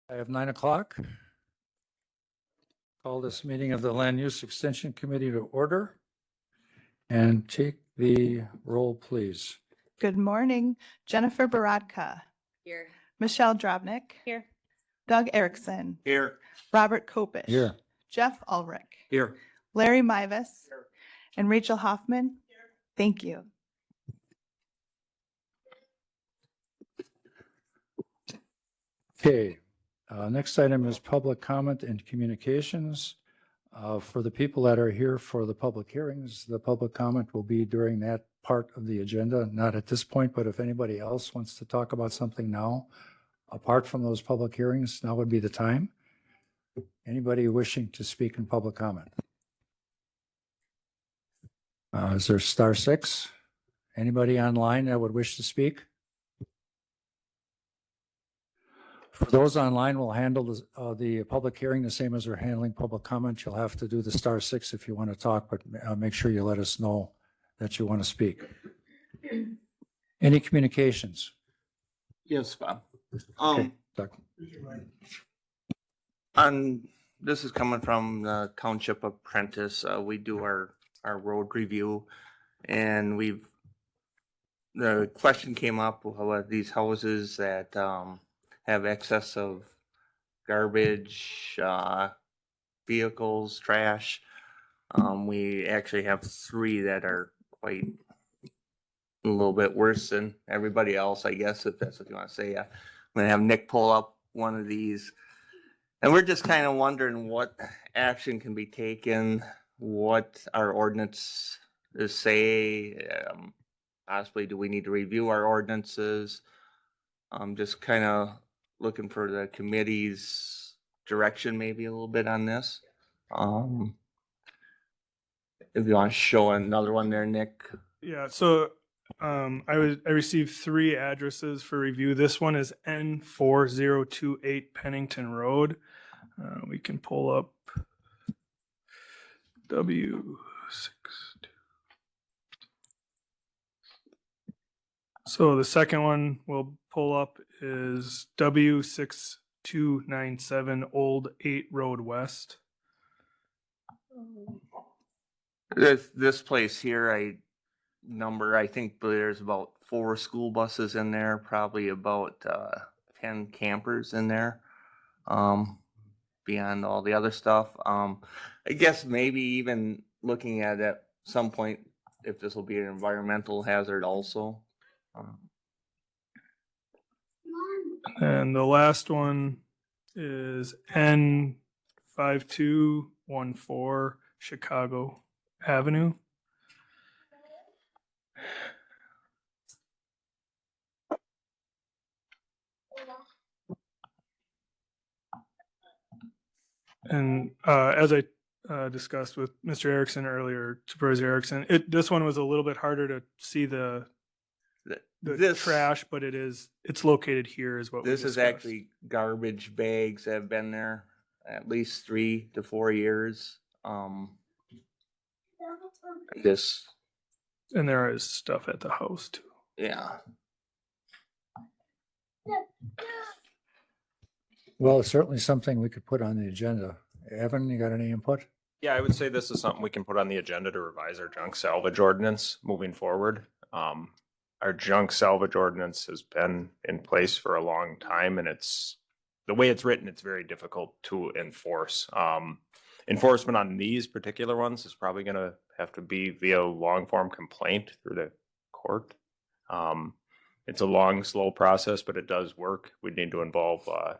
I have 9 o'clock. Call this meeting of the Land Use Extension Committee to order. And take the roll, please. Good morning. Jennifer Baradka. Here. Michelle Drobnik. Here. Doug Erickson. Here. Robert Kopish. Here. Jeff Ulrich. Here. Larry Mivas. Here. And Rachel Hoffman. Thank you. Okay, next item is public comment and communications. For the people that are here for the public hearings, the public comment will be during that part of the agenda, not at this point, but if anybody else wants to talk about something now, apart from those public hearings, now would be the time. Anybody wishing to speak in public comment? Is there *6? Anybody online that would wish to speak? For those online, we'll handle the public hearing the same as we're handling public comment. You'll have to do the *6 if you want to talk, but make sure you let us know that you want to speak. Any communications? Yes, Bob. Okay, Doug. This is coming from the Township Apprentice. We do our road review, and the question came up about these houses that have excess of garbage, vehicles, trash. We actually have 3 that are quite a little bit worse than everybody else, I guess, if that's what you want to say. I'm gonna have Nick pull up one of these. And we're just kind of wondering what action can be taken, what our ordinance is say. Possibly, do we need to review our ordinances? Just kind of looking for the committee's direction maybe a little bit on this. If you want to show another one there, Nick. Yeah, so I received 3 addresses for review. This one is N4028 Pennington Road. We can pull up W62. So the second one we'll pull up is W6297 Old 8 Road West. This place here, I think there's about 4 school buses in there, probably about 10 campers in there. Beyond all the other stuff, I guess maybe even looking at some point if this will be an environmental hazard also. And the last one is N5214 Chicago Avenue. And as I discussed with Mr. Erickson earlier, Supervisor Erickson, this one was a little bit harder to see the trash, but it's located here is what we This is discussed. actually garbage bags that have been there at least 3 to 4 years. This, And there is stuff at the house too. yeah. Well, it's certainly something we could put on the agenda. Evan, you got any input? Yeah, I would say this is something we can put on the agenda to revise our junk salvage ordinance moving forward. Our junk salvage ordinance has been in place for a long time, and the way it's written, it's very difficult to enforce. Enforcement on these particular ones is probably going to have to be via long form complaint through the court. It's a long, slow process, but it does work. We need to involve our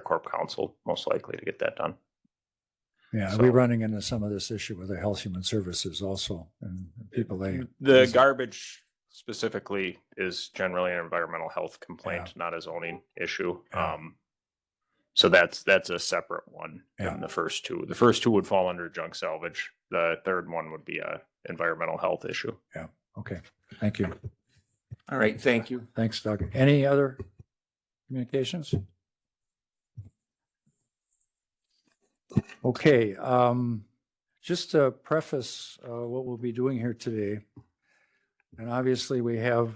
corp counsel most likely to get that done. Yeah, So- we're running into some of this issue with the Health Human Services also, and people The garbage specifically is generally an environmental health complaint, not a zoning issue. Yeah. So that's a separate one Yeah. than the first 2. The first 2 would fall under junk salvage. The third one would be a environmental health issue. Okay, thank you. All right, thank you. Thanks, Doug. Any other communications? Okay, just to preface what we'll be doing here today, and obviously we have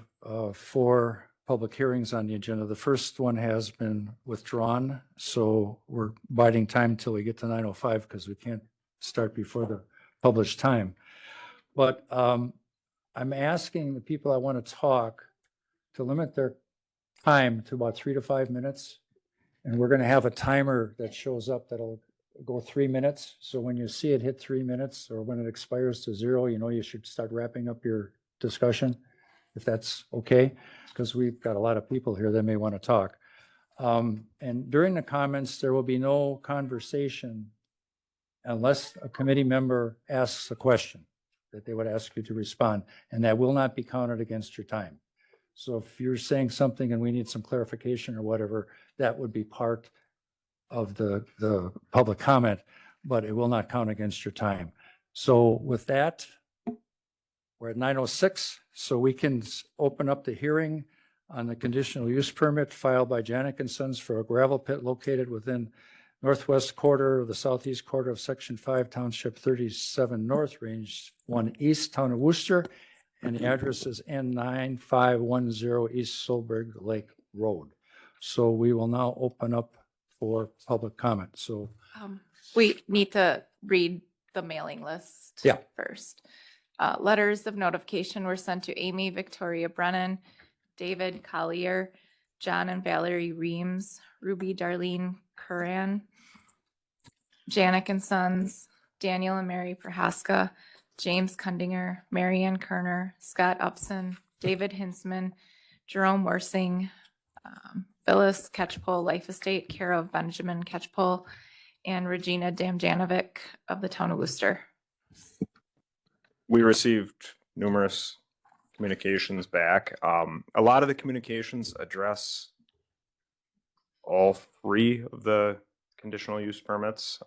4 public hearings on the agenda. The first one has been withdrawn, so we're biding time till we get to 9:05 because we can't start before the published time. But I'm asking the people I want to talk to limit their time to about 3 to 5 minutes. And we're going to have a timer that shows up that'll go 3 minutes. So when you see it hit 3 minutes or when it expires to 0, you know you should start wrapping up your discussion, if that's okay, because we've got a lot of people here that may want to talk. And during the comments, there will be no conversation unless a committee member asks a question that they would ask you to respond, and that will not be counted against your time. So if you're saying something and we need some clarification or whatever, that would be part of the public comment, but it will not count against your time. So with that, we're at 9:06, so we can open up the hearing on the conditional use permit filed by Janik and Sons for a gravel pit located within northwest quarter of the southeast quarter of Section 5, Township 37 North, Range 1 East, Town of Worcester, and the address is N9510 East Solberg Lake Road. So we will now open up for public comment. So We need to read the mailing list Yeah. first. Letters of notification were sent to Amy Victoria Brennan, David Collier, John and Valerie Reams, Ruby Darlene Curran, Janik and Sons, Daniel and Mary Prohaska, James Kundinger, Marianne Kerner, Scott Upson, David Hinsman, Jerome Worsing, Phyllis Ketchpole Life Estate, care of Benjamin Ketchpole, and Regina Damjanovic of the Town of Worcester. We received numerous communications back. A lot of the communications address all 3 of the conditional use permits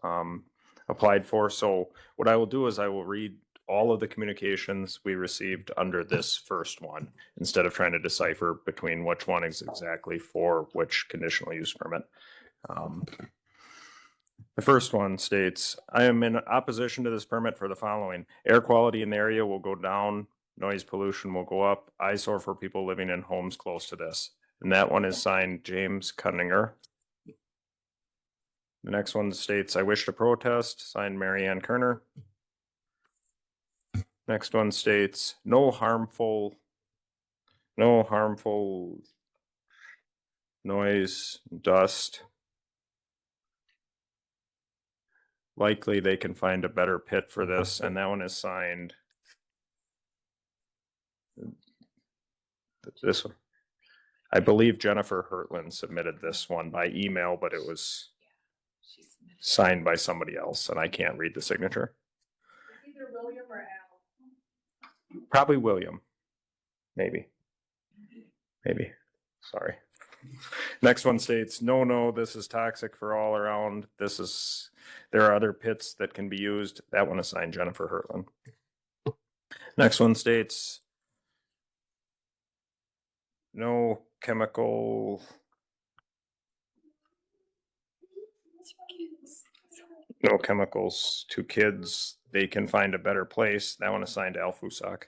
applied for. So what I will do is I will read all of the communications we received under this first one instead of trying to decipher between which one is exactly for which conditional use permit. The first one states, I am in opposition to this permit for the following. Air quality in the area will go down, noise pollution will go up, eyesore for people living in homes close to this. And that one is signed James Kundinger. The next one states, I wish to protest, signed Marianne Kerner. Next one states, no harmful noise, dust. Likely they can find a better pit for this, and that one is signed. This one. I believe Jennifer Hertland submitted this one by email, but it was signed by somebody else, and I can't read the signature. Either William or Al. Probably William. Maybe. Sorry. Next one states, no, this is toxic for all around. There are other pits that can be used. That one is signed Jennifer Hertland. Next one states, no chemicals to kids. They can find a better place. That one is signed Al Fusak.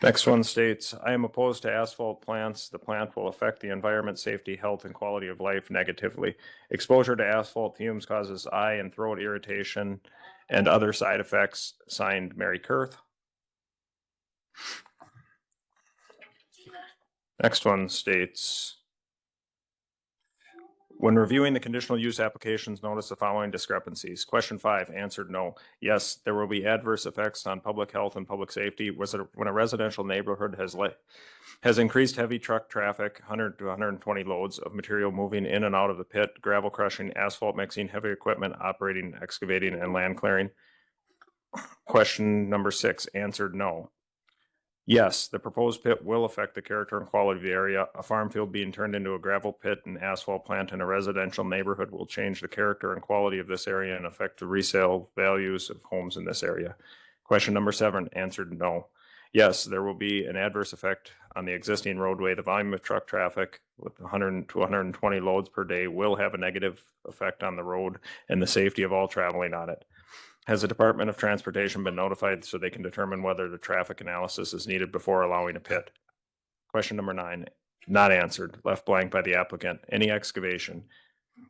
Next one states, I am opposed to asphalt plants. The plant will affect the environment, safety, health, and quality of life negatively. Exposure to asphalt fumes causes eye and throat irritation and other side effects. Signed Mary Kurth. Next one states, when reviewing the conditional use applications, notice the following discrepancies. Question 5, answered no. Yes, there will be adverse effects on public health and public safety when a residential neighborhood has increased heavy truck traffic, 100 to 120 loads of material moving in and out of the pit, gravel crushing, asphalt mixing, heavy equipment operating, excavating, and land clearing. Question number 6, answered no. Yes, the proposed pit will affect the character and quality of the area. A farm field being turned into a gravel pit and asphalt plant in a residential neighborhood will change the character and quality of this area and affect the resale values of homes in this area. Question number 7, answered no. Yes, there will be an adverse effect on the existing roadway. The volume of truck traffic with 100 to 120 loads per day will have a negative effect on the road and the safety of all traveling on it. Has the Department of Transportation been notified so they can determine whether the traffic analysis is needed before allowing a pit? Question number 9, not answered, left blank by the applicant. Any excavation?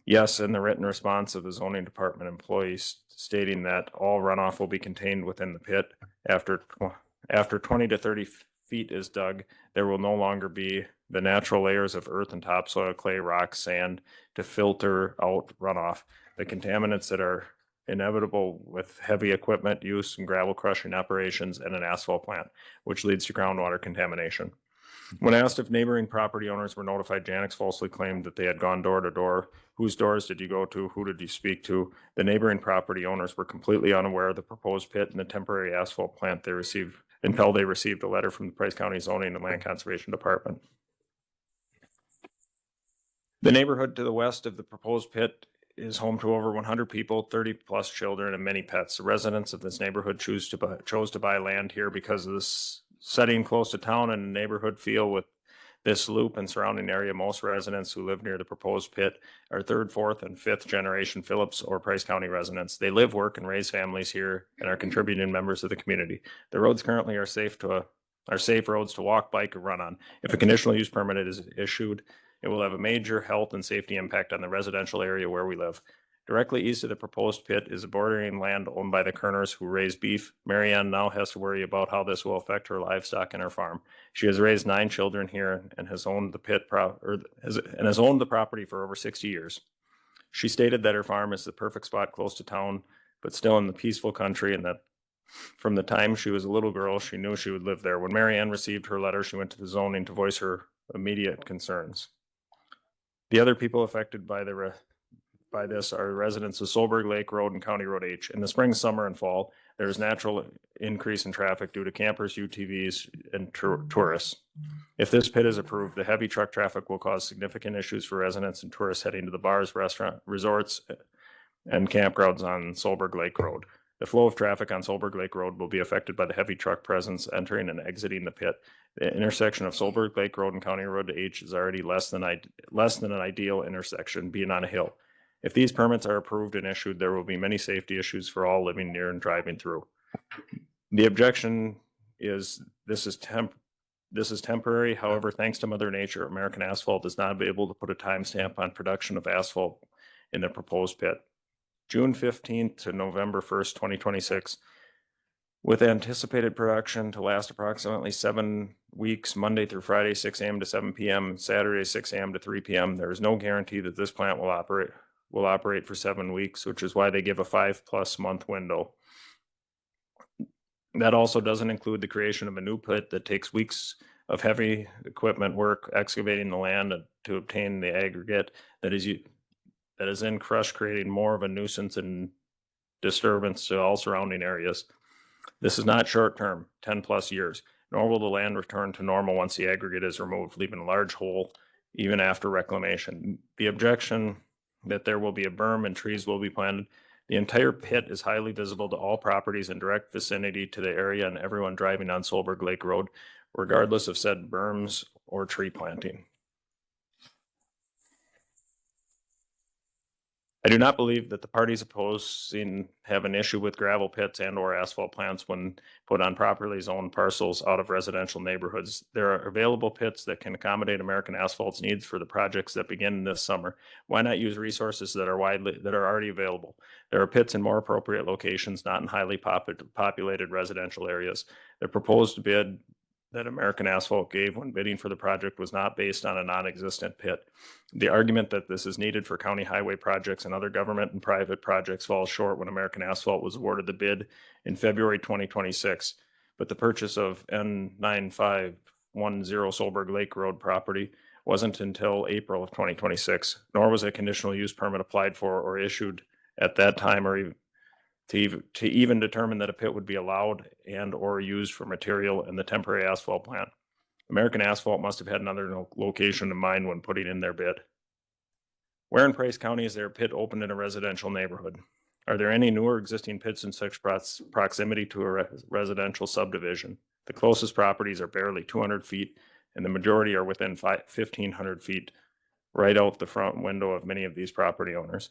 Yes, in the written response of the zoning department employees stating that all runoff will be contained within the pit. After 20 to 30 feet is dug, there will no longer be the natural layers of earth and topsoil, clay, rock, sand to filter out runoff. The contaminants that are inevitable with heavy equipment use and gravel crushing operations and an asphalt plant, which leads to groundwater contamination. When asked if neighboring property owners were notified, Janix falsely claimed that they had gone door to door. Whose doors did you go to? Who did you speak to? The neighboring property owners were completely unaware of the proposed pit and the temporary asphalt plant they received until they received a letter from the Price County Zoning and Land Conservation Department. The neighborhood to the west of the proposed pit is home to over 100 people, 30 plus children, and many pets. The residents of this neighborhood chose to buy land here because of this setting close to town and neighborhood feel with this loop and surrounding area. Most residents who live near the proposed pit are 3rd, 4th, and 5th generation Phillips or Price County residents. They live, work, and raise families here and are contributing members of the community. The roads currently are safe roads to walk, bike, or run on. If a conditional use permit is issued, it will have a major health and safety impact on the residential area where we live. Directly east of the proposed pit is a bordering land owned by the Kerners who raise beef. Marianne now has to worry about how this will affect her livestock and her farm. She has raised 9 children here and has owned the property for over 60 years. She stated that her farm is the perfect spot close to town, but still in the peaceful country, and that from the time she was a little girl, she knew she would live there. When Marianne received her letter, she went to the zoning to voice her immediate concerns. The other people affected by this are residents of Solberg Lake Road and County Road H. In the spring, summer, and fall, there is natural increase in traffic due to campers, UTVs, and tourists. If this pit is approved, the heavy truck traffic will cause significant issues for residents and tourists heading to the bars, restaurant, resorts, and campgrounds on Solberg Lake Road. The flow of traffic on Solberg Lake Road will be affected by the heavy truck presence entering and exiting the pit. The intersection of Solberg Lake Road and County Road H is already less than an ideal intersection, being on a hill. If these permits are approved and issued, there will be many safety issues for all living near and driving through. The objection is this is temporary. However, thanks to Mother Nature, American Asphalt is not able to put a timestamp on production of asphalt in the proposed pit. June 15th to November 1st, 2026, with anticipated production to last approximately 7 weeks, Monday through Friday, 6 a.m. to 7 p.m., Saturday, 6 a.m. to 3 p.m. There is no guarantee that this plant will operate for 7 weeks, which is why they give a 5+ month window. That also doesn't include the creation of a new pit that takes weeks of heavy equipment work, excavating the land to obtain the aggregate that is in crush, creating more of a nuisance and disturbance to all surrounding areas. This is not short-term, 10+ years, nor will the land return to normal once the aggregate is removed, leaving a large hole even after reclamation. The objection that there will be a berm and trees will be planted. The entire pit is highly visible to all properties in direct vicinity to the area and everyone driving on Solberg Lake Road, regardless of said berms or tree planting. I do not believe that the parties opposing have an issue with gravel pits and or asphalt plants when put on properly zoned parcels out of residential neighborhoods. There are available pits that can accommodate American Asphalt's needs for the projects that begin this summer. Why not use resources that are already available? There are pits in more appropriate locations, not in highly populated residential areas. The proposed bid that American Asphalt gave when bidding for the project was not based on a non-existent pit. The argument that this is needed for county highway projects and other government and private projects falls short when American Asphalt was awarded the bid in February 2026, but the purchase of N9510 Solberg Lake Road property wasn't until April of 2026, nor was a conditional use permit applied for or issued at that time, or to even determine that a pit would be allowed and or used for material in the temporary asphalt plant. American Asphalt must have had another location in mind when putting in their bid. Where in Price County is there a pit open in a residential neighborhood? Are there any newer existing pits in such proximity to a residential subdivision? The closest properties are barely 200 feet, and the majority are within 1,500 feet, right out the front window of many of these property owners.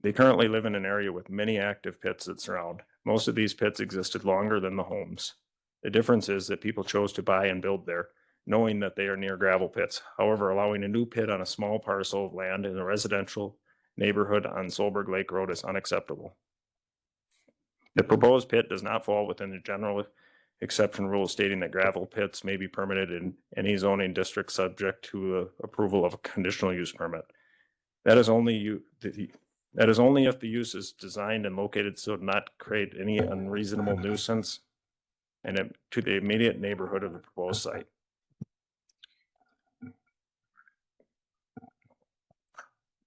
They currently live in an area with many active pits that surround. Most of these pits existed longer than the homes. The difference is that people chose to buy and build there. knowing that they are near gravel pits. However, allowing a new pit on a small parcel of land in a residential neighborhood on Solberg Lake Road is unacceptable. The proposed pit does not fall within the general exception rule stating that gravel pits may be permitted in any zoning district subject to approval of a conditional use permit. That is only if the use is designed and located so to not create any unreasonable nuisance and to the immediate neighborhood of the proposed site.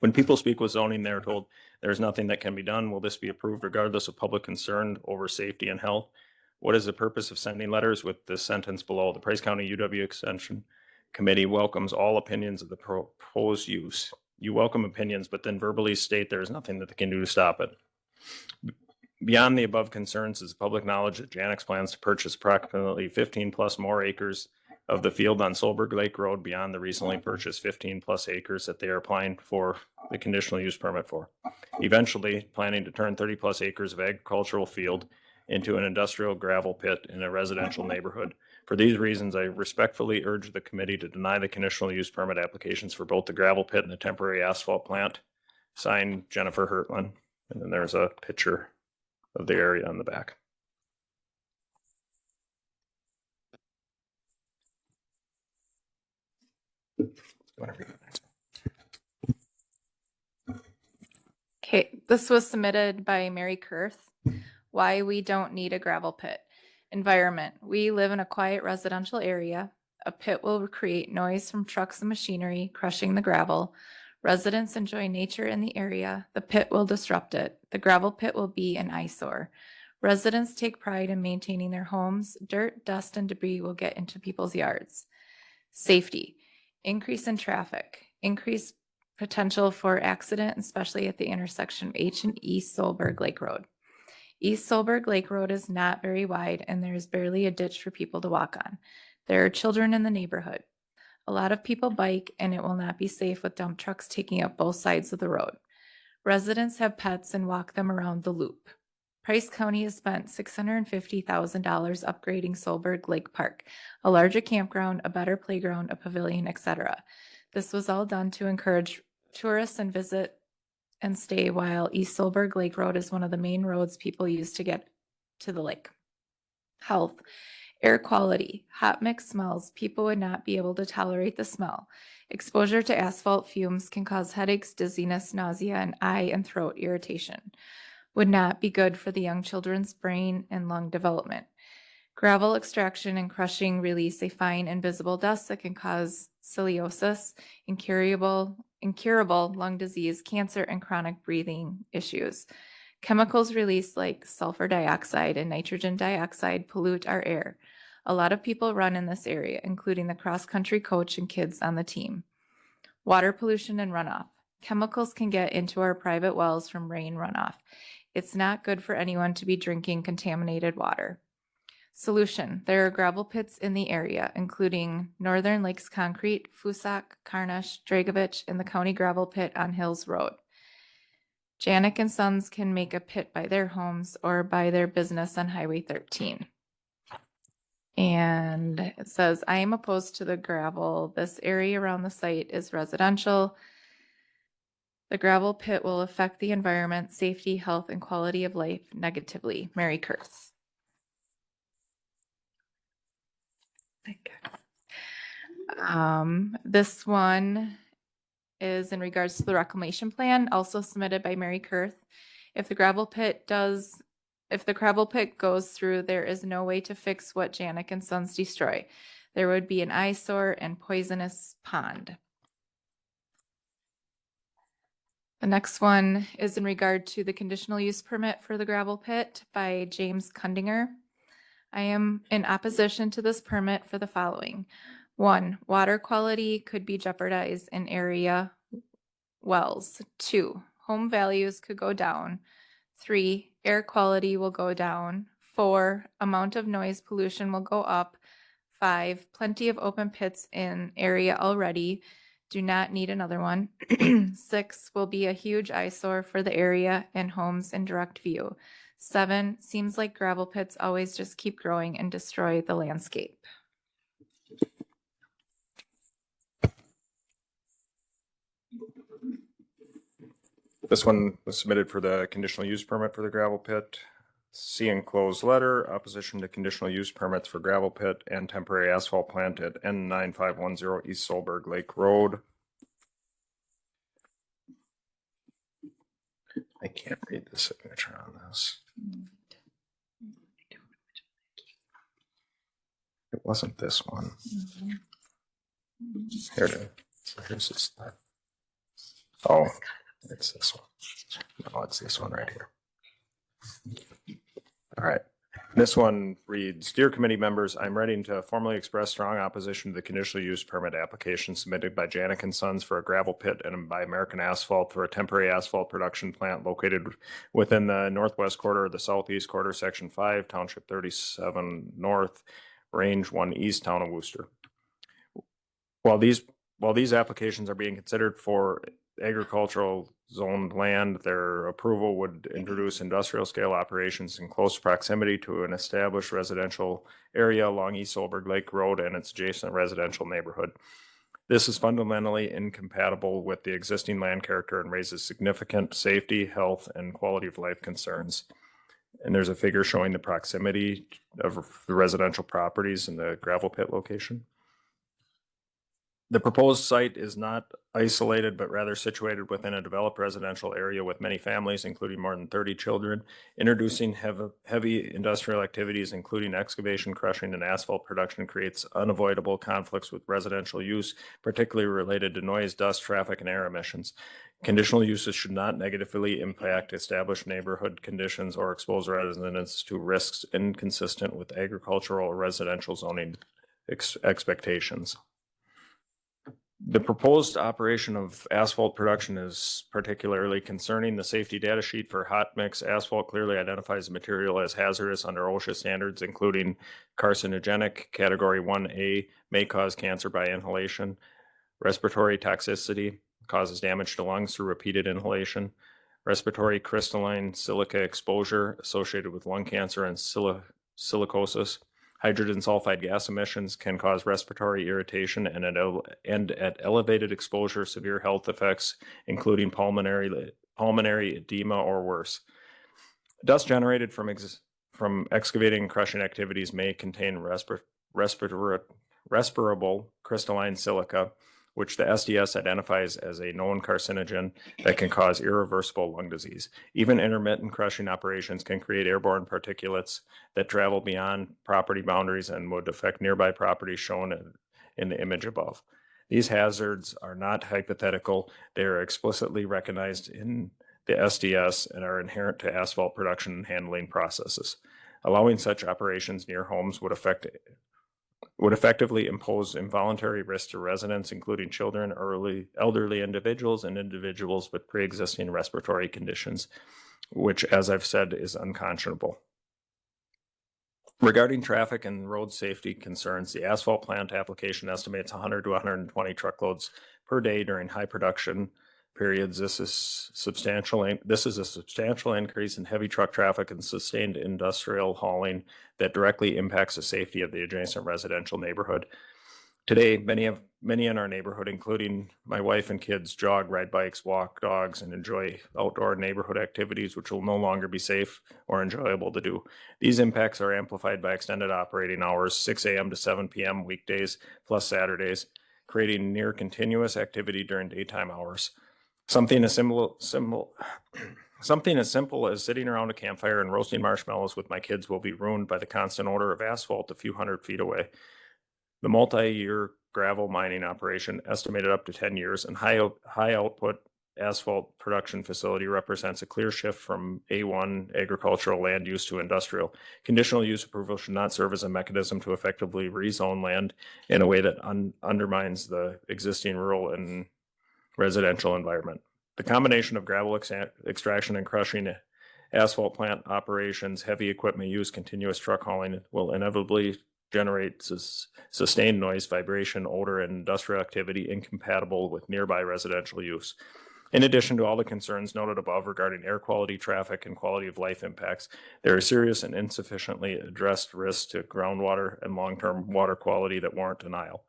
When people speak with zoning, they're told there's nothing that can be done. Will this be approved regardless of public concern over safety and health? What is the purpose of sending letters with this sentence below? The Price County UW Extension Committee welcomes all opinions of the proposed use. You welcome opinions, but then verbally state there is nothing that they can do to stop it. Beyond the above concerns is public knowledge that Janix plans to purchase approximately 15 plus more acres of the field on Solberg Lake Road beyond the recently purchased 15 plus acres that they are applying for the conditional use permit for. Eventually planning to turn 30 plus acres of agricultural field into an industrial gravel pit in a residential neighborhood. For these reasons, I respectfully urge the committee to deny the conditional use permit applications for both the gravel pit and the temporary asphalt plant. Signed, Jennifer Hertland. And then there's a picture of the area on the back. Okay, this was submitted by Mary Kurth. Why we don't need a gravel pit. Environment. We live in a quiet residential area. A pit will create noise from trucks and machinery crushing the gravel. Residents enjoy nature in the area. The pit will disrupt it. The gravel pit will be an eyesore. Residents take pride in maintaining their homes. Dirt, dust, and debris will get into people's yards. Safety. Increase in traffic. Increase potential for accident, especially at the intersection of H and East Solberg Lake Road. East Solberg Lake Road is not very wide and there is barely a ditch for people to walk on. There are children in the neighborhood. A lot of people bike and it will not be safe with dump trucks taking up both sides of the road. Residents have pets and walk them around the loop. Price County has spent $650,000 upgrading Solberg Lake Park, a larger campground, a better playground, a pavilion, etc. This was all done to encourage tourists and visit and stay while East Solberg Lake Road is one of the main roads people use to get to the lake. Health, air quality, hot mix smells. People would not be able to tolerate the smell. Exposure to asphalt fumes can cause headaches, dizziness, nausea, and eye and throat irritation. Would not be good for the young children's brain and lung development. Gravel extraction and crushing release a fine invisible dust that can cause scoliosis, incurable lung disease, cancer, and chronic breathing issues. Chemicals released like sulfur dioxide and nitrogen dioxide pollute our air. A lot of people run in this area, including the cross-country coach and kids on the team. Water pollution and runoff. Chemicals can get into our private wells from rain runoff. It's not good for anyone to be drinking contaminated water. Solution. There are gravel pits in the area, including Northern Lakes Concrete, Fusak, Karnash, Dragovich, and the County Gravel Pit on Hills Road. Janik and Sons can make a pit by their homes or by their business on Highway 13. And it says, I am opposed to the gravel. This area around the site is residential. The gravel pit will affect the environment, safety, health, and quality of life negatively. Mary Kurtz. This one is in regards to the reclamation plan, also submitted by Mary Kurth. If the gravel pit goes through, there is no way to fix what Janik and Sons destroy. There would be an eyesore and poisonous pond. The next one is in regard to the conditional use permit for the gravel pit by James Kundinger. I am in opposition to this permit for the following. 1, water quality could be jeopardized in area wells. 2, home values could go down. 3, air quality will go down. 4, amount of noise pollution will go up. 5, plenty of open pits in area already. Do not need another one. 6, will be a huge eyesore for the area and homes in direct view. 7, seems like gravel pits always just keep growing and destroy the landscape. This one was submitted for the conditional use permit for the gravel pit. C enclosed letter, opposition to conditional use permits for gravel pit and temporary asphalt plant at N9510 East Solberg Lake Road. I can't read the signature on this. It wasn't this one. Here it is. Here's this. Oh, it's this one. No, it's this one right here. All right. This one reads, Dear committee members, I'm writing to formally express strong opposition to the conditional use permit application submitted by Janik and Sons for a gravel pit and by American Asphalt for a temporary asphalt production plant located within the northwest quarter of the southeast quarter, section 5, township 37 north, range 1 east, town of Worcester. While these applications are being considered for agricultural zoned land, their approval would introduce industrial scale operations in close proximity to an established residential area along East Solberg Lake Road and its adjacent residential neighborhood. This is fundamentally incompatible with the existing land character and raises significant safety, health, and quality of life concerns. And there's a figure showing the proximity of the residential properties in the gravel pit location. The proposed site is not isolated, but rather situated within a developed residential area with many families, including more than 30 children, introducing heavy industrial activities, including excavation, crushing, and asphalt production creates unavoidable conflicts with residential use, particularly related to noise, dust, traffic, and air emissions. Conditional uses should not negatively impact established neighborhood conditions or expose residents to risks inconsistent with agricultural or residential zoning expectations. The proposed operation of asphalt production is particularly concerning. The safety data sheet for hot mix asphalt clearly identifies the material as hazardous under OSHA standards, including carcinogenic, category 1A, may cause cancer by inhalation, respiratory toxicity, causes damage to lungs through repeated inhalation, respiratory crystalline silica exposure associated with lung cancer and silicosis. Hydrogen sulfide gas emissions can cause respiratory irritation and at elevated exposure, severe health effects, including pulmonary edema or worse. Dust generated from excavating and crushing activities may contain respirable crystalline silica, which the SDS identifies as a known carcinogen that can cause irreversible lung disease. Even intermittent crushing operations can create airborne particulates that travel beyond property boundaries and would affect nearby properties shown in the image above. These hazards are not hypothetical. They are explicitly recognized in the SDS and are inherent to asphalt production and handling processes. Allowing such operations near homes would effectively impose involuntary risk to residents, including children, elderly individuals, and individuals with pre-existing respiratory conditions, which, as I've said, is unconscionable. Regarding traffic and road safety concerns, the asphalt plant application estimates 100 to 120 truckloads per day during high production periods. This is a substantial increase in heavy truck traffic and sustained industrial hauling that directly impacts the safety of the adjacent residential neighborhood. Today, many in our neighborhood, including my wife and kids, jog, ride bikes, walk dogs, and enjoy outdoor neighborhood activities which will no longer be safe or enjoyable to do. These impacts are amplified by extended operating hours, 6 a.m. to 7 p.m. weekdays plus Saturdays, creating near continuous activity during daytime hours. Something as simple as sitting around a campfire and roasting marshmallows with my kids will be ruined by the constant odor of asphalt a few hundred feet away. The multi-year gravel mining operation, estimated up to 10 years, and high output asphalt production facility represents a clear shift from A1 agricultural land use to industrial. Conditional use approval should not serve as a mechanism to effectively rezone land in a way that undermines the existing rural and residential environment. The combination of gravel extraction and crushing, asphalt plant operations, heavy equipment use, continuous truck hauling will inevitably generate sustained noise, vibration, odor, and industrial activity incompatible with nearby residential use. In addition to all the concerns noted above regarding air quality, traffic, and quality of life impacts, there are serious and insufficiently addressed risks to groundwater and long-term water quality that warrant denial.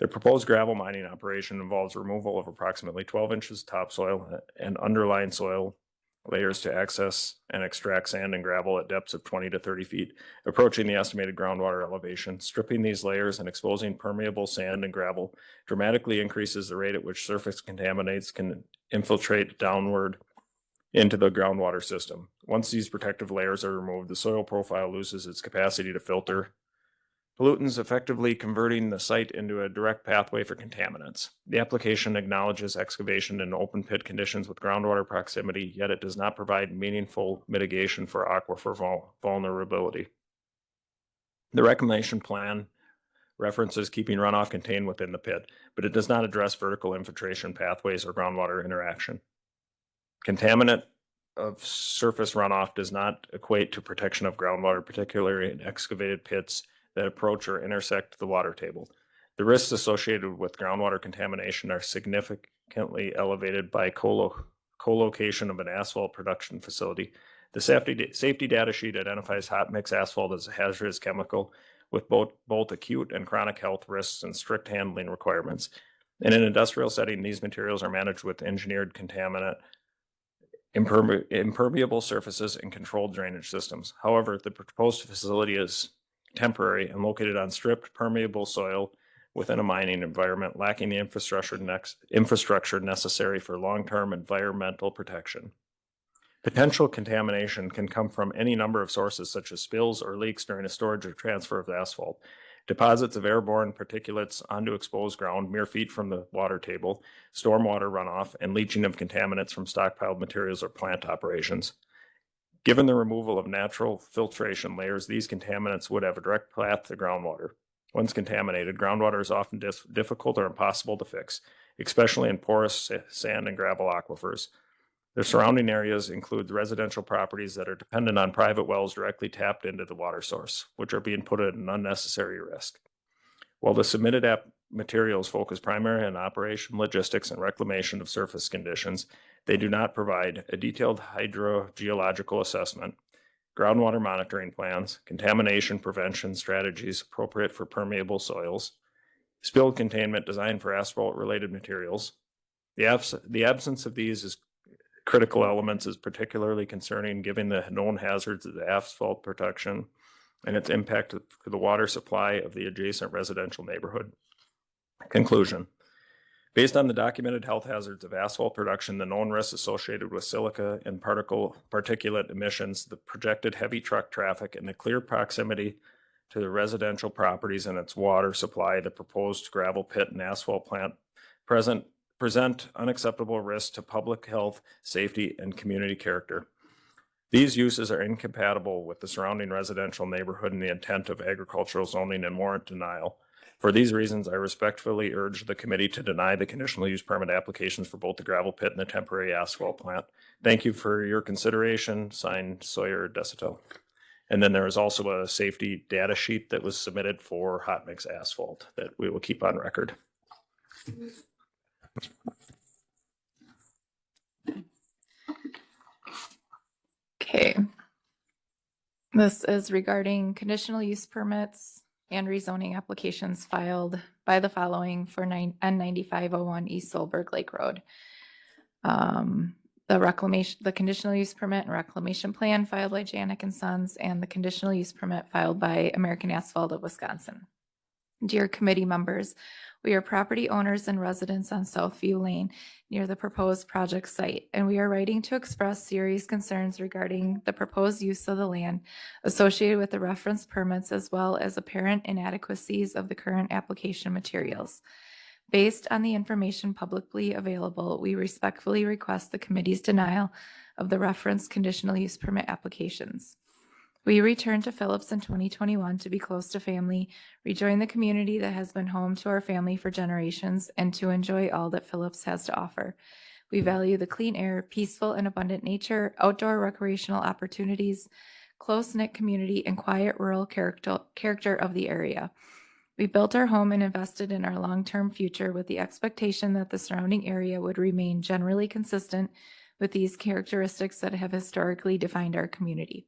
The proposed gravel mining operation involves removal of approximately 12 inches of topsoil and underlying soil layers to access and extract sand and gravel at depths of 20 to 30 feet, approaching the estimated groundwater elevation. Stripping these layers and exposing permeable sand and gravel dramatically increases the rate at which surface contaminants can infiltrate downward into the groundwater system. Once these protective layers are removed, the soil profile loses its capacity to filter pollutants, effectively converting the site into a direct pathway for contaminants. The application acknowledges excavation in open pit conditions with groundwater proximity, yet it does not provide meaningful mitigation for aquifer vulnerability. The reclamation plan references keeping runoff contained within the pit, but it does not address vertical infiltration pathways or groundwater interaction. Contaminant of surface runoff does not equate to protection of groundwater, particularly in excavated pits that approach or intersect the water table. The risks associated with groundwater contamination are significantly elevated by co-location of an asphalt production facility. The safety data sheet identifies hot mix asphalt as a hazardous chemical with both acute and chronic health risks and strict handling requirements. In an industrial setting, these materials are managed with engineered contaminant impermeable surfaces and controlled drainage systems. However, the proposed facility is temporary and located on stripped permeable soil within a mining environment, lacking the infrastructure necessary for long-term environmental protection. Potential contamination can come from any number of sources, such as spills or leaks during a storage or transfer of asphalt, deposits of airborne particulates onto exposed ground mere feet from the water table, stormwater runoff, and leaching of contaminants from stockpiled materials or plant operations. Given the removal of natural filtration layers, these contaminants would have a direct path to groundwater. Once contaminated, groundwater is often difficult or impossible to fix, especially in porous sand and gravel aquifers. The surrounding areas include residential properties that are dependent on private wells directly tapped into the water source, which are being put at an unnecessary risk. While the submitted materials focus primarily on operation, logistics, and reclamation of surface conditions, they do not provide a detailed hydrogeological assessment, groundwater monitoring plans, contamination prevention strategies appropriate for permeable soils, spill containment designed for asphalt-related materials. The absence of these is critical elements is particularly concerning given the known hazards of the asphalt production and its impact for the water supply of the adjacent residential neighborhood. Conclusion. Based on the documented health hazards of asphalt production, the known risks associated with silica and particulate emissions, the projected heavy truck traffic, and the clear proximity to the residential properties and its water supply, the proposed gravel pit and asphalt plant present unacceptable risks to public health, safety, and community character. These uses are incompatible with the surrounding residential neighborhood and the intent of agricultural zoning and warrant denial. For these reasons, I respectfully urge the committee to deny the conditional use permit applications for both the gravel pit and the temporary asphalt plant. Thank you for your consideration. Signed, Sawyer Desito. And then there is also a safety data sheet that was submitted for hot mix asphalt that we will keep on record. Okay. This is regarding conditional use permits and rezoning applications filed by the following for N9501 East Solberg Lake Road. The conditional use permit and reclamation plan filed by Janik and Sons, and the conditional use permit filed by American Asphalt of Wisconsin. Dear committee members, we are property owners and residents on Southview Lane near the proposed project site, and we are writing to express serious concerns regarding the proposed use of the land associated with the reference permits, as well as apparent inadequacies of the current application materials. Based on the information publicly available, we respectfully request the committee's denial of the reference conditional use permit applications. We returned to Phillips in 2021 to be close to family, rejoin the community that has been home to our family for generations, and to enjoy all that Phillips has to offer. We value the clean air, peaceful and abundant nature, outdoor recreational opportunities, close-knit community, and quiet rural character of the area. We built our home and invested in our long-term future with the expectation that the surrounding area would remain generally consistent with these characteristics that have historically defined our community.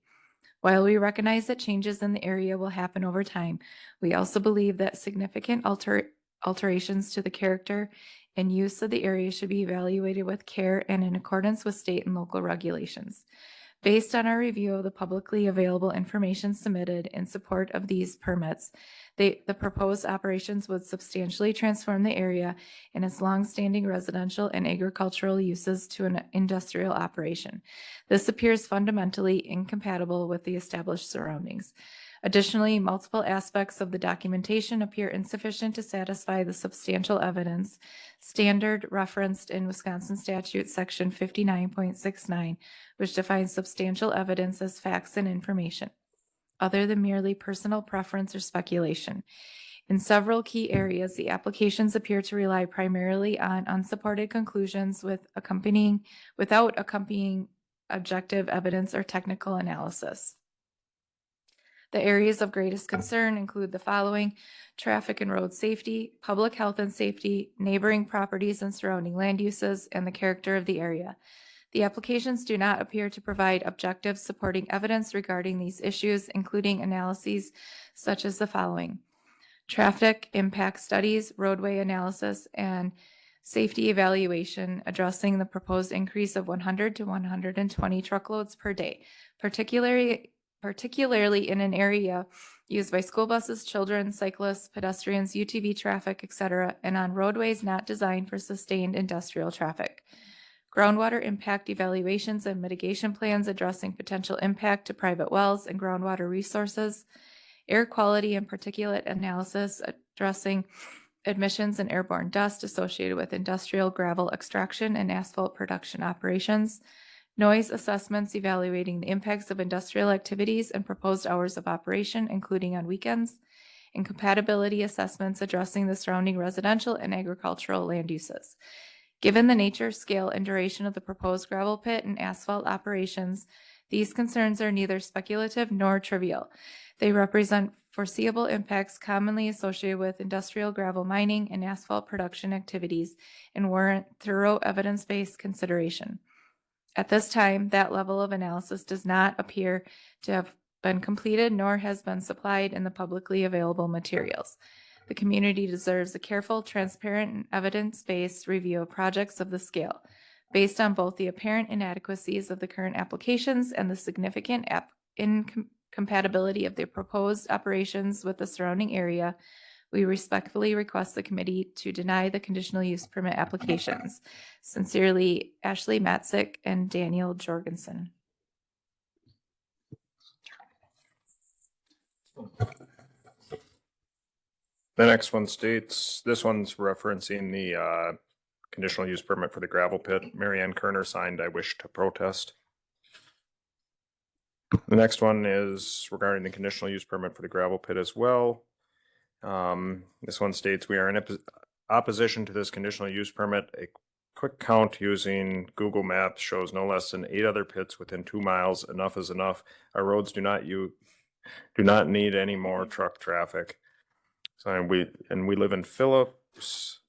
While we recognize that changes in the area will happen over time, we also believe that significant alterations to the character and use of the area should be evaluated with care and in accordance with state and local regulations. Based on our review of the publicly available information submitted in support of these permits, the proposed operations would substantially transform the area and its longstanding residential and agricultural uses to an industrial operation. This appears fundamentally incompatible with the established surroundings. Additionally, multiple aspects of the documentation appear insufficient to satisfy the substantial evidence standard referenced in Wisconsin Statute Section 59.69, which defines substantial evidence as facts and information, other than merely personal preference or speculation. In several key areas, the applications appear to rely primarily on unsupported conclusions without accompanying objective evidence or technical analysis. The areas of greatest concern include the following: traffic and road safety, public health and safety, neighboring properties and surrounding land uses, and the character of the area. The applications do not appear to provide objective supporting evidence regarding these issues, including analyses such as the following: traffic impact studies, roadway analysis, and safety evaluation addressing the proposed increase of 100 to 120 truckloads per day, particularly in an area used by school buses, children, cyclists, pedestrians, UTV traffic, etc., and on roadways not designed for sustained industrial traffic. Groundwater impact evaluations and mitigation plans addressing potential impact to private wells and groundwater resources. Air quality and particulate analysis addressing emissions and airborne dust associated with industrial gravel extraction and asphalt production operations. Noise assessments evaluating the impacts of industrial activities and proposed hours of operation, including on weekends, and compatibility assessments addressing the surrounding residential and agricultural land uses. Given the nature, scale, and duration of the proposed gravel pit and asphalt operations, these concerns are neither speculative nor trivial. They represent foreseeable impacts commonly associated with industrial gravel mining and asphalt production activities and warrant thorough evidence-based consideration. At this time, that level of analysis does not appear to have been completed nor has been supplied in the publicly available materials. The community deserves a careful, transparent, and evidence-based review of projects of this scale. Based on both the apparent inadequacies of the current applications and the significant incompatibility of the proposed operations with the surrounding area, we respectfully request the committee to deny the conditional use permit applications. Sincerely, Ashley Matzik and Daniel Jorgensen. The next one states, this one's referencing the conditional use permit for the gravel pit. Mary Ann Kerner signed, "I wish to protest." The next one is regarding the conditional use permit for the gravel pit as well. This one states, "We are in opposition to this conditional use permit. A quick count using Google Maps shows no less than 8 other pits within 2 miles. Enough is enough. Our roads do not need any more truck traffic." So we live in Phillips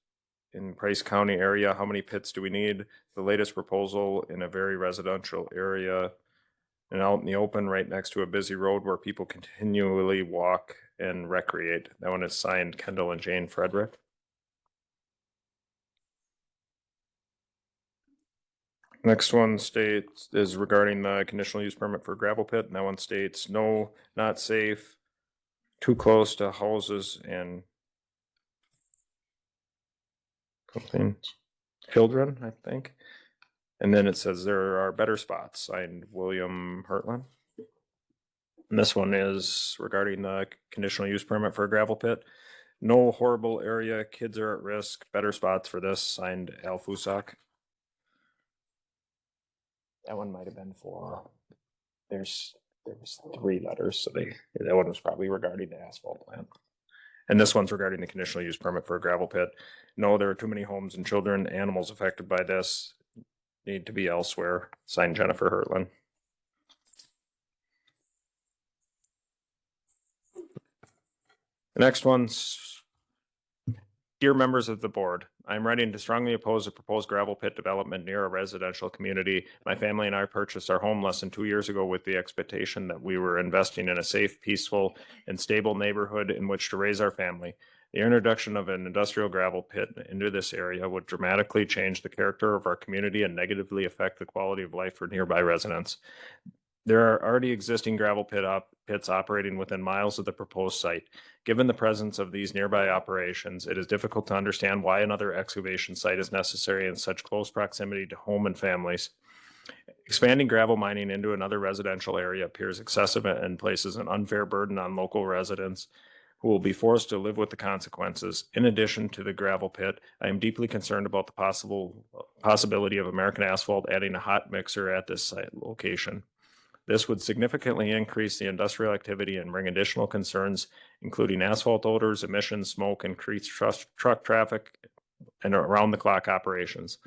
in Price County area. How many pits do we need? The latest proposal in a very residential area and out in the open right next to a busy road where people continually walk and recreate. That one is signed Kendall and Jane Frederick. Next one is regarding the conditional use permit for gravel pit, and that one states, "No, not safe, too close to houses and something, children," I think. And then it says, "There are better spots," signed William Hertland. And this one is regarding the conditional use permit for a gravel pit. "No horrible area, kids are at risk, better spots for this," signed Al Fusak. That one might have been for, there was 3 letters, so that one was probably regarding the asphalt plant. And this one's regarding the conditional use permit for a gravel pit. "No, there are too many homes and children, animals affected by this, need to be elsewhere," signed Jennifer Hertland. The next one's Dear members of the board, I am writing to strongly oppose the proposed gravel pit development near a residential community. My family and I purchased our home less than 2 years ago with the expectation that we were investing in a safe, peaceful, and stable neighborhood in which to raise our family. The introduction of an industrial gravel pit into this area would dramatically change the character of our community and negatively affect the quality of life for nearby residents. There are already existing gravel pits operating within miles of the proposed site. Given the presence of these nearby operations, it is difficult to understand why another excavation site is necessary in such close proximity to home and families. Expanding gravel mining into another residential area appears excessive and places an unfair burden on local residents who will be forced to live with the consequences. In addition to the gravel pit, I am deeply concerned about the possibility of American Asphalt adding a hot mixer at this site location. This would significantly increase the industrial activity and bring additional concerns, including asphalt odors, emissions, smoke, increased truck traffic, and around-the-clock operations.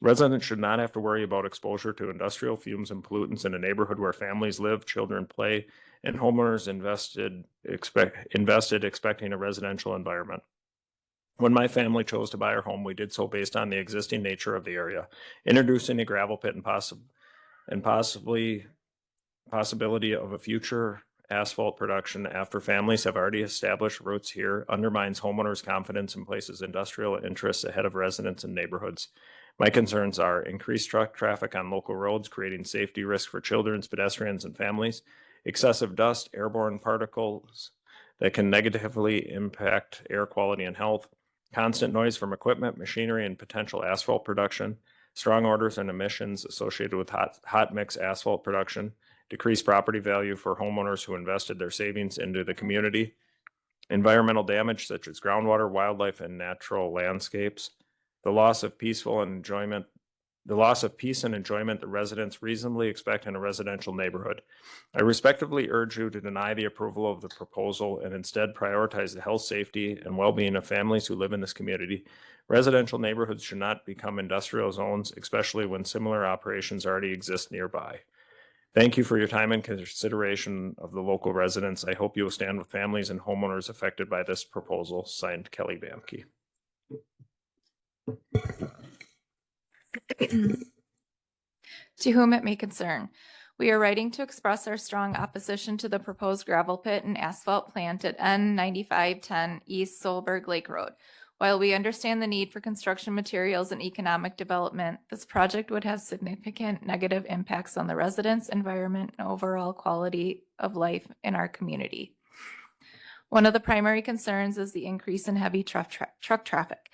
Residents should not have to worry about exposure to industrial fumes and pollutants in a neighborhood where families live, children play, and homeowners invested expecting a residential environment. When my family chose to buy our home, we did so based on the existing nature of the area. Introducing a gravel pit and possibility of a future asphalt production after families have already established roots here undermines homeowners' confidence and places industrial interests ahead of residents and neighborhoods. My concerns are increased truck traffic on local roads, creating safety risks for children, pedestrians, and families, excessive dust, airborne particles that can negatively impact air quality and health, constant noise from equipment, machinery, and potential asphalt production, strong odors and emissions associated with hot mix asphalt production, decreased property value for homeowners who invested their savings into the community, environmental damage such as groundwater, wildlife, and natural landscapes, the loss of peace and enjoyment the residents reasonably expect in a residential neighborhood. I respectfully urge you to deny the approval of the proposal and instead prioritize the health, safety, and well-being of families who live in this community. Residential neighborhoods should not become industrial zones, especially when similar operations already exist nearby. Thank you for your time and consideration of the local residents. I hope you will stand with families and homeowners affected by this proposal. Signed, Kelly Bamke. To whom it may concern, we are writing to express our strong opposition to the proposed gravel pit and asphalt plant at N9510 East Solberg Lake Road. While we understand the need for construction materials and economic development, this project would have significant negative impacts on the residents, environment, and overall quality of life in our community. One of the primary concerns is the increase in heavy truck traffic.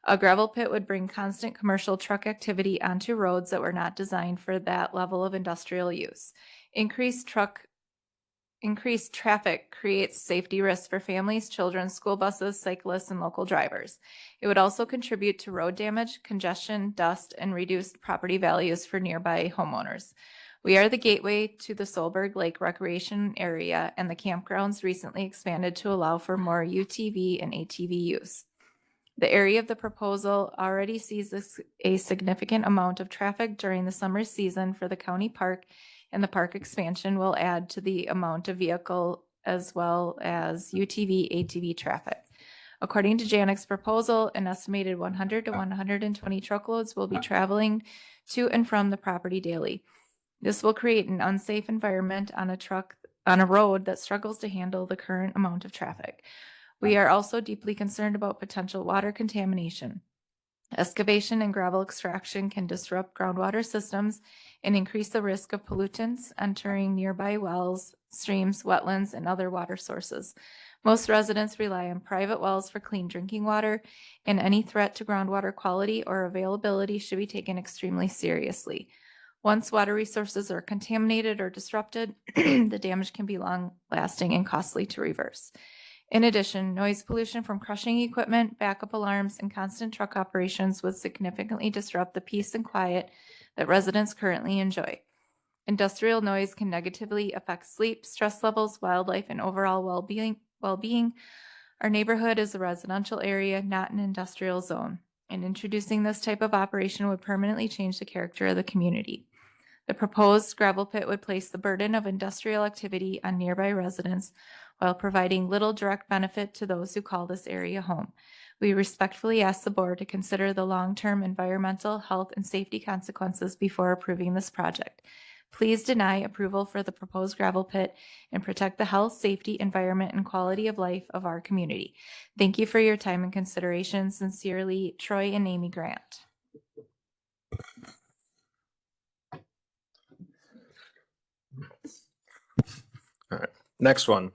A gravel pit would bring constant commercial truck activity onto roads that were not designed for that level of industrial use. Increased traffic creates safety risks for families, children, school buses, cyclists, and local drivers. It would also contribute to road damage, congestion, dust, and reduced property values for nearby homeowners. We are the gateway to the Solberg Lake Recreation Area, and the campgrounds recently expanded to allow for more UTV and ATV use. The area of the proposal already sees a significant amount of traffic during the summer season for the county park, and the park expansion will add to the amount of vehicle as well as UTV, ATV traffic. According to Janek's proposal, an estimated 100 to 120 truckloads will be traveling to and from the property daily. This will create an unsafe environment on a road that struggles to handle the current amount of traffic. We are also deeply concerned about potential water contamination. Excavation and gravel extraction can disrupt groundwater systems and increase the risk of pollutants entering nearby wells, streams, wetlands, and other water sources. Most residents rely on private wells for clean drinking water, and any threat to groundwater quality or availability should be taken extremely seriously. Once water resources are contaminated or disrupted, the damage can be long-lasting and costly to reverse. In addition, noise pollution from crushing equipment, backup alarms, and constant truck operations would significantly disrupt the peace and quiet that residents currently enjoy. Industrial noise can negatively affect sleep, stress levels, wildlife, and overall well-being. Our neighborhood is a residential area, not an industrial zone, and introducing this type of operation would permanently change the character of the community. The proposed gravel pit would place the burden of industrial activity on nearby residents while providing little direct benefit to those who call this area home. We respectfully ask the board to consider the long-term environmental, health, and safety consequences before approving this project. Please deny approval for the proposed gravel pit and protect the health, safety, environment, and quality of life of our community. Thank you for your time and consideration. Sincerely, Troy and Amy Grant. All right, next one.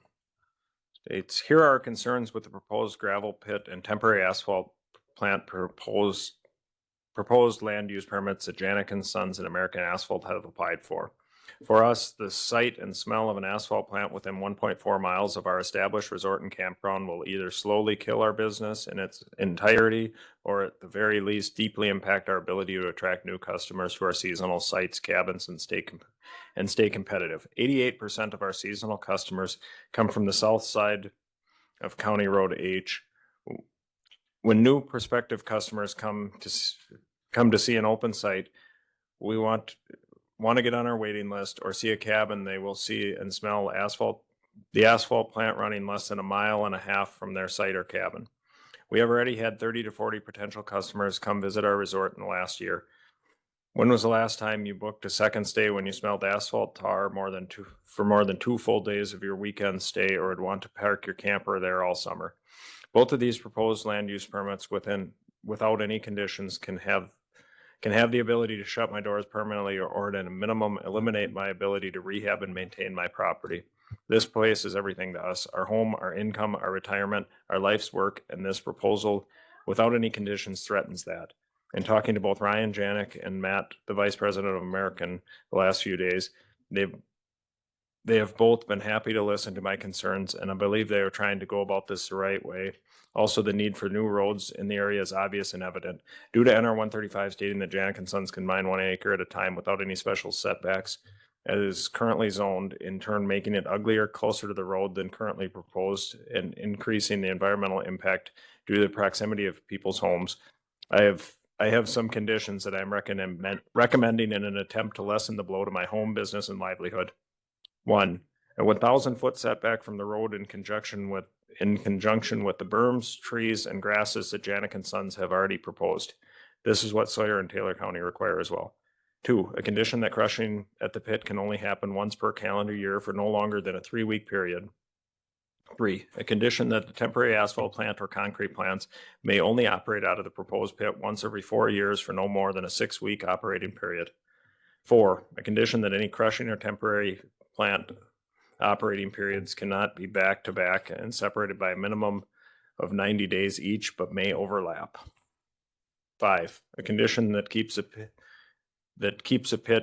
States, here are our concerns with the proposed gravel pit and temporary asphalt plant proposed land use permits that Janik and Sons and American Asphalt have applied for. For us, the sight and smell of an asphalt plant within 1.4 miles of our established resort and campground will either slowly kill our business in its entirety or at the very least deeply impact our ability to attract new customers to our seasonal sites, cabins, and stay competitive. 88% of our seasonal customers come from the south side of County Road H. When new prospective customers come to see an open site, we want to get on our waiting list or see a cabin, they will see and smell the asphalt plant running less than 1.5 miles from their site or cabin. We have already had 30 to 40 potential customers come visit our resort in the last year. When was the last time you booked a second stay when you smelled asphalt tar for more than 2 full days of your weekend stay, or would want to park your camper there all summer? Both of these proposed land use permits without any conditions can have the ability to shut my doors permanently or at a minimum eliminate my ability to rehab and maintain my property. This place is everything to us: our home, our income, our retirement, our life's work, and this proposal without any conditions threatens that. In talking to both Ryan Janik and Matt, the Vice President of American, the last few days, they have both been happy to listen to my concerns, and I believe they are trying to go about this the right way. Also, the need for new roads in the area is obvious and evident. Due to NR 135 stating that Janik and Sons can mine 1 acre at a time without any special setbacks, as is currently zoned, in turn making it uglier, closer to the road than currently proposed, and increasing the environmental impact due to the proximity of people's homes. I have some conditions that I'm recommending in an attempt to lessen the blow to my home, business, and livelihood. 1, a 1,000-foot setback from the road in conjunction with the berms, trees, and grasses that Janik and Sons have already proposed. This is what Sawyer and Taylor County require as well. 2, a condition that crushing at the pit can only happen once per calendar year for no longer than a 3-week period. 3, a condition that the temporary asphalt plant or concrete plants may only operate out of the proposed pit once every 4 years for no more than a 6-week operating period. 4, a condition that any crushing or temporary plant operating periods cannot be back-to-back and separated by a minimum of 90 days each, but may overlap. 5, a condition that keeps a pit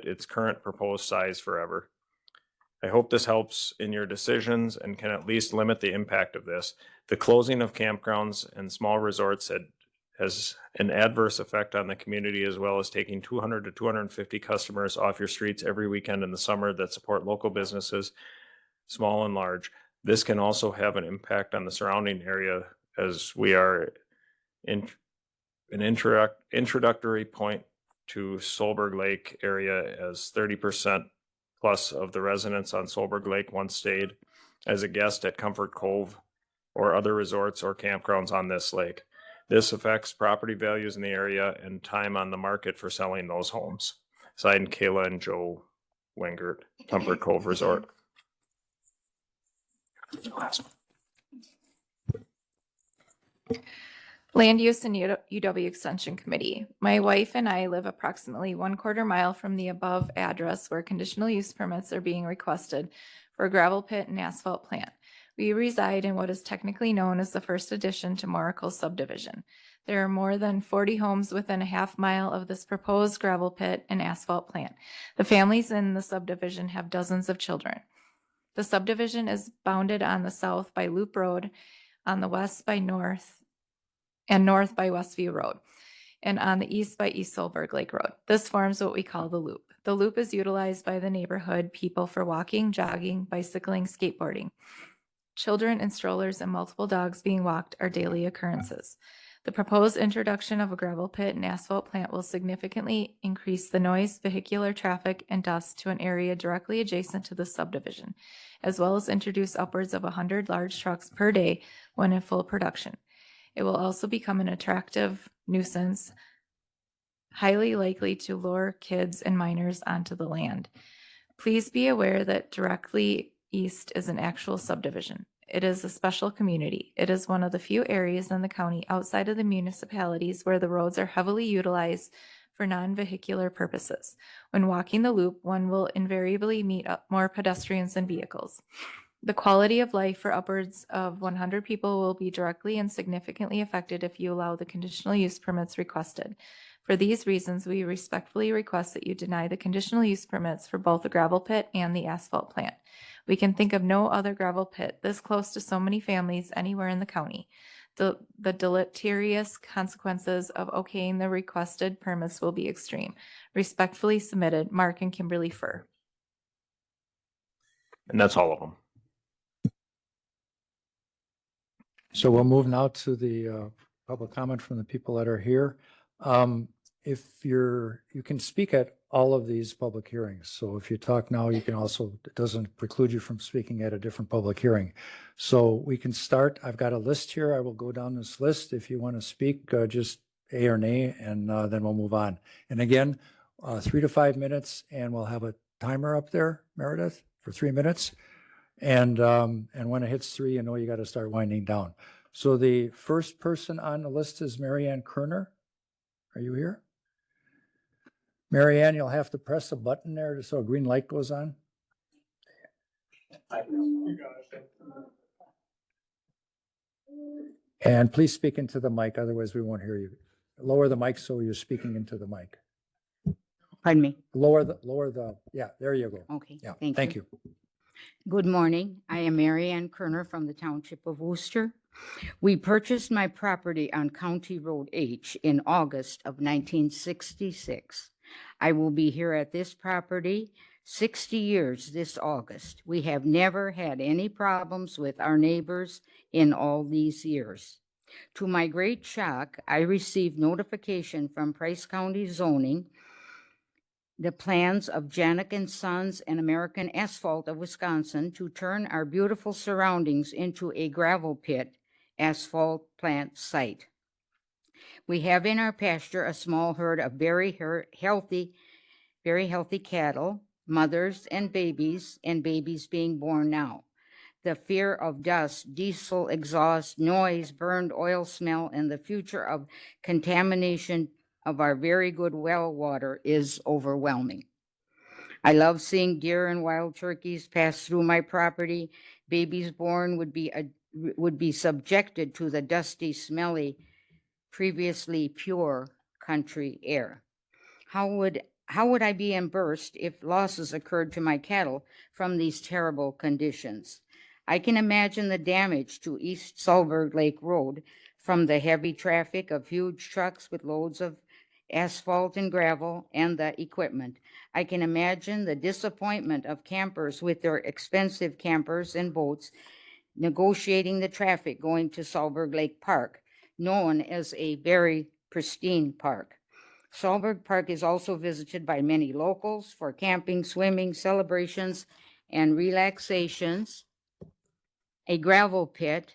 its current proposed size forever. I hope this helps in your decisions and can at least limit the impact of this. The closing of campgrounds and small resorts has an adverse effect on the community, as well as taking 200 to 250 customers off your streets every weekend in the summer that support local businesses, small and large. This can also have an impact on the surrounding area, as we are an introductory point to Solberg Lake area, as 30% plus of the residents on Solberg Lake once stayed as a guest at Comfort Cove or other resorts or campgrounds on this lake. This affects property values in the area and time on the market for selling those homes. Signed, Kayla and Joe Wengert, Comfort Cove Resort. Land Use and UW Extension Committee. My wife and I live approximately 1/4 mile from the above address where conditional use permits are being requested for a gravel pit and asphalt plant. We reside in what is technically known as the first addition to Moracle subdivision. There are more than 40 homes within a 1/2 mile of this proposed gravel pit and asphalt plant. The families in the subdivision have dozens of children. The subdivision is bounded on the south by Loop Road, on the west by North by Westview Road, and on the east by East Solberg Lake Road. This forms what we call the loop. The loop is utilized by the neighborhood people for walking, jogging, bicycling, skateboarding. Children in strollers and multiple dogs being walked are daily occurrences. The proposed introduction of a gravel pit and asphalt plant will significantly increase the noise, vehicular traffic, and dust to an area directly adjacent to the subdivision, as well as introduce upwards of 100 large trucks per day when in full production. It will also become an attractive nuisance, highly likely to lure kids and minors onto the land. Please be aware that directly east is an actual subdivision. It is a special community. It is one of the few areas in the county outside of the municipalities where the roads are heavily utilized for non-vehicular purposes. When walking the loop, one will invariably meet up more pedestrians than vehicles. The quality of life for upwards of 100 people will be directly and significantly affected if you allow the conditional use permits requested. For these reasons, we respectfully request that you deny the conditional use permits for both the gravel pit and the asphalt plant. We can think of no other gravel pit this close to so many families anywhere in the county. The deleterious consequences of okaying the requested permits will be extreme. Respectfully submitted, Mark and Kimberly Furr. And that's all of them. So we'll move now to the public comment from the people that are here. If you can speak at all of these public hearings. So if you talk now, you can also, it doesn't preclude you from speaking at a different public hearing. So we can start. I've got a list here. I will go down this list. If you want to speak, just A or nay, and then we'll move on. And again, 3 to 5 minutes, and we'll have a timer up there, Meredith, for 3 minutes. And when it hits 3, you know you got to start winding down. So the first person on the list is Marianne Kerner. Are you here? Marianne, you'll have to press a button there so a green light goes on. And please speak into the mic, otherwise we won't hear you. Lower the mic so you're speaking into the mic. Pardon me. Yeah, there you go. Okay, Yeah, thank you. Good morning. I am Mary Ann Kerner from the Township of Worcester. We purchased my property on County Road H in August of 1966. I will be here at this property 60 years this August. We have never had any problems with our neighbors in all these years. To my great shock, I received notification from Price County Zoning the plans of Janik and Sons and American Asphalt of Wisconsin to turn our beautiful surroundings into a gravel pit asphalt plant site. We have in our pasture a small herd of very healthy cattle, mothers and babies being born now. The fear of dust, diesel exhaust, noise, burned oil smell, and the future of contamination of our very good well water is overwhelming. I love seeing deer and wild turkeys pass through my property. Babies born would be subjected to the dusty, smelly, previously pure country air. How would I be reimbursed if losses occurred to my cattle from these terrible conditions? I can imagine the damage to East Salberg Lake Road from the heavy traffic of huge trucks with loads of asphalt and gravel and the equipment. I can imagine the disappointment of campers with their expensive campers and boats negotiating the traffic going to Salberg Lake Park, known as a very pristine park. Salberg Park is also visited by many locals for camping, swimming, celebrations, and relaxations. A gravel pit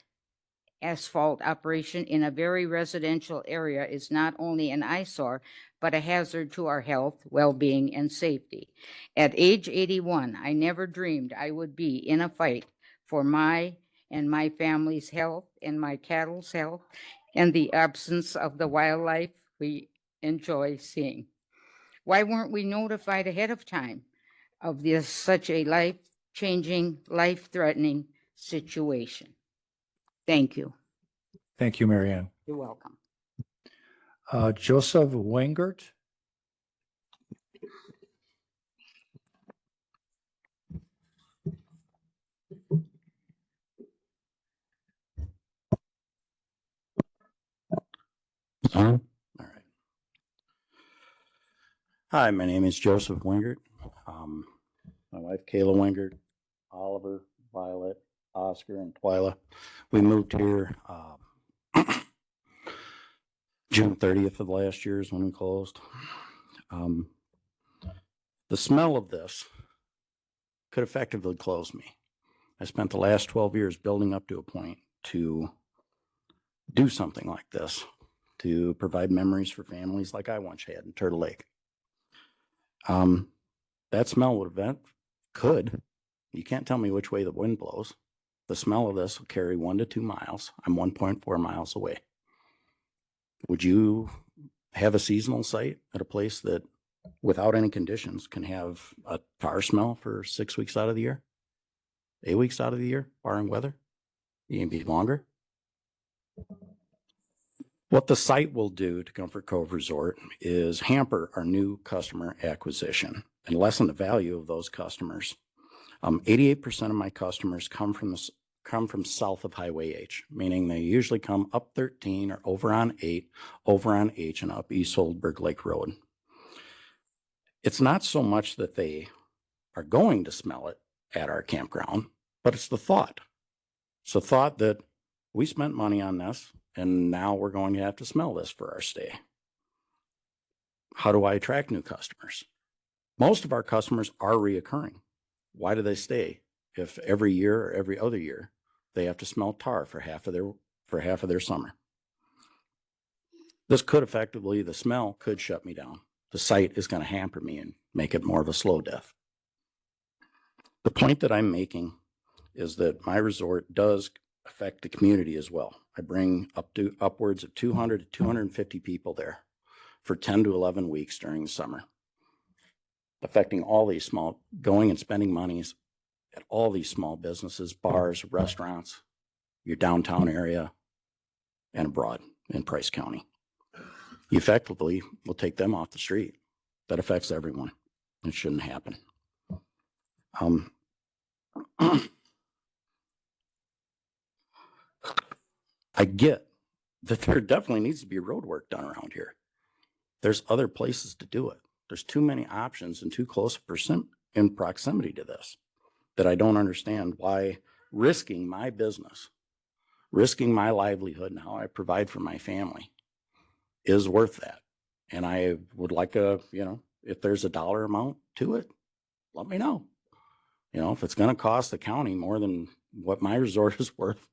asphalt operation in a very residential area is not only an eyesore, but a hazard to our health, well-being, and safety. At age 81, I never dreamed I would be in a fight for my and my family's health and my cattle's health and the absence of the wildlife we enjoy seeing. Why weren't we notified ahead of time of this such a life-changing, life-threatening situation? Thank you. Thank you, Marianne. You're welcome. Joseph Wengert. All right. Hi, my name is Joseph Wengert. My wife Kayla Wengert, Oliver, Violet, Oscar, and Twyla. We moved here June 30th of last year is when we closed. The smell of this could effectively close me. I spent the last 12 years building up to a point to do something like this, to provide memories for families like I once had in Turtle Lake. That smell could, you can't tell me which way the wind blows. The smell of this will carry 1 to 2 miles. I'm 1.4 miles away. Would you have a seasonal site at a place that, without any conditions, can have a tar smell for 6 weeks out of the year? 8 weeks out of the year, barring weather? Even be longer? What the site will do to Comfort Cove Resort is hamper our new customer acquisition and lessen the value of those customers. 88% of my customers come from south of Highway H, meaning they usually come up 13 or over on 8, over on H and up East Holdberg Lake Road. It's not so much that they are going to smell it at our campground, but it's the thought. It's the thought that we spent money on this and now we're going to have to smell this for our stay. How do I attract new customers? Most of our customers are reoccurring. Why do they stay if every year or every other year they have to smell tar for half of their summer? This could effectively, the smell could shut me down. The site is going to hamper me and make it more of a slow death. The point that I'm making is that my resort does affect the community as well. I bring upwards of 200 to 250 people there for 10 to 11 weeks during the summer, affecting all these small, going and spending monies at all these small businesses, bars, restaurants, your downtown area, and abroad in Price County. You effectively will take them off the street. That affects everyone. It shouldn't happen. I get that there definitely needs to be road work done around here. There's other places to do it. There's too many options and too close in proximity to this that I don't understand why risking my business, risking my livelihood and how I provide for my family is worth that. And I would like if there's a dollar amount to it, let me know. If it's going to cost the county more than what my resort is worth,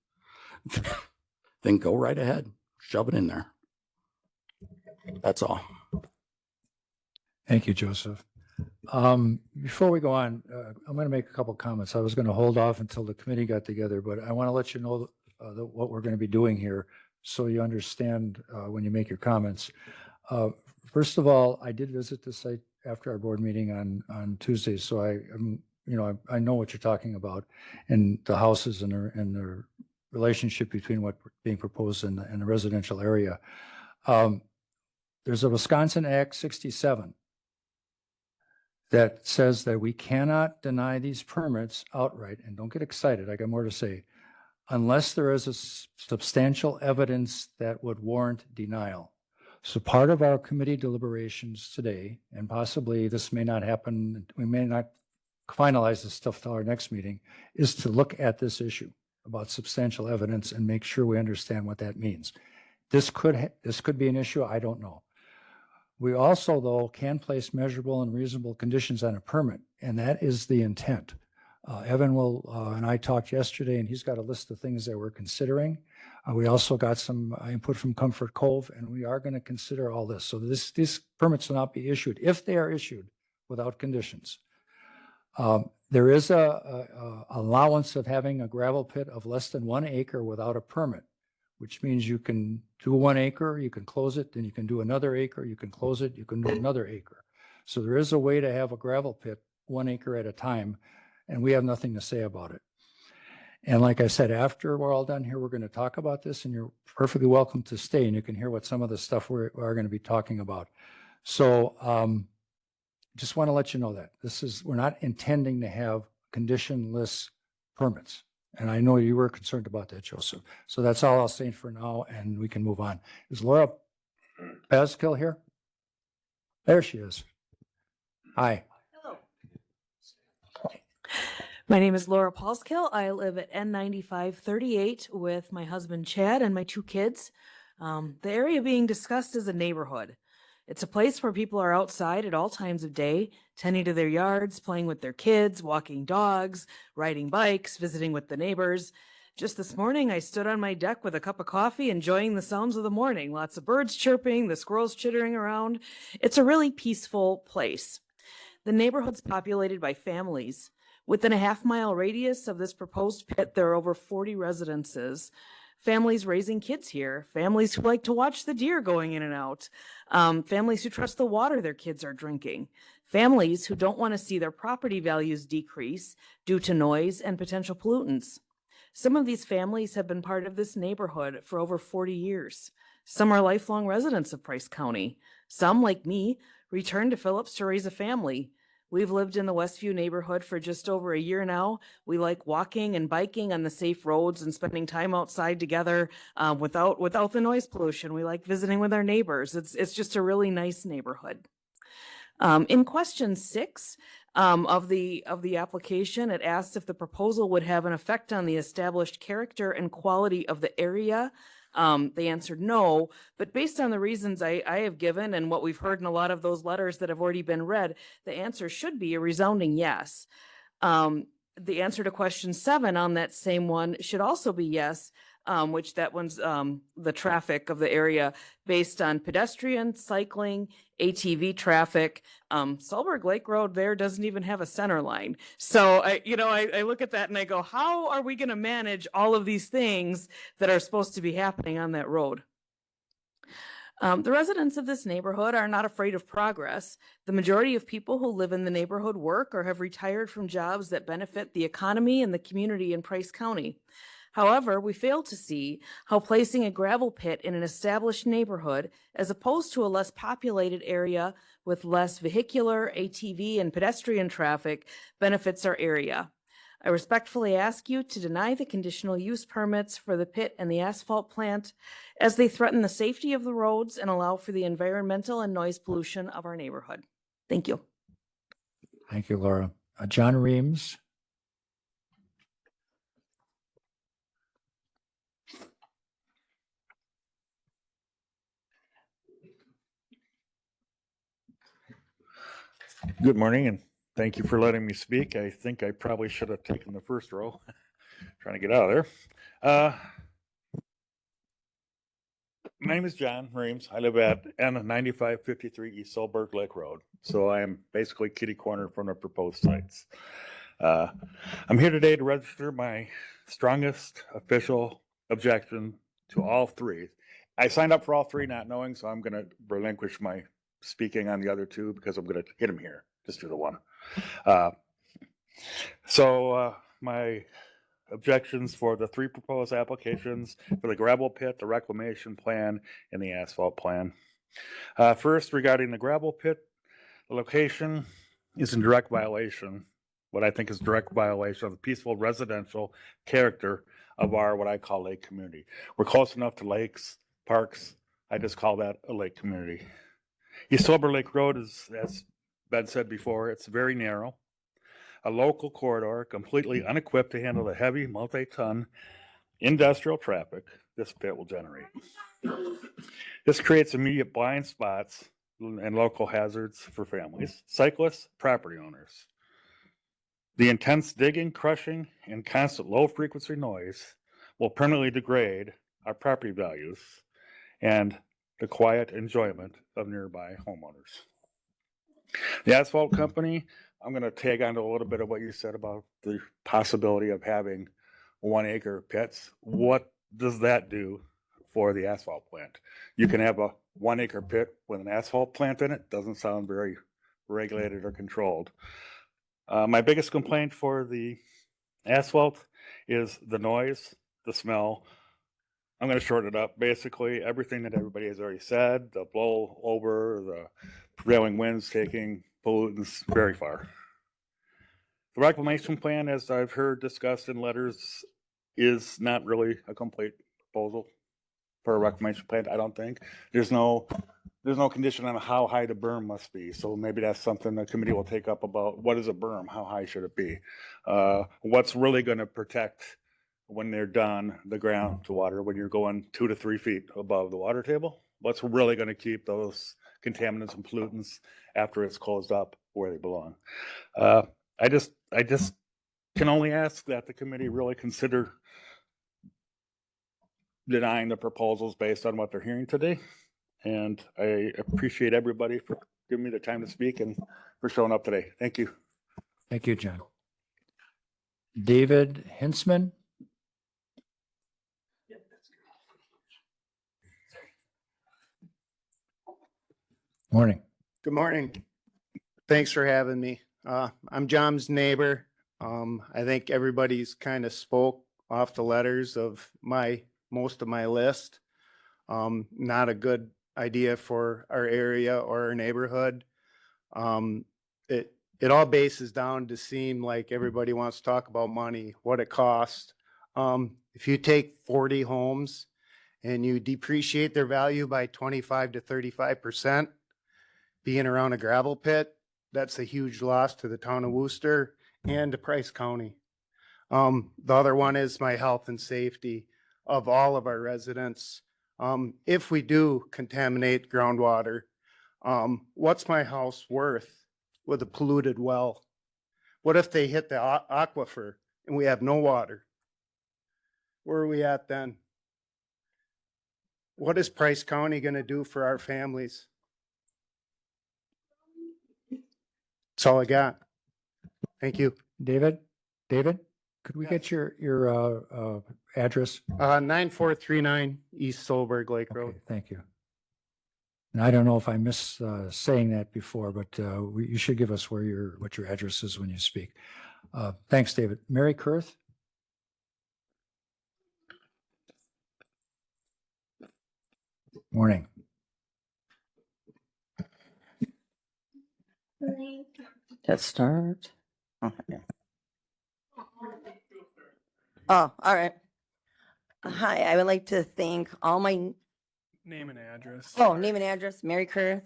then go right ahead, shove it in there. That's all. Thank you, Joseph. Before we go on, I'm going to make a couple comments. I was going to hold off until the committee got together, but I want to let you know what we're going to be doing here so you understand when you make your comments. First of all, I did visit the site after our board meeting on Tuesday, so I know what you're talking about and the houses and the relationship between what's being proposed in the residential area. There's a Wisconsin Act 67 that says that we cannot deny these permits outright, and don't get excited, I got more to say, unless there is a substantial evidence that would warrant denial. So part of our committee deliberations today, and possibly this may not happen, we may not finalize this stuff till our next meeting, is to look at this issue about substantial evidence and make sure we understand what that means. This could be an issue, I don't know. We also, though, can place measurable and reasonable conditions on a permit, and that is the intent. Evan and I talked yesterday, and he's got a list of things that we're considering. We also got some input from Comfort Cove, and we are going to consider all this. So these permits will not be issued if they are issued without conditions. There is a allowance of having a gravel pit of less than 1 acre without a permit, which means you can do 1 acre, you can close it, then you can do another acre, you can close it, you can do another acre. So there is a way to have a gravel pit 1 acre at a time, and we have nothing to say about it. And like I said, after we're all done here, we're going to talk about this, and you're perfectly welcome to stay, and you can hear what some of the stuff we are going to be talking about. So just want to let you know that we're not intending to have conditionless permits. And I know you were concerned about that, Joseph. So that's all I'll say for now, and we can move on. Is Laura Paskill here? There she is. Hi. Hello. My name is Laura Paskill. I live at N9538 with my husband Chad and my 2 kids. The area being discussed is a neighborhood. It's a place where people are outside at all times of day, tending to their yards, playing with their kids, walking dogs, riding bikes, visiting with the neighbors. Just this morning, I stood on my deck with a cup of coffee, enjoying the sounds of the morning. Lots of birds chirping, the squirrels chittering around. It's a really peaceful place. The neighborhood's populated by families. Within a half-mile radius of this proposed pit, there are over 40 residences. Families raising kids here, families who like to watch the deer going in and out, families who trust the water their kids are drinking, families who don't want to see their property values decrease due to noise and potential pollutants. Some of these families have been part of this neighborhood for over 40 years. Some are lifelong residents of Price County. Some, like me, returned to Phillips to raise a family. We've lived in the Westview neighborhood for just over a year now. We like walking and biking on the safe roads and spending time outside together without the noise pollution. We like visiting with our neighbors. It's just a really nice neighborhood. In question 6 of the application, it asked if the proposal would have an effect on the established character and quality of the area. They answered no, but based on the reasons I have given and what we've heard in a lot of those letters that have already been read, the answer should be a resounding yes. The answer to question 7 on that same one should also be yes, which that one's the traffic of the area based on pedestrian, cycling, ATV traffic. Solberg Lake Road there doesn't even have a center line. So I look at that and I go, how are we going to manage all of these things that are supposed to be happening on that road? The residents of this neighborhood are not afraid of progress. The majority of people who live in the neighborhood work or have retired from jobs that benefit the economy and the community in Price County. However, we fail to see how placing a gravel pit in an established neighborhood, as opposed to a less populated area with less vehicular, ATV, and pedestrian traffic, benefits our area. I respectfully ask you to deny the conditional use permits for the pit and the asphalt plant, as they threaten the safety of the roads and allow for the environmental and noise pollution of our neighborhood. Thank you. Thank you, Laura. John Reams. Good morning, and thank you for letting me speak. I think I probably should have taken the first row, trying to get out of there. My name is John Reams. I live at N9553 East Solberg Lake Road, so I am basically kitty corner from the proposed sites. I'm here today to register my strongest official objection to all 3. I signed up for all 3 not knowing, so I'm going to relinquish my speaking on the other 2 because I'm going to hit them here. Just do the one. My objections for the 3 proposed applications for the gravel pit, the reclamation plan, and the asphalt plan. First, regarding the gravel pit, the location is in direct violation, what I think is direct violation of the peaceful residential character of our, what I call lake community. We're close enough to lakes, parks. I just call that a lake community. East Solberg Lake Road is, as Ben said before, it's very narrow, a local corridor completely unequipped to handle the heavy multi-ton industrial traffic this pit will generate. This creates immediate blind spots and local hazards for families, cyclists, property owners. The intense digging, crushing, and constant low-frequency noise will permanently degrade our property values and the quiet enjoyment of nearby homeowners. The asphalt company, I'm going to tag on to a little bit of what you said about the possibility of having 1-acre pits. What does that do for the asphalt plant? You can have a 1-acre pit with an asphalt plant in it. Doesn't sound very regulated or controlled. My biggest complaint for the asphalt is the noise, the smell. I'm going to shorten it up. Basically, everything that everybody has already said, the blow over, the prevailing winds taking pollutants very far. The reclamation plan, as I've heard discussed in letters, is not really a complete proposal for a reclamation plan, I don't think. There's no condition on how high the berm must be. So maybe that's something the committee will take up about what is a berm? How high should it be? What's really going to protect when they're done, the ground to water, when you're going 2 to 3 feet above the water table. What's really going to keep those contaminants and pollutants after it's closed up where they belong? I just can only ask that the committee really consider denying the proposals based on what they're hearing today. And I appreciate everybody for giving me the time to speak and for showing up today. Thank you. Thank you, John. David Hinsman. Morning. Good morning. Thanks for having me. I'm John's neighbor. I think everybody's kind of spoke off the letters of most of my list. Not a good idea for our area or our neighborhood. It all bases down to seem like everybody wants to talk about money, what it costs. If you take 40 homes and you depreciate their value by 25 to 35%, being around a gravel pit, that's a huge loss to the town of Worcester and to Price County. The other one is my health and safety of all of our residents. If we do contaminate groundwater, what's my house worth with a polluted well? What if they hit the aquifer and we have no water? Where are we at then? What is Price County going to do for our families? That's all I got. Thank you. David, could we get your address? 9439 East Solberg Lake Road. Okay, thank you. And I don't know if I miss saying that before, but you should give us what your address is when you speak. Thanks, David. Mary Kurth? Morning. Let's start. Oh, all right. Hi, I would like to thank all my Name and address. name and address, Mary Kurth.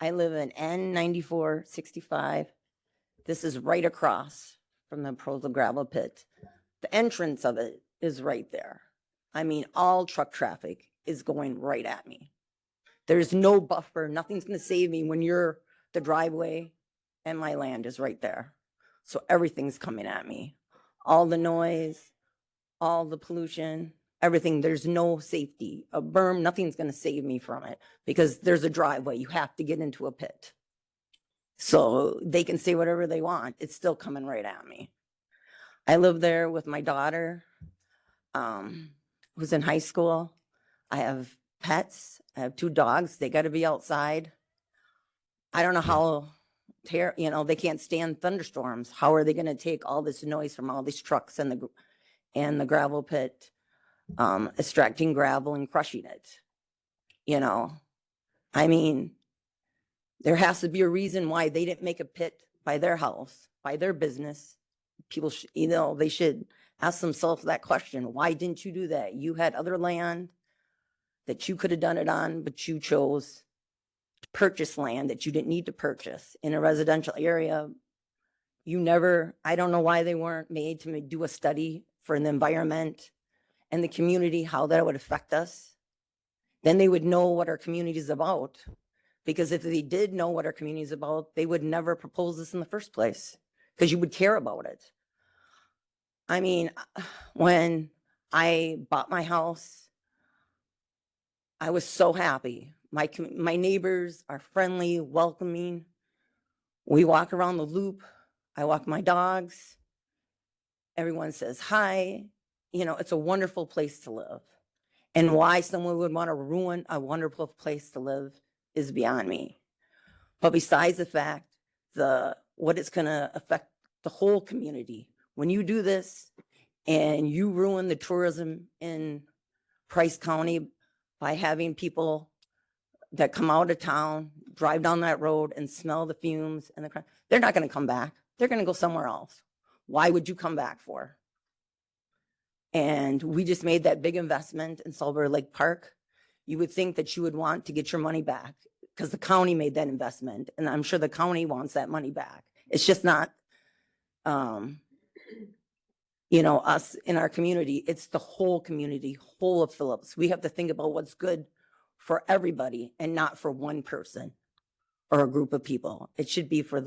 I live in N9465. This is right across from the Proza gravel pit. The entrance of it is right there. I mean, all truck traffic is going right at me. There's no buffer. Nothing's going to save me when the driveway and my land is right there. So everything's coming at me. All the noise, all the pollution, everything. There's no safety. A berm, nothing's going to save me from it because there's a driveway. You have to get into a pit. So they can say whatever they want. It's still coming right at me. I live there with my daughter, who's in high school. I have pets. I have 2 dogs. They got to be outside. I don't know how, they can't stand thunderstorms. How are they going to take all this noise from all these trucks and the gravel pit, extracting gravel and crushing it? I mean, there has to be a reason why they didn't make a pit by their house, by their business. People, they should ask themselves that question. Why didn't you do that? You had other land that you could have done it on, but you chose to purchase land that you didn't need to purchase in a residential area. I don't know why they weren't made to do a study for the environment and the community, how that would affect us. Then they would know what our community is about. Because if they did know what our community is about, they would never propose this in the first place because you would care about it. I mean, when I bought my house, I was so happy. My neighbors are friendly, welcoming. We walk around the loop. I walk my dogs. Everyone says hi. It's a wonderful place to live. And why someone would want to ruin a wonderful place to live is beyond me. But besides the fact, what it's going to affect the whole community. When you do this and you ruin the tourism in Price County by having people that come out of town, drive down that road and smell the fumes and they're not going to come back. They're going to go somewhere else. Why would you come back for? And we just made that big investment in Solberg Lake Park. You would think that you would want to get your money back because the county made that investment. And I'm sure the county wants that money back. It's just not, you know, us in our community. It's the whole community, whole of Phillips. We have to think about what's good for everybody and not for one person or a group of people. It should be for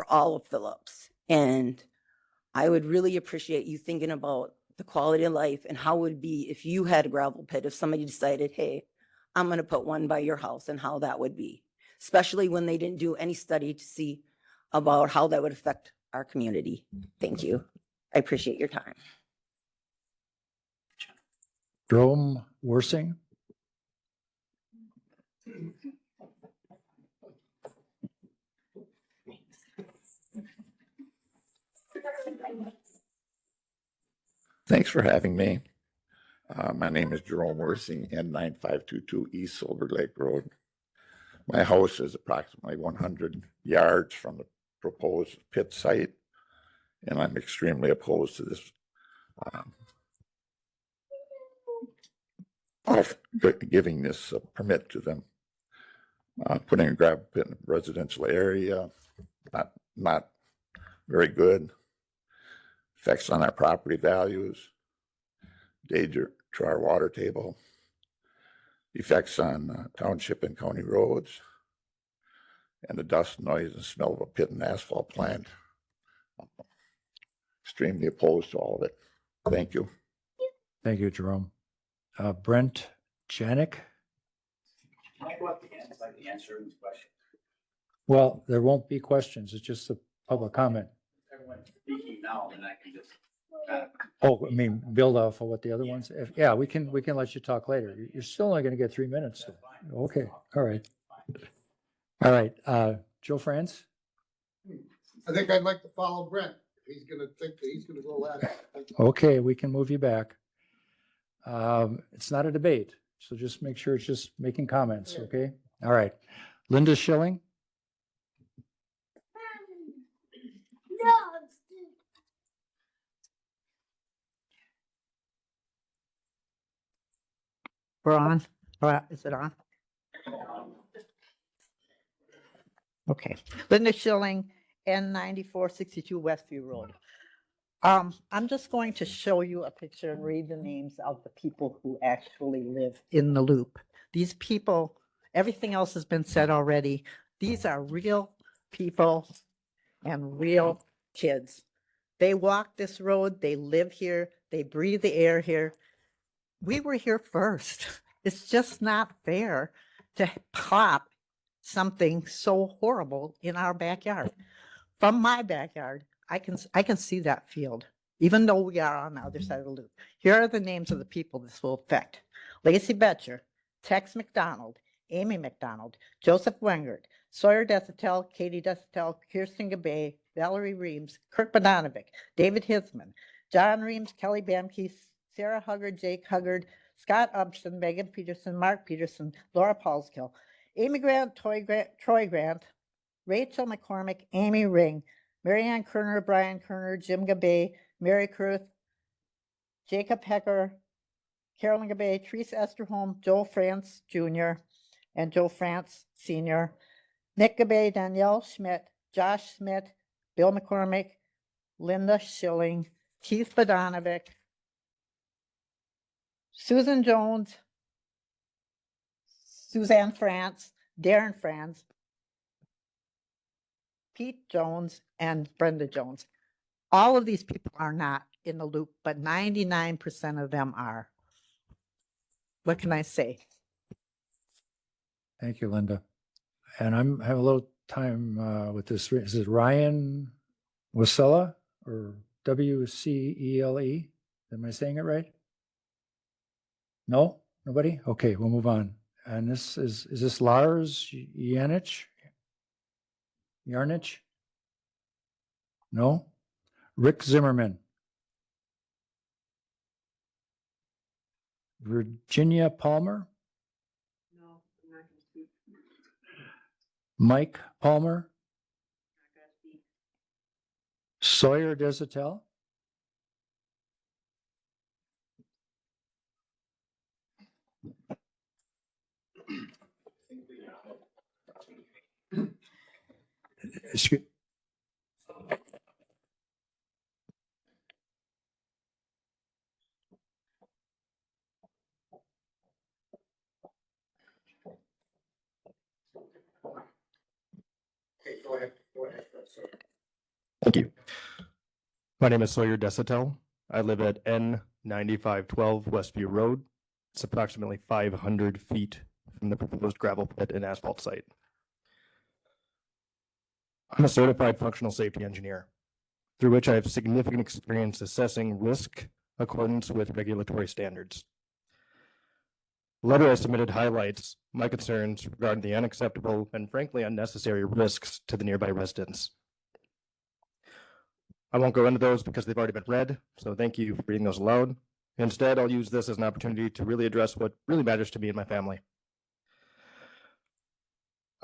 all of Phillips. And I would really appreciate you thinking about the quality of life and how it would be if you had a gravel pit, if somebody decided, hey, I'm going to put one by your house, and how that would be, especially when they didn't do any study to see about how that would affect our community. Thank you. I appreciate your time. Jerome Worsing. Thanks for having me. My name is Jerome Worsing, N9522 East Silver Lake Road. My house is approximately 100 yards from the proposed pit site, and I'm extremely opposed to this of giving this permit to them. Putting a gravel pit in a residential area, not very good. Effects on our property values, danger to our water table, effects on township and county roads, and the dust, noise, and smell of a pit and asphalt plant. Extremely opposed to all of it. Thank you. Thank you, Jerome. Brent Janik. Well, there won't be questions. It's just a public comment. Everyone's speaking now, and I can just. Oh, I mean, build off of what the other ones, yeah, we can let you talk later. You're still only gonna get 3 minutes. though. Okay, all right. All right, Joe Franz? I think I'd like to follow Brent. He's gonna think that he's gonna go last. Okay, we can move you back. It's not a debate, so just make sure it's just making comments, okay? All right. Linda Schilling? We're on. All right, is it on? Okay. Linda Schilling, N9462 Westview Road. I'm just going to show you a picture and read the names of the people who actually live in the loop. These people, everything else has been said already. These are real people and real kids. They walk this road, they live here, they breathe the air here. We were here first. It's just not fair to plop something so horrible in our backyard. From my backyard, I can see that field, even though we are on the other side of the loop. Here are the names of the people this will affect. Lacey Betcher, Tex McDonald, Amy McDonald, Joseph Wengert, Sawyer Desitel, Katie Desitel, Kirsten Gabay, Valerie Reams, Kirk Bodonovic, David Hisman, John Reams, Kelly Bamke, Sarah Huggard, Jake Huggard, Scott Upson, Megan Peterson, Mark Peterson, Laura Paulskill, Amy Grant, Troy Grant, Rachel McCormick, Amy Ring, Marianne Kerner, Brian Kerner, Jim Gabay, Mary Kurth, Jacob Hecker, Carolyn Gabay, Teresa Esterholm, Joe France Jr., and Joe France Sr., Nick Gabay, Danielle Schmidt, Josh Smith, Bill McCormick, Linda Schilling, Keith Bodonovic, Susan Jones, Suzanne France, Darren France, Pete Jones, and Brenda Jones. All of these people are not in the loop, but 99% of them are. What can I say? Thank you, Linda. And I'm having a little time with this. Is it Ryan Wasella or WCELE? Am I saying it right? No? Nobody? Okay, we'll move on. And this is this Lars Janich? Yarnich? No? Rick Zimmerman. Virginia Palmer? No, I'm not gonna speak. Mike Palmer? Not gonna speak. Sawyer Desitel? Excuse, Go ahead, sir. Thank you. My name is Sawyer Desatel. I live at N9512 Westview Road. It's approximately 500 feet from the proposed gravel pit and asphalt site. I'm a certified functional safety engineer, through which I have significant experience assessing risk accordance with regulatory standards. The letter I submitted highlights my concerns regarding the unacceptable and frankly unnecessary risks to the nearby residents. I won't go into those because they've already been read, so thank you for reading those aloud. Instead, I'll use this as an opportunity to really address what really matters to me and my family.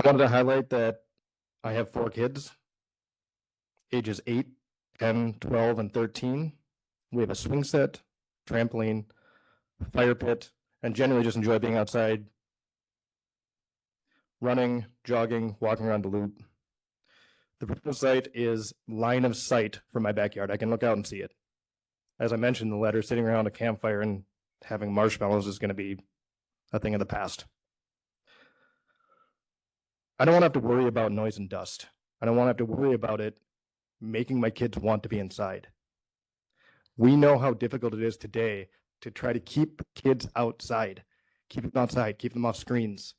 I wanted to highlight that I have 4 kids, ages 8, 10, 12, and 13. We have a swing set, trampoline, fire pit, and generally just enjoy being outside, running, jogging, walking around the loop. The proposed site is line of sight from my backyard. I can look out and see it. As I mentioned in the letter, sitting around a campfire and having marshmallows is going to be a thing of the past. I don't want to have to worry about noise and dust. I don't want to have to worry about it making my kids want to be inside. We know how difficult it is today to try to keep kids outside, keep them outside, keep them off screens,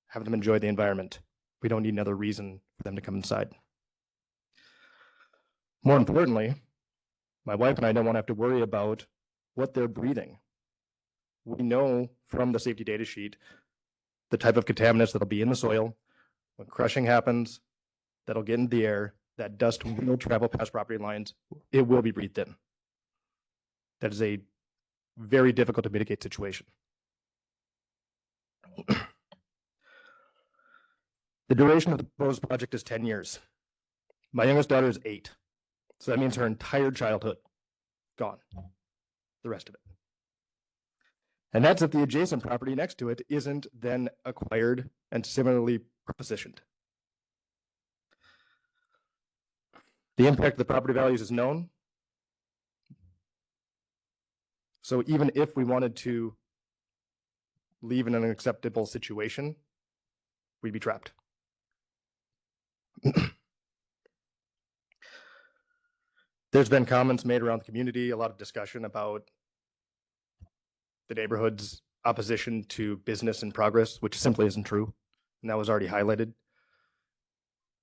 have them enjoy the environment. We don't need another reason for them to come inside. More importantly, my wife and I don't want to have to worry about what they're breathing. We know from the safety data sheet the type of contaminants that'll be in the soil. When crushing happens, that'll get into the air, that dust will travel past property lines, it will be breathed in. That is a very difficult to mitigate situation. The duration of the proposed project is 10 years. My youngest daughter is 8. So that means her entire childhood gone, the rest of it. And that's if the adjacent property next to it isn't then acquired and similarly positioned. The impact of the property values is known. So even if we wanted to leave in an unacceptable situation, we'd be trapped. There's been comments made around the community, a lot of discussion about the neighborhood's opposition to business and progress, which simply isn't true. And that was already highlighted.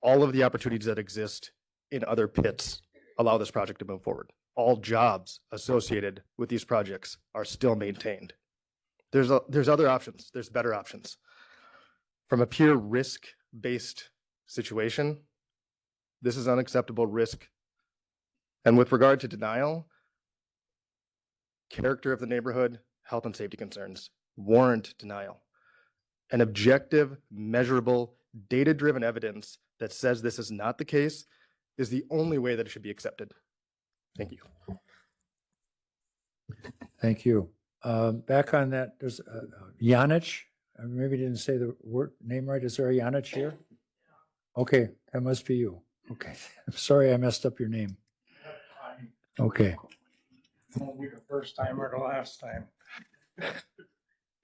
All of the opportunities that exist in other pits allow this project to move forward. All jobs associated with these projects are still maintained. There's other options. There's better options. From a pure risk-based situation, this is unacceptable risk. And with regard to denial, character of the neighborhood, health and safety concerns warrant denial. An objective, measurable, data-driven evidence that says this is not the case is the only way that it should be accepted. Thank you. Thank you. Back on that, there's Janich. I maybe didn't say the name right. Is there a Janich here? Okay, that must be you. Okay, I'm sorry I messed up your name. Okay. Won't be the first time or the last time.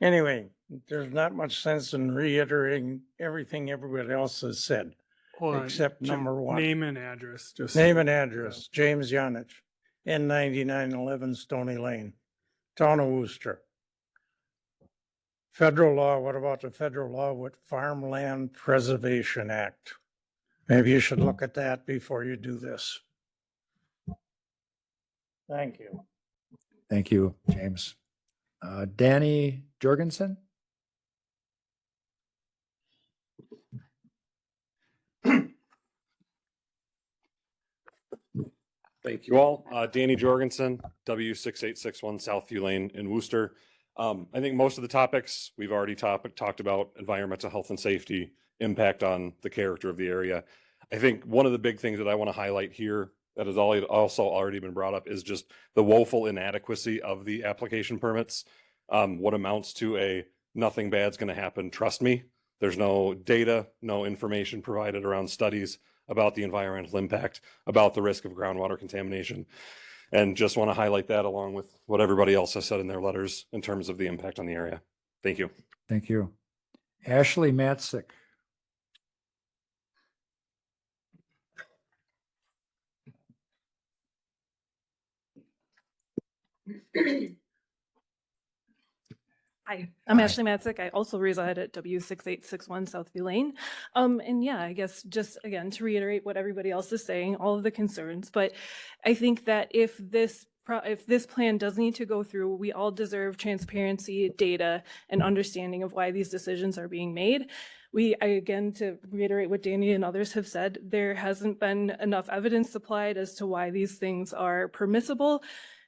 Anyway, there's not much sense in reiterating everything everybody else has said, Hold on. except number one. Name and address, just. Name and address, James Yanich, N9911 Stony Lane, Town of Worcester. Federal law, what about the federal law with Farmland Preservation Act? Maybe you should look at that before you do this. Thank you. Thank you, James. Danny Jorgensen? Thank you all. Danny Jorgensen, W6861 Southview Lane in Worcester. I think most of the topics we've already talked about: environmental health and safety, impact on the character of the area. I think one of the big things that I want to highlight here that has also already been brought up is just the woeful inadequacy of the application permits. What amounts to a nothing bad's going to happen. Trust me, there's no data, no information provided around studies about the environmental impact, about the risk of groundwater contamination. And just want to highlight that along with what everybody else has said in their letters in terms of the impact on the area. Thank you. Thank you. Ashley Matzik. Hi, I'm Ashley Matzik. I also reside at W6861 Southview Lane. And yeah, I guess just again, to reiterate what everybody else is saying, all of the concerns, but I think that if this plan does need to go through, we all deserve transparency, data, and understanding of why these decisions are being made. Again, to reiterate what Danny and others have said, there hasn't been enough evidence supplied as to why these things are permissible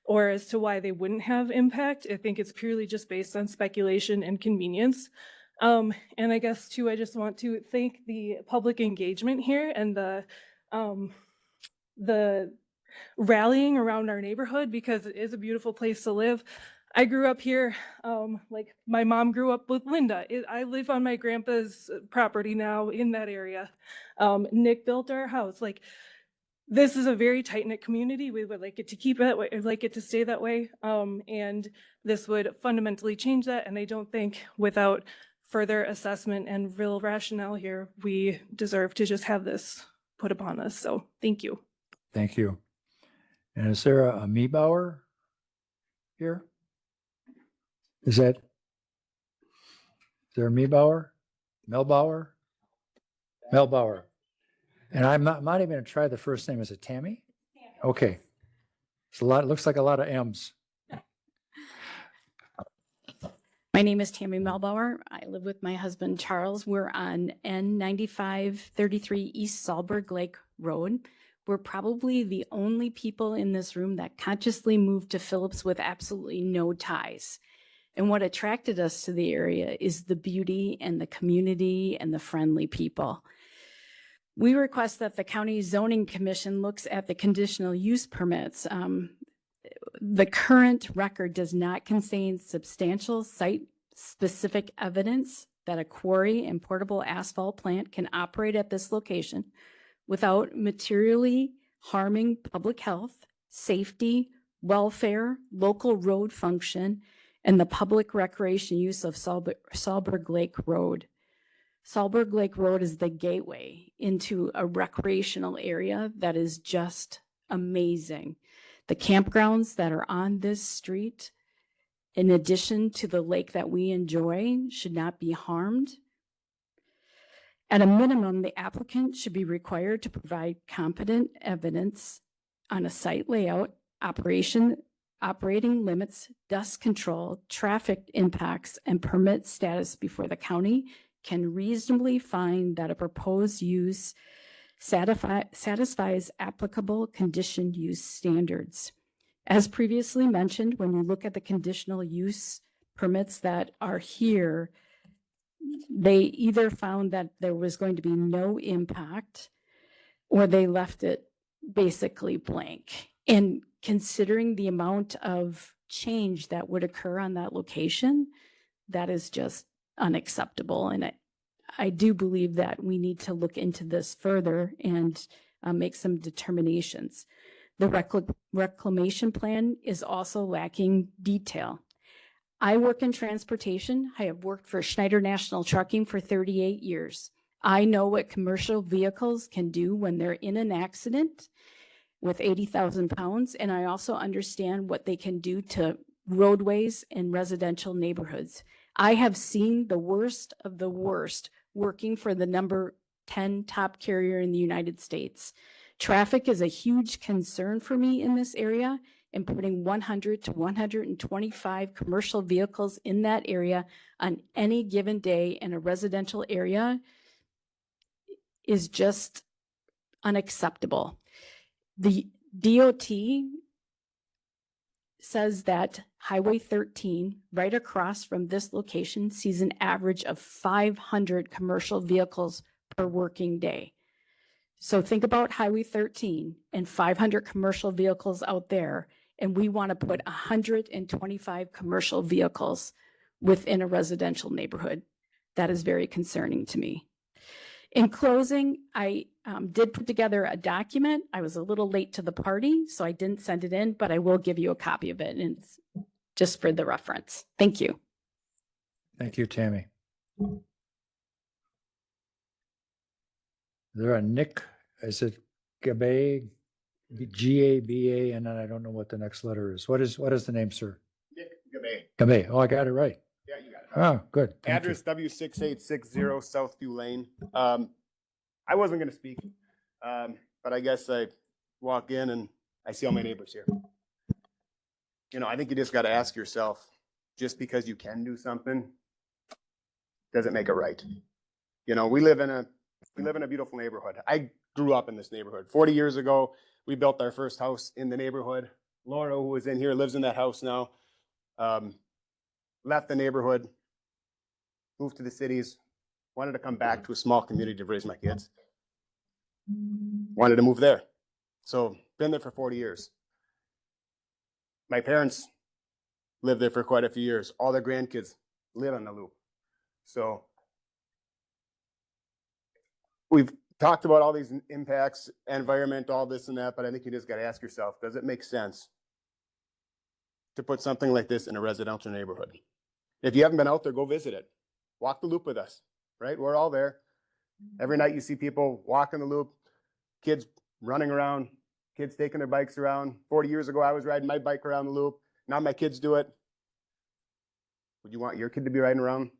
or as to why they wouldn't have impact. I think it's purely just based on speculation and convenience. And I guess too, I just want to thank the public engagement here and the rallying around our neighborhood, because it is a beautiful place to live. I grew up here, like my mom grew up with Linda. I live on my grandpa's property now in that area. Nick built our house. Like, this is a very tight-knit community. We would like it to keep it, we'd like it to stay that way. And this would fundamentally change that. And I don't think without further assessment and real rationale here, we deserve to just have this put upon us. So thank you. Thank you. And is there a Meebauer here? Is there a Meebauer? Melbauer? Melbauer. And I'm not even going to try the first name. Is it Tammy? Okay. It's a lot. It looks like a lot of M's. My name is Tammy Melbauer. I live with my husband, Charles. We're on N9533 East Sahlberg Lake Road. We're probably the only people in this room that consciously moved to Phillips with absolutely no ties. And what attracted us to the area is the beauty and the community and the friendly people. We request that the County Zoning Commission looks at the conditional use permits. The current record does not contain substantial site-specific evidence that a quarry and portable asphalt plant can operate at this location without materially harming public health, safety, welfare, local road function, and the public recreation use of Sahlberg Lake Road. Sahlberg Lake Road is the gateway into a recreational area that is just amazing. The campgrounds that are on this street, in addition to the lake that we enjoy, should not be harmed. At a minimum, the applicant should be required to provide competent evidence on a site layout, operating limits, dust control, traffic impacts, and permit status before the county can reasonably find that a proposed use satisfies applicable conditioned use standards. As previously mentioned, when you look at the conditional use permits that are here, they either found that there was going to be no impact or they left it basically blank. And considering the amount of change that would occur on that location, that is just unacceptable. And I do believe that we need to look into this further and make some determinations. The reclamation plan is also lacking detail. I work in transportation. I have worked for Schneider National Trucking for 38 years. I know what commercial vehicles can do when they're in an accident with 80,000 pounds, and I also understand what they can do to roadways and residential neighborhoods. I have seen the worst of the worst working for the number 10 top carrier in the United States. Traffic is a huge concern for me in this area, and putting 100 to 125 commercial vehicles in that area on any given day in a residential area is just unacceptable. The DOT says that Highway 13, right across from this location, sees an average of 500 commercial vehicles per working day. So think about Highway 13 and 500 commercial vehicles out there, and we want to put 125 commercial vehicles within a residential neighborhood. That is very concerning to me. In closing, I did put together a document. I was a little late to the party, so I didn't send it in, but I will give you a copy of it, and it's just for the reference. Thank you. Thank you, Tammy. Is there a Nick? Is it Gabay? GABA, and then I don't know what the next letter is. What is the name, sir? Nick Gabay. Gabay. Oh, I got it right. Yeah, you got it. Oh, good. Thank you. Address W6860 Southview Lane. I wasn't gonna speak, but I guess I walk in and I see all my neighbors here. You know, I think you just gotta ask yourself, just because you can do something, doesn't make it right. You know, we live in a beautiful neighborhood. I grew up in this neighborhood. 40 years ago, we built our first house in the neighborhood. Laura, who was in here, lives in that house now. Left the neighborhood, moved to the cities, wanted to come back to a small community to raise my kids. Wanted to move there. So been there for 40 years. My parents lived there for quite a few years. All their grandkids live on the loop. So we've talked about all these impacts, environment, all this and that, but I think you just got to ask yourself, does it make sense to put something like this in a residential neighborhood? If you haven't been out there, go visit it. Walk the loop with us, right? We're all there. Every night you see people walking the loop, kids running around, kids taking their bikes around. 40 years ago, I was riding my bike around the loop. Now my kids do it. Would you want your kid to be riding around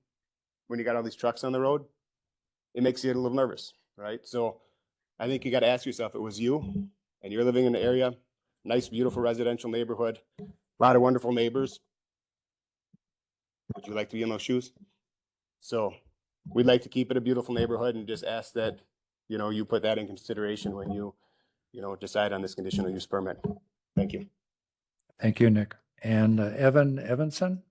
when you got all these trucks on the road? It makes you a little nervous, right? So I think you got to ask yourself, if it was you and you're living in an area, nice, beautiful residential neighborhood, a lot of wonderful neighbors, would you like to be in those shoes? So we'd like to keep it a beautiful neighborhood and just ask that, you know, you put that in consideration when you decide on this conditional use permit. Thank you. Thank you, Nick. And Evan Evanson?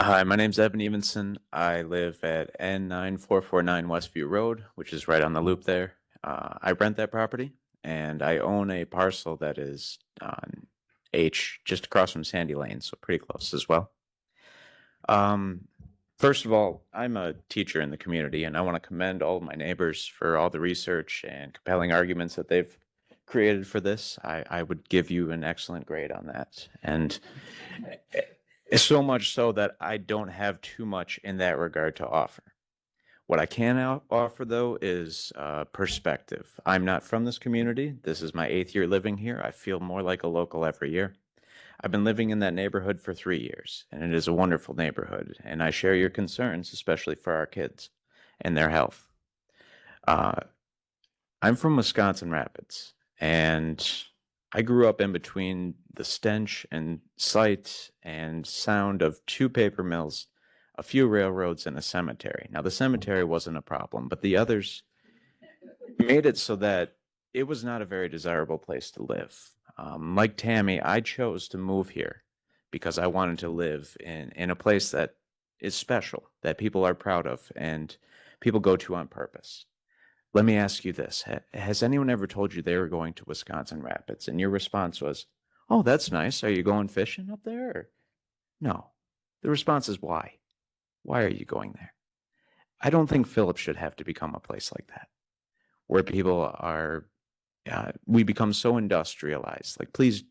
Hi, my name's Evan Evanson. I live at N9449 Westview Road, which is right on the loop there. I rent that property, and I own a parcel that is on H, just across from Sandy Lane, so pretty close as well. First of all, I'm a teacher in the community, and I want to commend all of my neighbors for all the research and compelling arguments that they've created for this. I would give you an excellent grade on that. And it's so much so that I don't have too much in that regard to offer. What I can offer, though, is perspective. I'm not from this community. This is my 8th year living here. I feel more like a local every year. I've been living in that neighborhood for 3 years, and it is a wonderful neighborhood, and I share your concerns, especially for our kids and their health. I'm from Wisconsin Rapids, and I grew up in between the stench and sight and sound of 2 paper mills, a few railroads, and a cemetery. Now, the cemetery wasn't a problem, but the others made it so that it was not a very desirable place to live. Like Tammy, I chose to move here because I wanted to live in a place that is special, that people are proud of, and people go to on purpose. Let me ask you this. Has anyone ever told you they were going to Wisconsin Rapids, and your response was, oh, that's nice. Are you going fishing up there? Or, no. The response is, why? Why are you going there? I don't think Phillips should have to become a place like that, where people are we become so industrialized. Like, please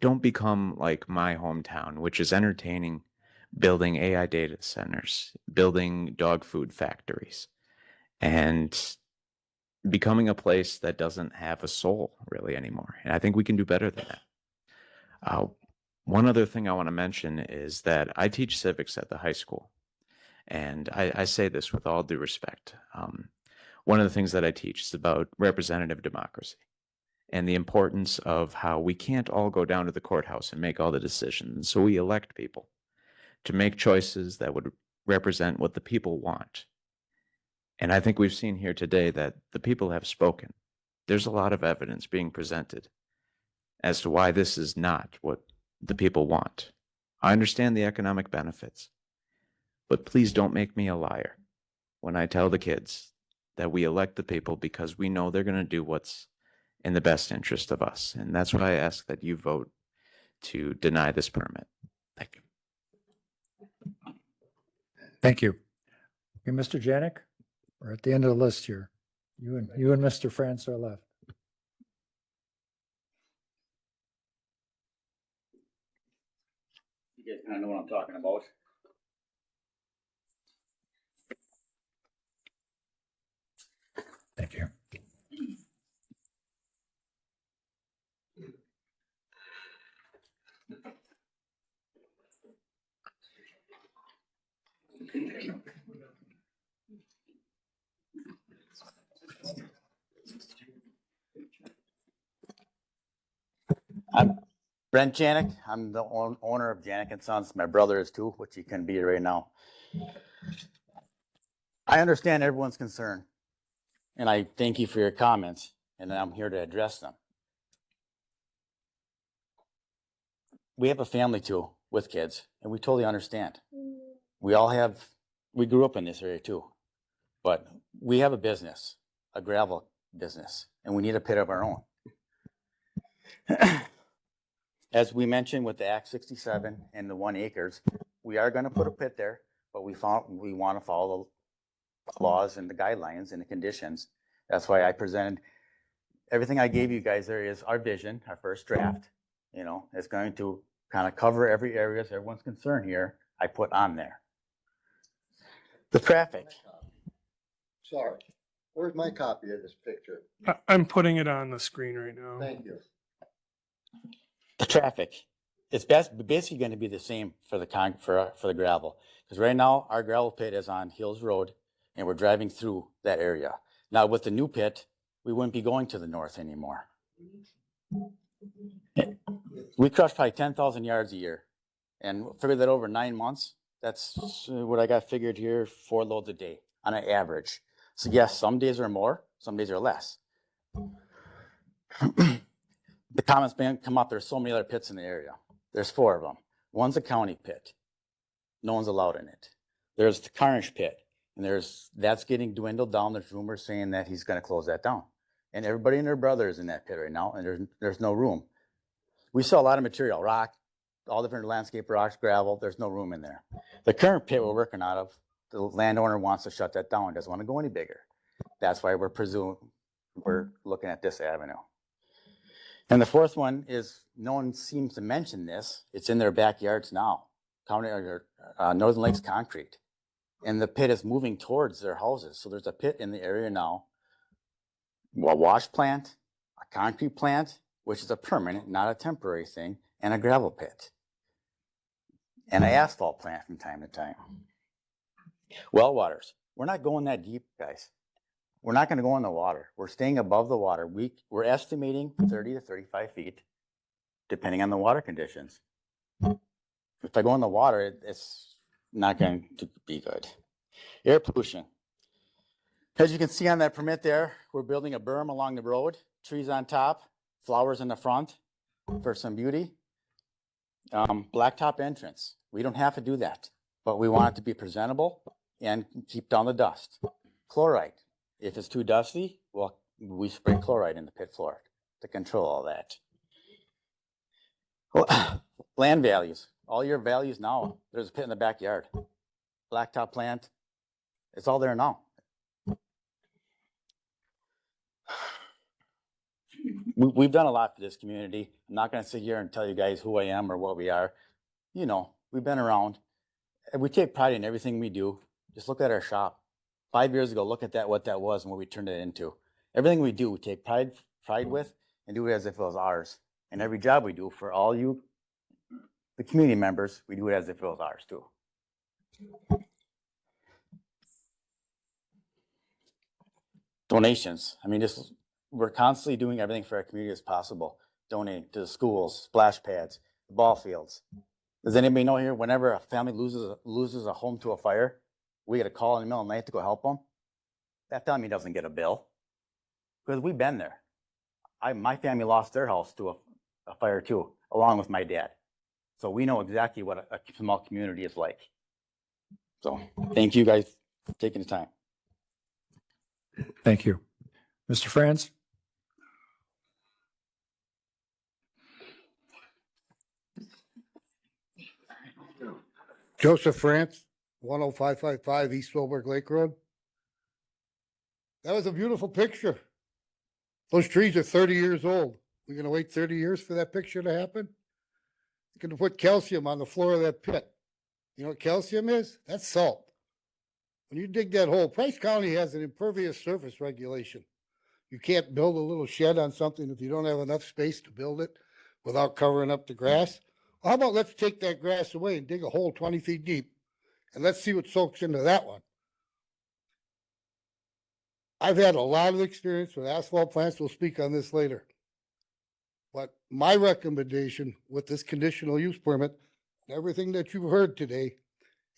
don't become like my hometown, which is entertaining, building AI data centers, building dog food factories, and becoming a place that doesn't have a soul really anymore. And I think we can do better than that. One other thing I want to mention is that I teach civics at the high school. And I say this with all due respect. One of the things that I teach is about representative democracy and the importance of how we can't all go down to the courthouse and make all the decisions. So we elect people to make choices that would represent what the people want. And I think we've seen here today that the people have spoken. There's a lot of evidence being presented as to why this is not what the people want. I understand the economic benefits, but please don't make me a liar when I tell the kids that we elect the people because we know they're going to do what's in the best interest of us. And that's why I ask that you vote to deny this permit. Thank you. Thank you. Okay, Mr. Janik, we're at the end of the list here. You and Mr. France are left. You guys kind of know what I'm talking about. I'm Brent Janik. I'm the owner of Janik and Sons. My brother is too, which he can be right now. I understand everyone's concern, and I thank you for your comments, and I'm here to address them. We have a family too with kids, and we totally understand. We grew up in this area too, but we have a business, a gravel business, and we need a pit of our own. As we mentioned with the Act 67 and the 1 acres, we are going to put a pit there, but we want to follow the laws and the guidelines and the conditions. That's why I presented everything I gave you guys there is our vision, our first draft. You know, it's going to kind of cover every area so everyone's concerned here. I put on there. The traffic. Sorry, where's my copy of this picture? I'm putting it on the screen right now. Thank you. The traffic, it's basically going to be the same for the for the gravel, because right now our gravel pit is on Hills Road, and we're driving through that area. Now with the new pit, we wouldn't be going to the north anymore. We crush probably 10,000 yards a year, and figure that over 9 months. That's what I got figured here: 4 loads a day on an average. So yes, some days are more, some days are less. The comments come up, there's so many other pits in the area. There's 4 of them. One's a county pit. No one's allowed in it. There's the Carnage pit, and that's getting dwindled down. There's rumors saying that he's going to close that down. And everybody and their brother is in that pit right now, and there's no room. We saw a lot of material, rock, all different landscape rocks, gravel. There's no room in there. The current pit we're working out of, the landowner wants to shut that down, doesn't want to go any bigger. That's why we're looking at this avenue. And the 4th one is, no one seems to mention this. It's in their backyards now, Northern Lakes Concrete. And the pit is moving towards their houses. So there's a pit in the area now, a wash plant, a concrete plant, which is a permanent, not a temporary thing, and a gravel pit. And an asphalt plant from time to time. Well waters. We're not going that deep, guys. We're not going to go in the water. We're staying above the water. We're estimating 30 to 35 feet, depending on the water conditions. If I go in the water, it's not going to be good. Air pollution. As you can see on that permit there, we're building a berm along the road, trees on top, flowers in the front for some beauty. Blacktop entrance. We don't have to do that, but we want it to be presentable and keep down the dust. Chloride. If it's too dusty, well, we spray chloride in the pit floor to control all that. Well, land values. All your values now, there's a pit in the backyard. Blacktop plant, it's all there now. We've done a lot for this community. I'm not going to sit here and tell you guys who I am or what we are. You know, we've been around. We take pride in everything we do. Just look at our shop. 5 years ago, look at that, what that was and what we turned it into. Everything we do, we take pride with and do it as if it was ours. And every job we do for all you, the community members, we do it as if it was ours too. Donations. I mean, we're constantly doing everything for our community as possible. Donate to the schools, splash pads, the ball fields. Does anybody know here, whenever a family loses a home to a fire, we get a call in the middle of the night to go help them? That family doesn't get a bill because we've been there. My family lost their house to a fire too, along with my dad. So we know exactly what a small community is like. So thank you guys for taking the time. Thank you. Mr. Franz? Joseph France, 10555 East Wilburg Lake Road. That was a beautiful picture. Those trees are 30 years old. We're going to wait 30 years for that picture to happen? You're going to put calcium on the floor of that pit. You know what calcium is? That's salt. When you dig that hole, Price County has an impervious surface regulation. You can't build a little shed on something if you don't have enough space to build it without covering up the grass. Well, how about let's take that grass away and dig a hole 20 feet deep and let's see what soaks into that one. I've had a lot of experience with asphalt plants. We'll speak on this later. But my recommendation with this conditional use permit, and everything that you've heard today,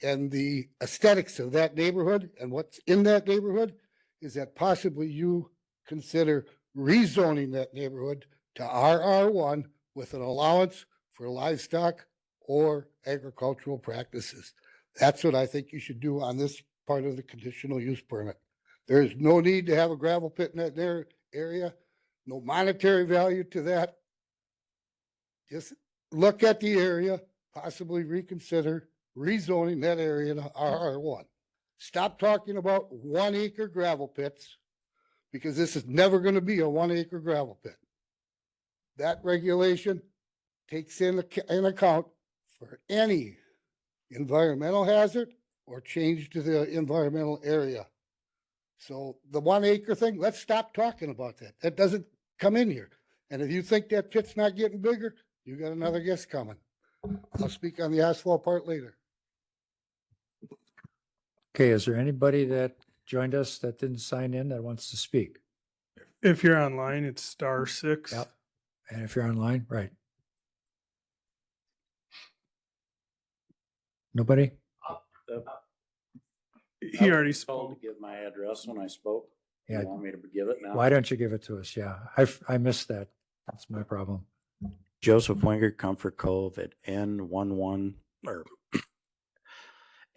and the aesthetics of that neighborhood and what's in that neighborhood, is that possibly you consider rezoning that neighborhood to RR1 with an allowance for livestock or agricultural practices. That's what I think you should do on this part of the conditional use permit. There is no need to have a gravel pit in that area, no monetary value to that. Just look at the area, possibly reconsider rezoning that area to RR1. Stop talking about 1 acre gravel pits, because this is never going to be a 1 acre gravel pit. That regulation takes in account for any environmental hazard or change to the environmental area. So the 1 acre thing, let's stop talking about that. That doesn't come in here. And if you think that pit's not getting bigger, you got another guest coming. I'll speak on the asphalt part later. Okay, is there anybody that joined us that didn't sign in that wants to speak? If you're online, it's *6. Yep. And if you're online, right. Nobody? He already told spoke. to give my address when I spoke. Yeah. You want me to give it now? Why don't you give it to us? Yeah, I missed that. That's my problem. Joseph Winger, Comfort Cove at N11 or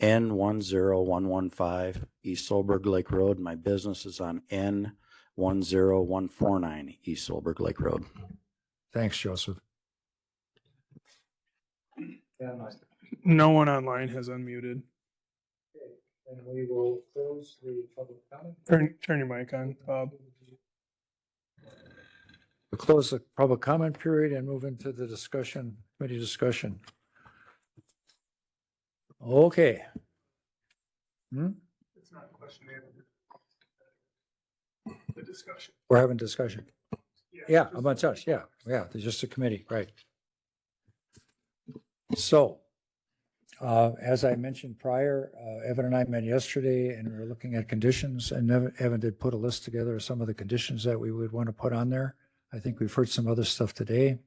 N10115 East Solberg Lake Road. My business is on N10149 East Solberg Lake Road. Thanks, Joseph. No one online has unmuted. And we will close the public comment. Turn your mic on, Bob. We'll close the public comment period and move into the discussion, committee discussion. Okay. It's not a question. The discussion. We're having discussion. Yeah, about touch. Yeah, there's just a committee, right? So, as I mentioned prior, Evan and I met yesterday and we were looking at conditions, and Evan did put a list together of some of the conditions that we would want to put on there. I think we've heard some other stuff today.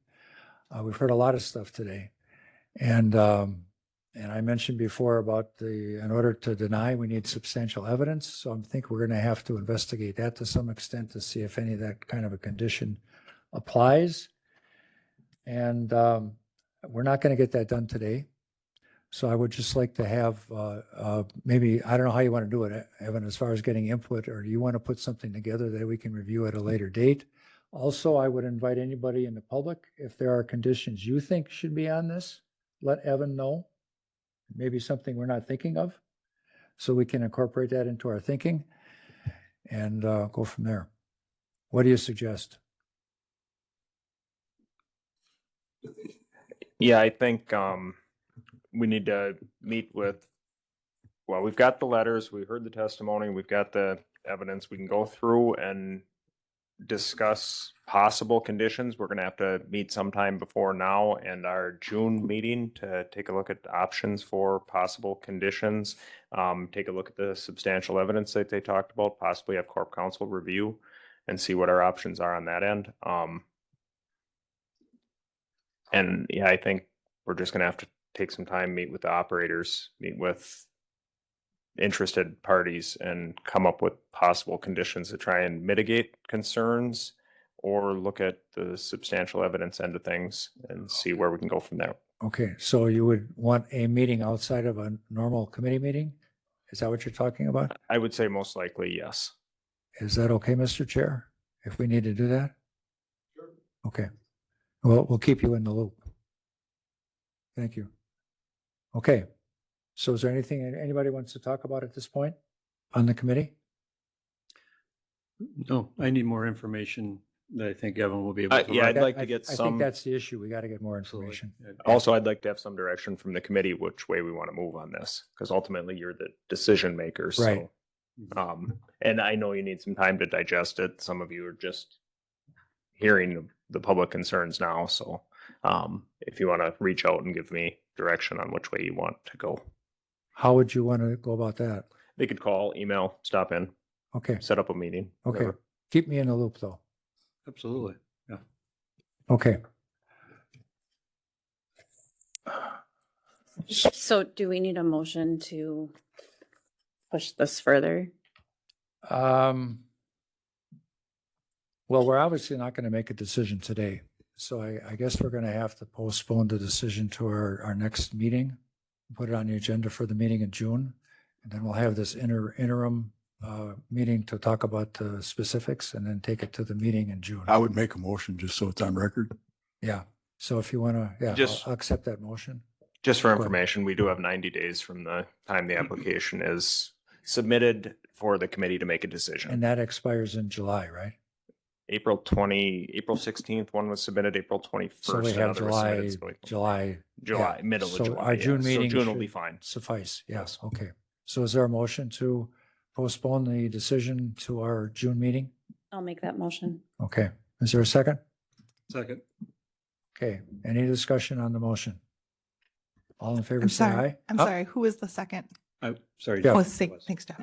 We've heard a lot of stuff today. And I mentioned before about in order to deny, we need substantial evidence. So I think we're going to have to investigate that to some extent to see if any of that kind of a condition applies. And we're not going to get that done today. So I would just like to have maybe, I don't know how you want to do it, Evan, as far as getting input, or do you want to put something together that we can review at a later date? Also, I would invite anybody in the public, if there are conditions you think should be on this, let Evan know. Maybe something we're not thinking of, so we can incorporate that into our thinking and go from there. What do you suggest? Yeah, I think we need to meet with, well, we've got the letters, we heard the testimony, we've got the evidence. We can go through and discuss possible conditions. We're going to have to meet sometime before now and our June meeting to take a look at options for possible conditions. Take a look at the substantial evidence that they talked about, possibly have Corp Counsel review and see what our options are on that end. And yeah, I think we're just going to have to take some time, meet with the operators, meet with interested parties, and come up with possible conditions to try and mitigate concerns or look at the substantial evidence end of things and see where we can go from there. Okay, so you would want a meeting outside of a normal committee meeting? Is that what you're talking about? I would say most likely, yes. Is that okay, Mr. Chair, if we need to do that? Sure. Okay. Well, we'll keep you in the loop. Thank you. Okay. So is there anything anybody wants to talk about at this point on the committee? No, I need more information that I think Evan will be able to. Yeah, I'd like to get I some. think that's the issue. We got to get more information. Also, I'd like to have some direction from the committee which way we want to move on this, because ultimately you're the decision makers. Right. So, and I know you need some time to digest it. Some of you are just hearing the public concerns now. So if you want to reach out and give me direction on which way you want to go. How would you want to go about that? They could call, email, stop in, Okay, set up a meeting. okay. whatever. Keep me in the loop though. Absolutely. Yeah. Okay. So do we need a motion to push this further? Well, we're obviously not going to make a decision today. So I guess we're going to have to postpone the decision to our next meeting, put it on the agenda for the meeting in June. And then we'll have this interim meeting to talk about the specifics and then take it to the meeting in June. I would make a motion just so it's on record. Yeah. So if you want to, yeah, Just- I'll accept that motion. Just for Go ahead. information, we do have 90 days from the time the application is submitted for the committee to make a decision. And that expires in July, right? April 16th, one was submitted, April 21st. So we have another was submitted, so July, July, yeah. middle of So July. our yeah. June So meeting June will should be fine. Suffice, yes, okay. So is there a motion to postpone the decision to our June meeting? I'll make that motion. Okay, is there a second? Second. Okay, any discussion on the motion? All in favor, I'm say sorry. aye. I'm Oh, sorry. Who is the second? Sorry. Yeah. Oh, thanks, Jeff.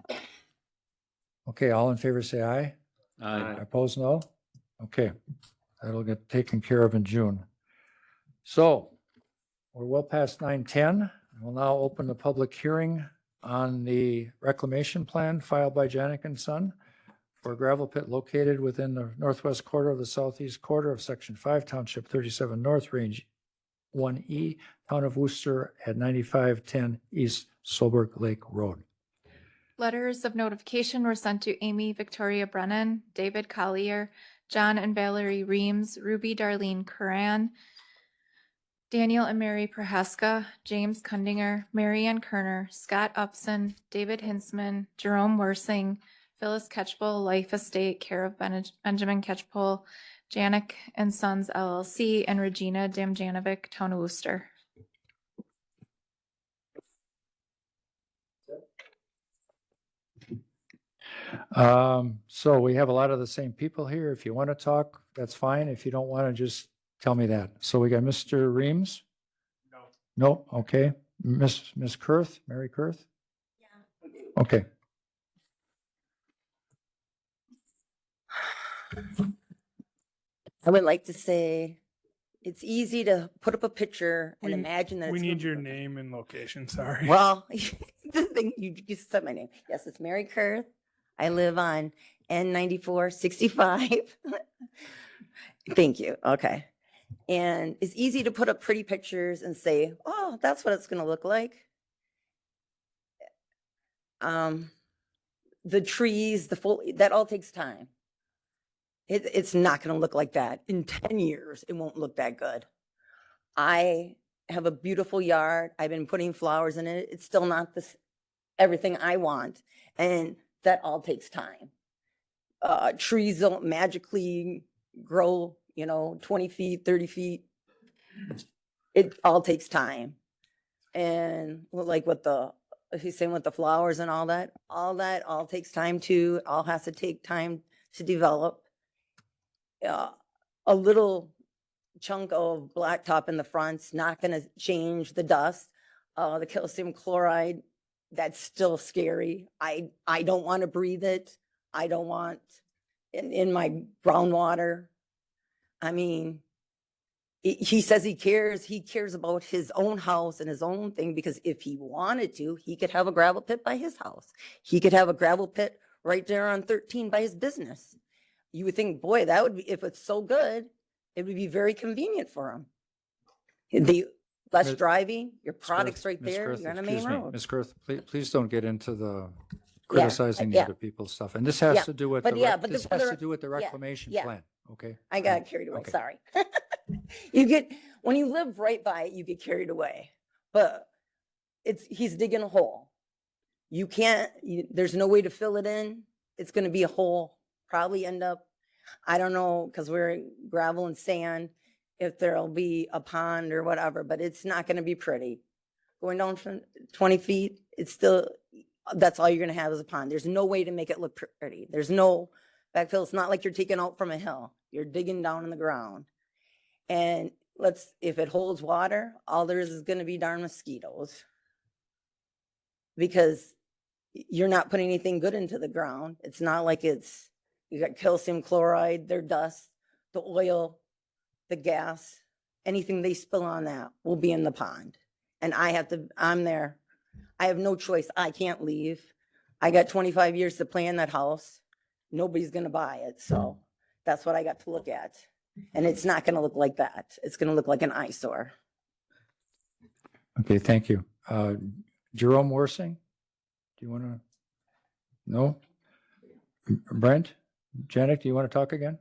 Okay, all in favor, say aye. Aye. Opposed, no? Okay, that'll get taken care of in June. So we're well past 9:10. We'll now open the public hearing on the reclamation plan filed by Janik and Son for a gravel pit located within the northwest quarter of the southeast quarter of Section 5, Township 37 North, Range 1E, Town of Worcester at 9510 East Solberg Lake Road. Letters of notification were sent to Amy Victoria Brennan, David Collier, John and Valerie Reams, Ruby Darlene Curran, Daniel and Mary Prohaska, James Kundinger, Marianne Kerner, Scott Upson, David Hinsman, Jerome Worsing, Phyllis Ketchpole, Life Estate, care of Benjamin Ketchpole, Janik and Sons LLC, and Regina Damjanovic, Town of Worcester. So we have a lot of the same people here. If you want to talk, that's fine. If you don't want to, just tell me that. So we got Mr. Reams? No. No, okay. Miss Kurth, Mary Kurth? Yeah. Okay. I would like to say, it's easy to put up a picture and We- imagine that We it's need gonna your be name and location, sorry. Well, the thing, you said my name. Yes, it's Mary Kurth. I live on N9465. Thank you. Okay. And it's easy to put up pretty pictures and say, oh, that's what it's going to look like. The trees, the full, that all takes time. It's not going to look like that. In 10 years, it won't look that good. I have a beautiful yard. I've been putting flowers in it. It's still not this everything I want. And that all takes time. Trees don't magically grow, 20 feet, 30 feet. It all takes time. And like he's saying with the flowers and all that all takes time too. It all has to take time to develop. A little chunk of blacktop in the front's not going to change the dust. The calcium chloride, that's still scary. I don't want to breathe it. I don't want in my groundwater. I mean, he says he cares. He cares about his own house and his own thing, because if he wanted to, he could have a gravel pit by his house. He could have a gravel pit right there on 13 by his business. You would think, boy, that would be, if it's so good, it would be very convenient for him. The less Ms. driving, your Ms. products Kurth, right Ms. there, Kurth, you're on a main excuse me. road. Ms. Kurth, please don't get into the criticizing the yeah. other people's stuff. And this has Yeah, to do with but the, yeah, rec- but this the- has the- to do with the yeah, reclamation yeah. plan, okay? I got carried away. Okay. Sorry. When you live right by it, you get carried away. But he's digging a hole. You can't, there's no way to fill it in. It's going to be a hole, probably end up, I don't know, because we're gravel and sand, if there'll be a pond or whatever, but it's not going to be pretty. Going down from 20 feet, it's still, that's all you're going to have is a pond. There's no way to make it look pretty. There's no backfill. It's not like you're taking out from a hill. You're digging down in the ground. And if it holds water, all there is going to be darn mosquitoes. because you're not putting anything good into the ground. It's not like you got calcium chloride, their dust, the oil, the gas, anything they spill on that will be in the pond. And I'm there. I have no choice. I can't leave. I got 25 years to plan that house. Nobody's going to buy it. So that's what I got to look at. And it's not going to look like that. It's going to look like an eyesore. Okay, thank you. Jerome Worsing, do you want to? No? Brent? Janet, do you want to talk again?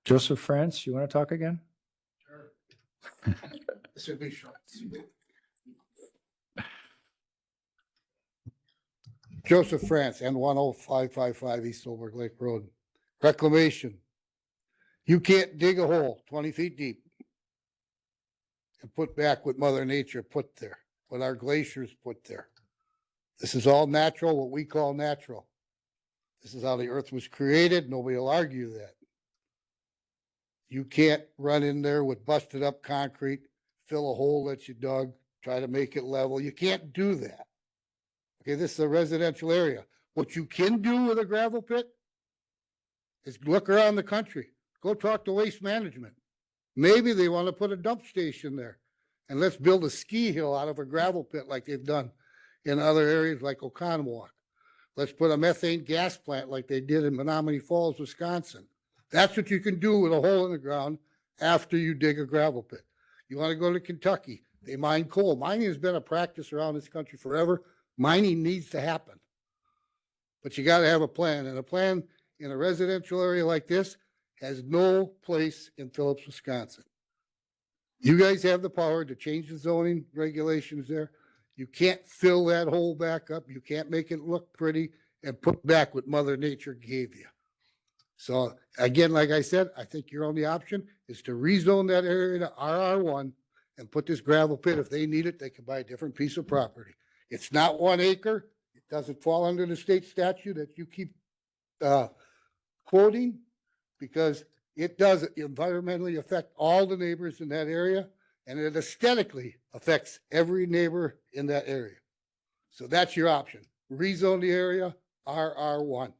Joseph France, you want to talk again? Sure. This would be short. Joseph France, N10555 East Solberg Lake Road. Reclamation. You can't dig a hole 20 feet deep and put back what Mother Nature put there, what our glaciers put there. This is all natural, what we call natural. This is how the earth was created. Nobody will argue that. You can't run in there with busted up concrete, fill a hole that you dug, try to make it level. You can't do that. Okay, this is a residential area. What you can do with a gravel pit is look around the country. Go talk to Waste Management. Maybe they want to put a dump station there. And let's build a ski hill out of a gravel pit like they've done in other areas like Oconomowoc. Let's put a methane gas plant like they did in Menominee Falls, Wisconsin. That's what you can do with a hole in the ground after you dig a gravel pit. You want to go to Kentucky, they mine coal. Mining has been a practice around this country forever. Mining needs to happen. But you got to have a plan, and a plan in a residential area like this has no place in Phillips, Wisconsin. You guys have the power to change the zoning regulations there. You can't fill that hole back up. You can't make it look pretty and put back what Mother Nature gave you. So again, like I said, I think your only option is to rezone that area to RR1 and put this gravel pit. If they need it, they can buy a different piece of property. It's not 1 acre. It doesn't fall under the state statute that you keep quoting, because it does environmentally affect all the neighbors in that area, and it aesthetically affects every neighbor in that area. So that's your option. Rezone the area RR1.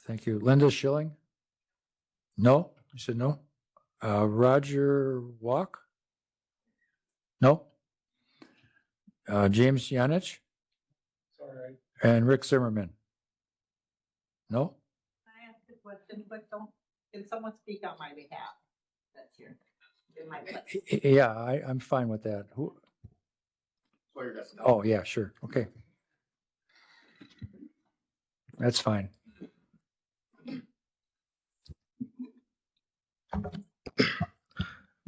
Thank you. Linda Schilling? No? You said no? Roger Walk? No? James Yanich? Sorry. And Rick Zimmerman? No? I ask the question, but can someone speak on my behalf? That's here. In my place. Yeah, I'm fine with that. Who? Oh, yeah, sure. Okay. That's fine.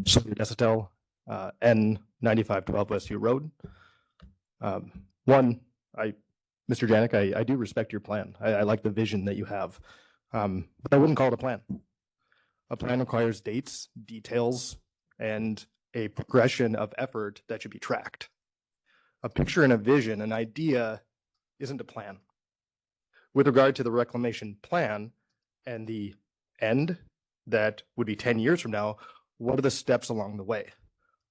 Sylvia Desitel, N9512 Westview Road. Mr. Janik, I do respect your plan. I like the vision that you have, but I wouldn't call it a plan. A plan requires dates, details, and a progression of effort that should be tracked. A picture and a vision, an idea, isn't a plan. With regard to the reclamation plan and the end that would be 10 years from now, what are the steps along the way?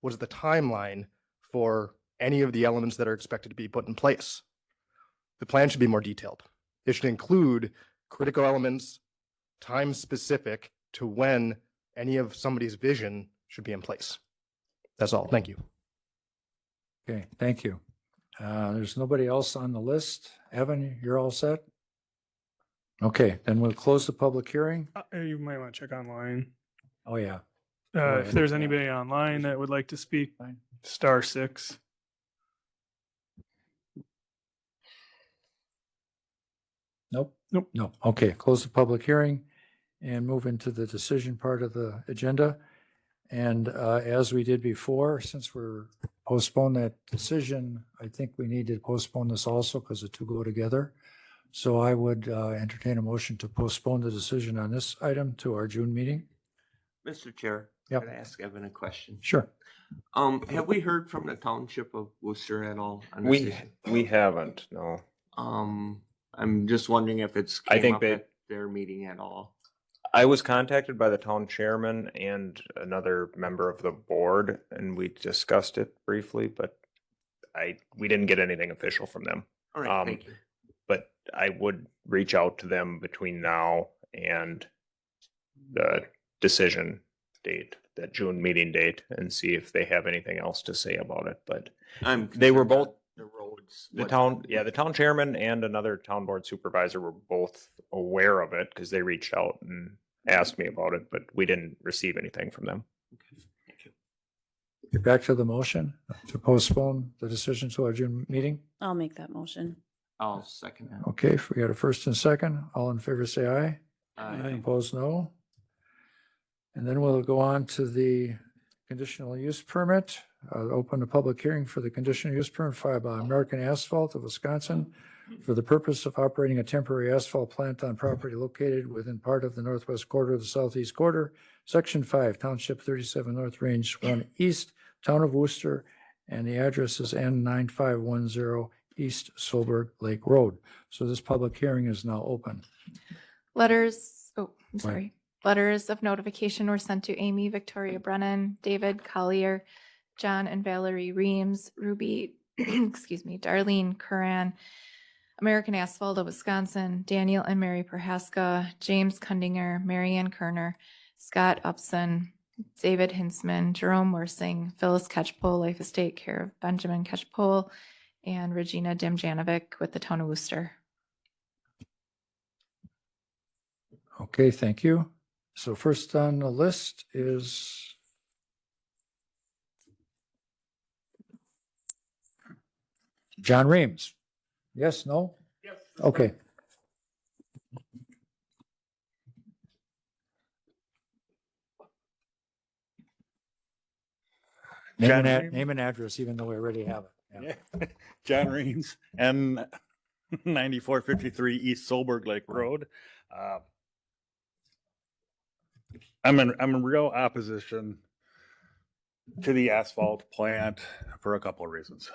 What is the timeline for any of the elements that are expected to be put in place? The plan should be more detailed. It should include critical elements, time specific to when any of somebody's vision should be in place. That's all. Thank you. Okay, thank you. There's nobody else on the list. Evan, you're all set? Okay, then we'll close the public hearing. You might want to check online. Oh, yeah. If there's anybody online that would like to speak, *6. Nope. Nope. No. Okay, close the public hearing and move into the decision part of the agenda. And as we did before, since we're postponed that decision, I think we need to postpone this also because the two go together. So I would entertain a motion to postpone the decision on this item to our June meeting. Mr. Chair, Yep. can I ask Evan a question? Sure. Have we heard from the township of Worcester at all? On this We issue? haven't, no. I'm just wondering if it's I came think up they- at their meeting at all. I was contacted by the town chairman and another member of the board, and we discussed it briefly, but we didn't get anything official from them. All right, thank you. But I would reach out to them between now and the decision date, that June meeting date, and see if they have anything else to say about it. But they were both, The roads. the town chairman and another town board supervisor were both aware of it because they reached out and asked me about it, but we didn't receive anything from them. Get back to the motion to postpone the decision to our June meeting. I'll make that motion. I'll second that. Okay, if we got a first and second, all in favor say aye. Aye. Opposed, no. And then we'll go on to the conditional use permit. Open a public hearing for the conditional use permit filed by American Asphalt of Wisconsin for the purpose of operating a temporary asphalt plant on property located within part of the northwest quarter of the southeast quarter, Section 5, Township 37 North, Range 1 East, Town of Worcester, and the address is N9510 East Solberg Lake Road. So this public hearing is now open. Letters, oh, I'm sorry. Letters of notification were sent to Amy Victoria Brennan, David Collier, John and Valerie Reams, Ruby, excuse me, Darlene Curran, American Asphalt of Wisconsin, Daniel and Mary Prohaska, James Kundinger, Marianne Kerner, Scott Upson, David Hinsman, Jerome Worsing, Phyllis Ketchpole, Life Estate care of Benjamin Ketchpole, and Regina Demjanovic with the town of Worcester. Okay, thank you. So first on the list is John Reams. Yes, no? Yes. Okay. John Name and address, even though we already have it. Yeah. John Reams, M 9453 East Solberg Lake Road. I'm in real opposition to the asphalt plant for a couple of reasons.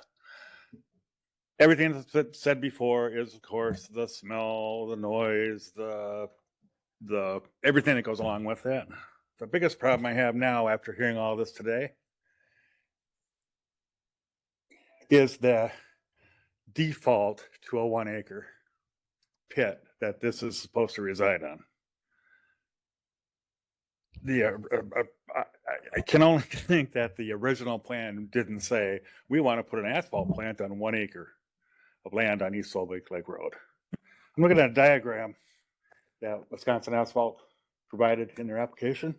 Everything that's been said before is, of course, the smell, the noise, the everything that goes along with it. The biggest problem I have now after hearing all this today is the default to a 1 acre pit that this is supposed to reside on. I can only think that the original plan didn't say, we want to put an asphalt plant on 1 acre of land on East Solberg Lake Road. I'm looking at a diagram that Wisconsin Asphalt provided in their application.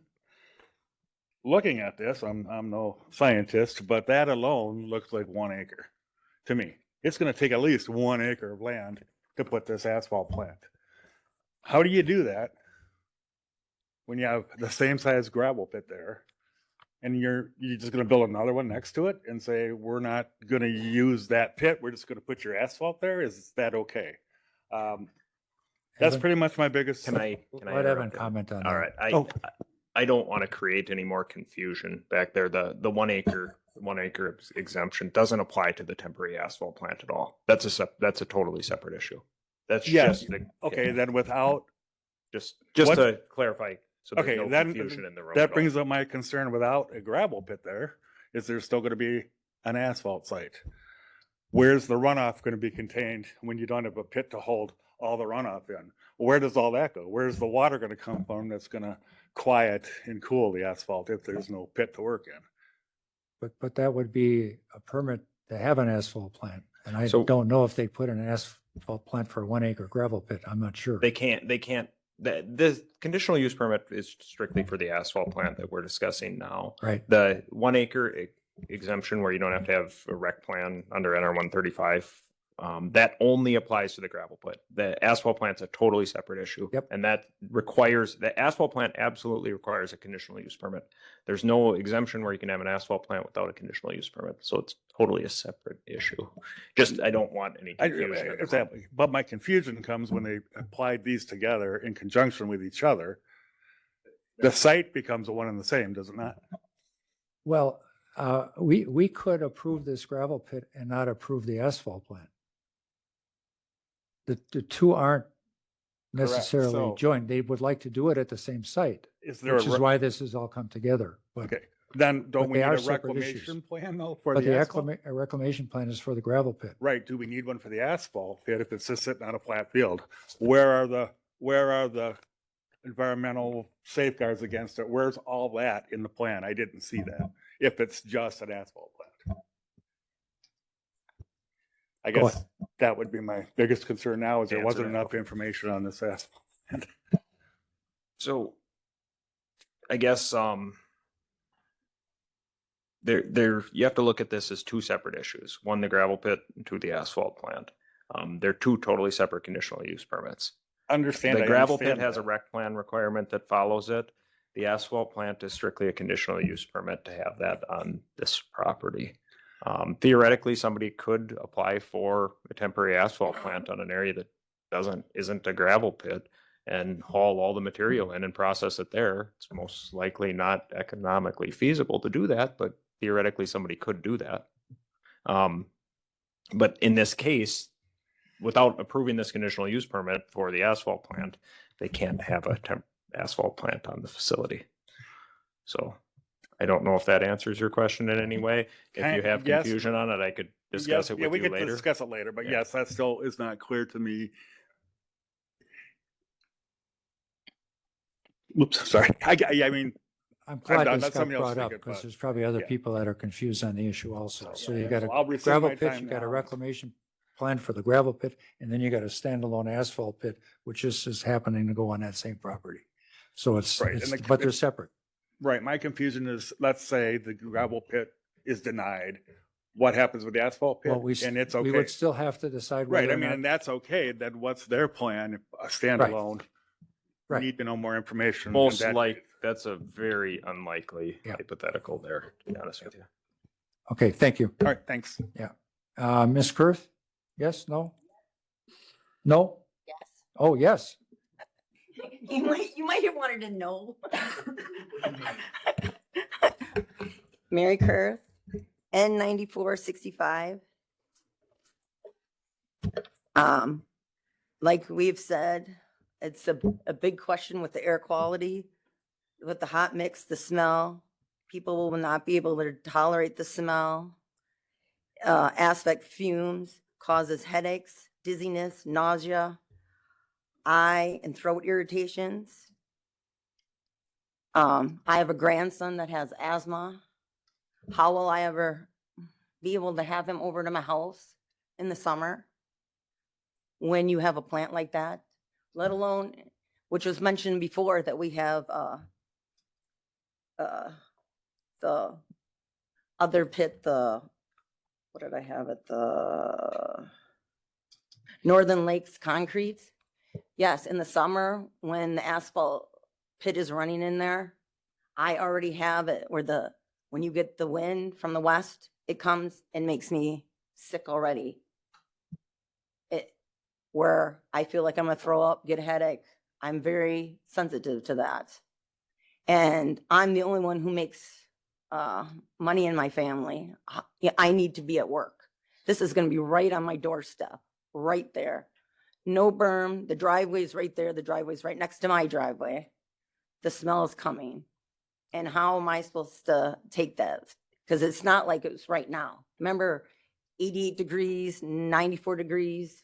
Looking at this, I'm no scientist, but that alone looks like 1 acre to me. It's going to take at least 1 acre of land to put this asphalt plant. How do you do that when you have the same size gravel pit there and you're just going to build another one next to it and say, we're not going to use that pit, we're just going to put your asphalt there? Is that okay? That's pretty much my biggest. Can I Let Evan comment on that. All right. I don't want to create any more confusion back there. The 1 acre exemption doesn't apply to the temporary asphalt plant at all. That's a totally separate issue. That's Yes. just Okay, then without just what- to clarify. So there's okay, no then confusion in the road. that brings up my concern. Without a gravel pit there, is there still going to be an asphalt site? Where's the runoff going to be contained when you don't have a pit to hold all the runoff in? Where does all that go? Where's the water going to come from that's going to quiet and cool the asphalt if there's no pit to work in? But that would be a permit to have an asphalt plant. And I So- don't know if they put in an asphalt plant for a 1 acre gravel pit. I'm not sure. They can't, the conditional use permit is strictly for the asphalt plant that we're discussing now. Right. The 1 acre exemption where you don't have to have a rec plan under NR 135, that only applies to the gravel pit. The asphalt plant's a totally separate issue. Yep. And the asphalt plant absolutely requires a conditional use permit. There's no exemption where you can have an asphalt plant without a conditional use permit. So it's totally a separate issue. Just, I don't want any confusion. Exactly. But my confusion comes when they applied these together in conjunction with each other. The site becomes one and the same, does it not? Well, we could approve this gravel pit and not approve the asphalt plant. The two aren't necessarily So- join. They would like to do it at the same site, Is there which a is re- why this has all come together. But, Okay, then but don't we they need are a separate issues. reclamation plan though for But the the asphalt? reclamation plan is for the gravel pit. Right, do we need one for the asphalt pit if it's just sitting on a flat field? Where are the environmental safeguards against it? Where's all that in the plan? I didn't see that, if it's just an asphalt plant. I Go guess that would be my biggest concern now, is there Answer wasn't that. enough information on this asphalt. So I guess you have to look at this as two separate issues. One, the gravel pit, and two, the asphalt plant. They're two totally separate conditional use permits. Understand. The I gravel pit understand has a that. rec plan requirement that follows it. The asphalt plant is strictly a conditional use permit to have that on this property. Theoretically, somebody could apply for a temporary asphalt plant on an area that isn't a gravel pit and haul all the material in and process it there. It's most likely not economically feasible to do that, but theoretically somebody could do that. But in this case, without approving this conditional use permit for the asphalt plant, they can't have a asphalt plant on the facility. So I don't know if that answers your question in any way. If you have Yes. confusion on it, I could discuss it Yeah, with we you could later. discuss it later, but Yeah. yes, that still is not clear to me. Oops, sorry. I mean, I'm glad done. this Let got somebody else brought speak up it, because but- there's probably other yeah. people that are confused on the issue also. So you yeah, got so I'll a rescind gravel my pit, time you got a now. reclamation plan for the gravel pit, and then you got a standalone asphalt pit, which is happening to go on that same property. So Right, and the- but they're separate. right, my confusion is, let's say the gravel pit is denied. What happens with the asphalt pit? Well, And it's we okay. would still have to decide Right, whether I or mean, not. and that's okay. Then what's their plan, a standalone? We Right. Need to know more information. and Most that- that's a very unlikely hypothetical there, to be honest with you. Okay, thank you. All right, thanks. Yeah. Ms. Kurth? Yes, no? No? Yes. Oh, yes. You might have wanted to know. Mary Kurth, N9465. Like we've said, it's a big question with the air quality, with the hot mix, the smell. People will not be able to tolerate the smell. Aspect fumes causes headaches, dizziness, nausea, eye and throat irritations. I have a grandson that has asthma. How will I ever be able to have him over to my house in the summer when you have a plant like that? Let alone, which was mentioned before, that we have the other pit, what did I have it? The Northern Lakes Concrete. Yes, in the summer when the asphalt pit is running in there, I already have it where when you get the wind from the west, it comes and makes me sick already. Where I feel like I'm gonna throw up, get a headache. I'm very sensitive to that. And I'm the only one who makes money in my family. I need to be at work. This is gonna be right on my doorstep, right there. No berm, the driveway's right there, the driveway's right next to my driveway. The smell is coming. And how am I supposed to take that? Because it's not like it's right now. Remember, 88 degrees, 94 degrees.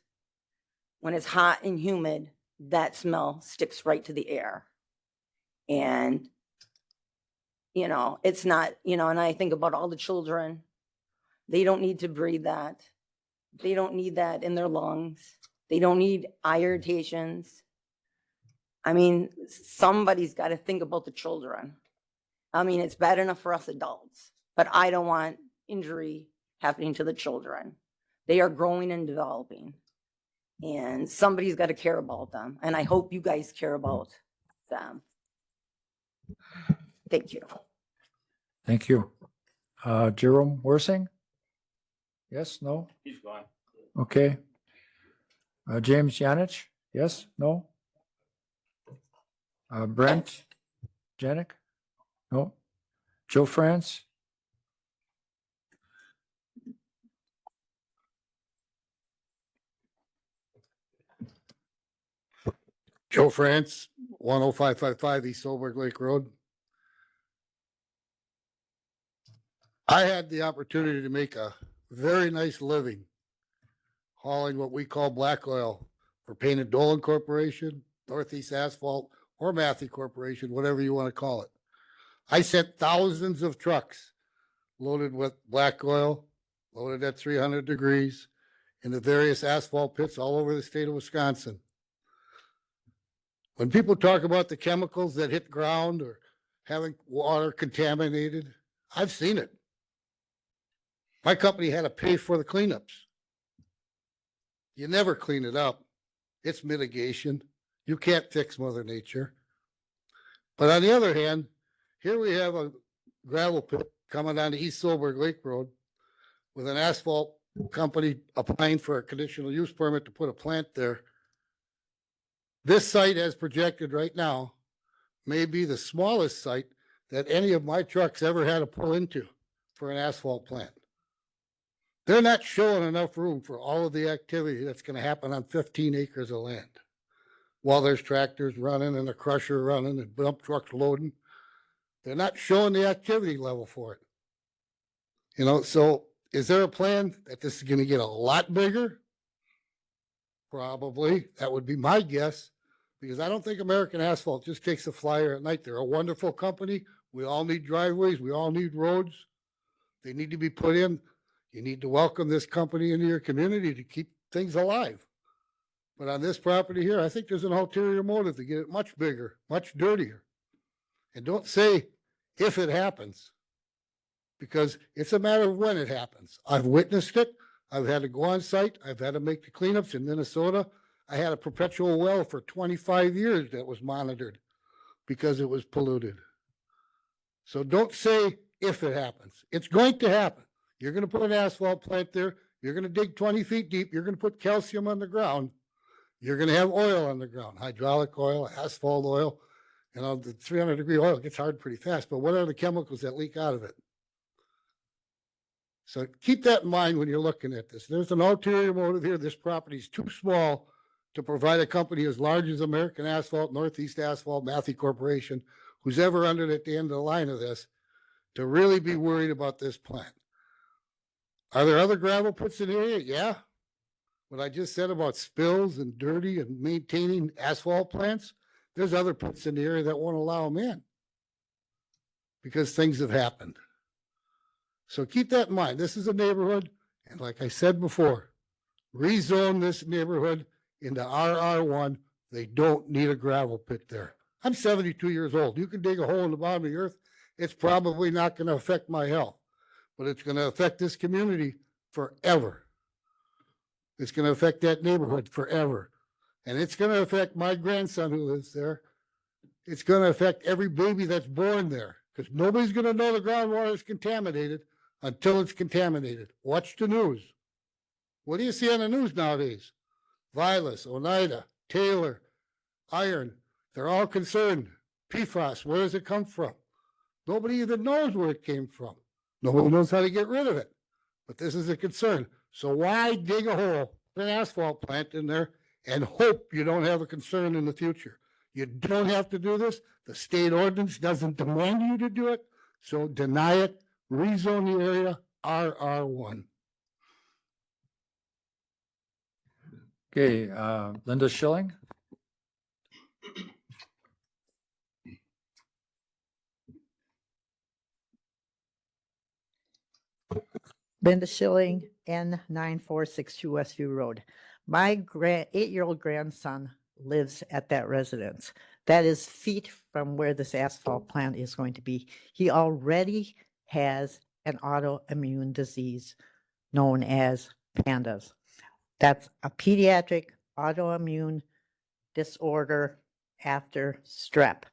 When it's hot and humid, that smell sticks right to the air. And, it's not, and I think about all the children. They don't need to breathe that. They don't need that in their lungs. They don't need eye irritations. I mean, somebody's got to think about the children. I mean, it's bad enough for us adults, but I don't want injury happening to the children. They are growing and developing, and somebody's got to care about them. And I hope you guys care about them. Thank you. Thank you. Jerome Worsing? Yes, no? He's gone. Okay. James Yanich? Yes, no? Brent Janik? No? Joe France? Joe France, 10555 East Solberg Lake Road. I had the opportunity to make a very nice living hauling what we call black oil for Painted Dolan Corporation, Northeast Asphalt, or Matthew Corporation, whatever you want to call it. I sent thousands of trucks loaded with black oil, loaded at 300 degrees, in the various asphalt pits all over the state of Wisconsin. When people talk about the chemicals that hit ground or having water contaminated, I've seen it. My company had to pay for the cleanups. You never clean it up. It's mitigation. You can't fix Mother Nature. But on the other hand, here we have a gravel pit coming on the East Solberg Lake Road with an asphalt company applying for a conditional use permit to put a plant there. This site, as projected right now, may be the smallest site that any of my trucks ever had to pull into for an asphalt plant. They're not showing enough room for all of the activity that's going to happen on 15 acres of land. While there's tractors running and a crusher running and dump trucks loading, they're not showing the activity level for it. You know, so is there a plan that this is going to get a lot bigger? Probably. That would be my guess, because I don't think American Asphalt just takes a flyer at night. They're a wonderful company. We all need driveways. We all need roads. They need to be put in. You need to welcome this company into your community to keep things alive. But on this property here, I think there's an ulterior motive to get it much bigger, much dirtier. And don't say if it happens, because it's a matter of when it happens. I've witnessed it. I've had to go on site. I've had to make the cleanups in Minnesota. I had a perpetual well for 25 years that was monitored because it was polluted. So don't say if it happens. It's going to happen. You're going to put an asphalt plant there. You're going to dig 20 feet deep. You're going to put calcium on the ground. You're going to have oil on the ground, hydraulic oil, asphalt oil. You know, the 300-degree oil gets hard pretty fast, but what are the chemicals that leak out of it? So keep that in mind when you're looking at this. There's an ulterior motive here. This property is too small to provide a company as large as American Asphalt, Northeast Asphalt, Matthew Corporation, who's ever under at the end of the line of this, to really be worried about this plant. Are there other gravel pits in the area? Yeah. What I just said about spills and dirty and maintaining asphalt plants, there's other pits in the area that won't allow them in because things have happened. So keep that in mind. This is a neighborhood, and like I said before, rezone this neighborhood into RR1. They don't need a gravel pit there. I'm 72 years old. You can dig a hole in the bottom of the earth. It's probably not going to affect my health, but it's going to affect this community forever. It's going to affect that neighborhood forever. And it's going to affect my grandson who lives there. It's going to affect every baby that's born there, because nobody's going to know the groundwater is contaminated until it's contaminated. Watch the news. What do you see on the news nowadays? Vilas, Oneida, Taylor, Iron, they're all concerned. PFAS, where does it come from? Nobody even knows where it came from. Nobody knows how to get rid of it. But this is a concern. So why dig a hole, put an asphalt plant in there, and hope you don't have a concern in the future? You don't have to do this. The state ordinance doesn't demand you to do it. So deny it, rezone the area RR1. Okay, Linda Schilling. Linda Schilling, N9462 Westview Road. My 8-year-old grandson lives at that residence. That is feet from where this asphalt plant is going to be. He already has an autoimmune disease known as PANDAS. That's a pediatric autoimmune disorder after strep.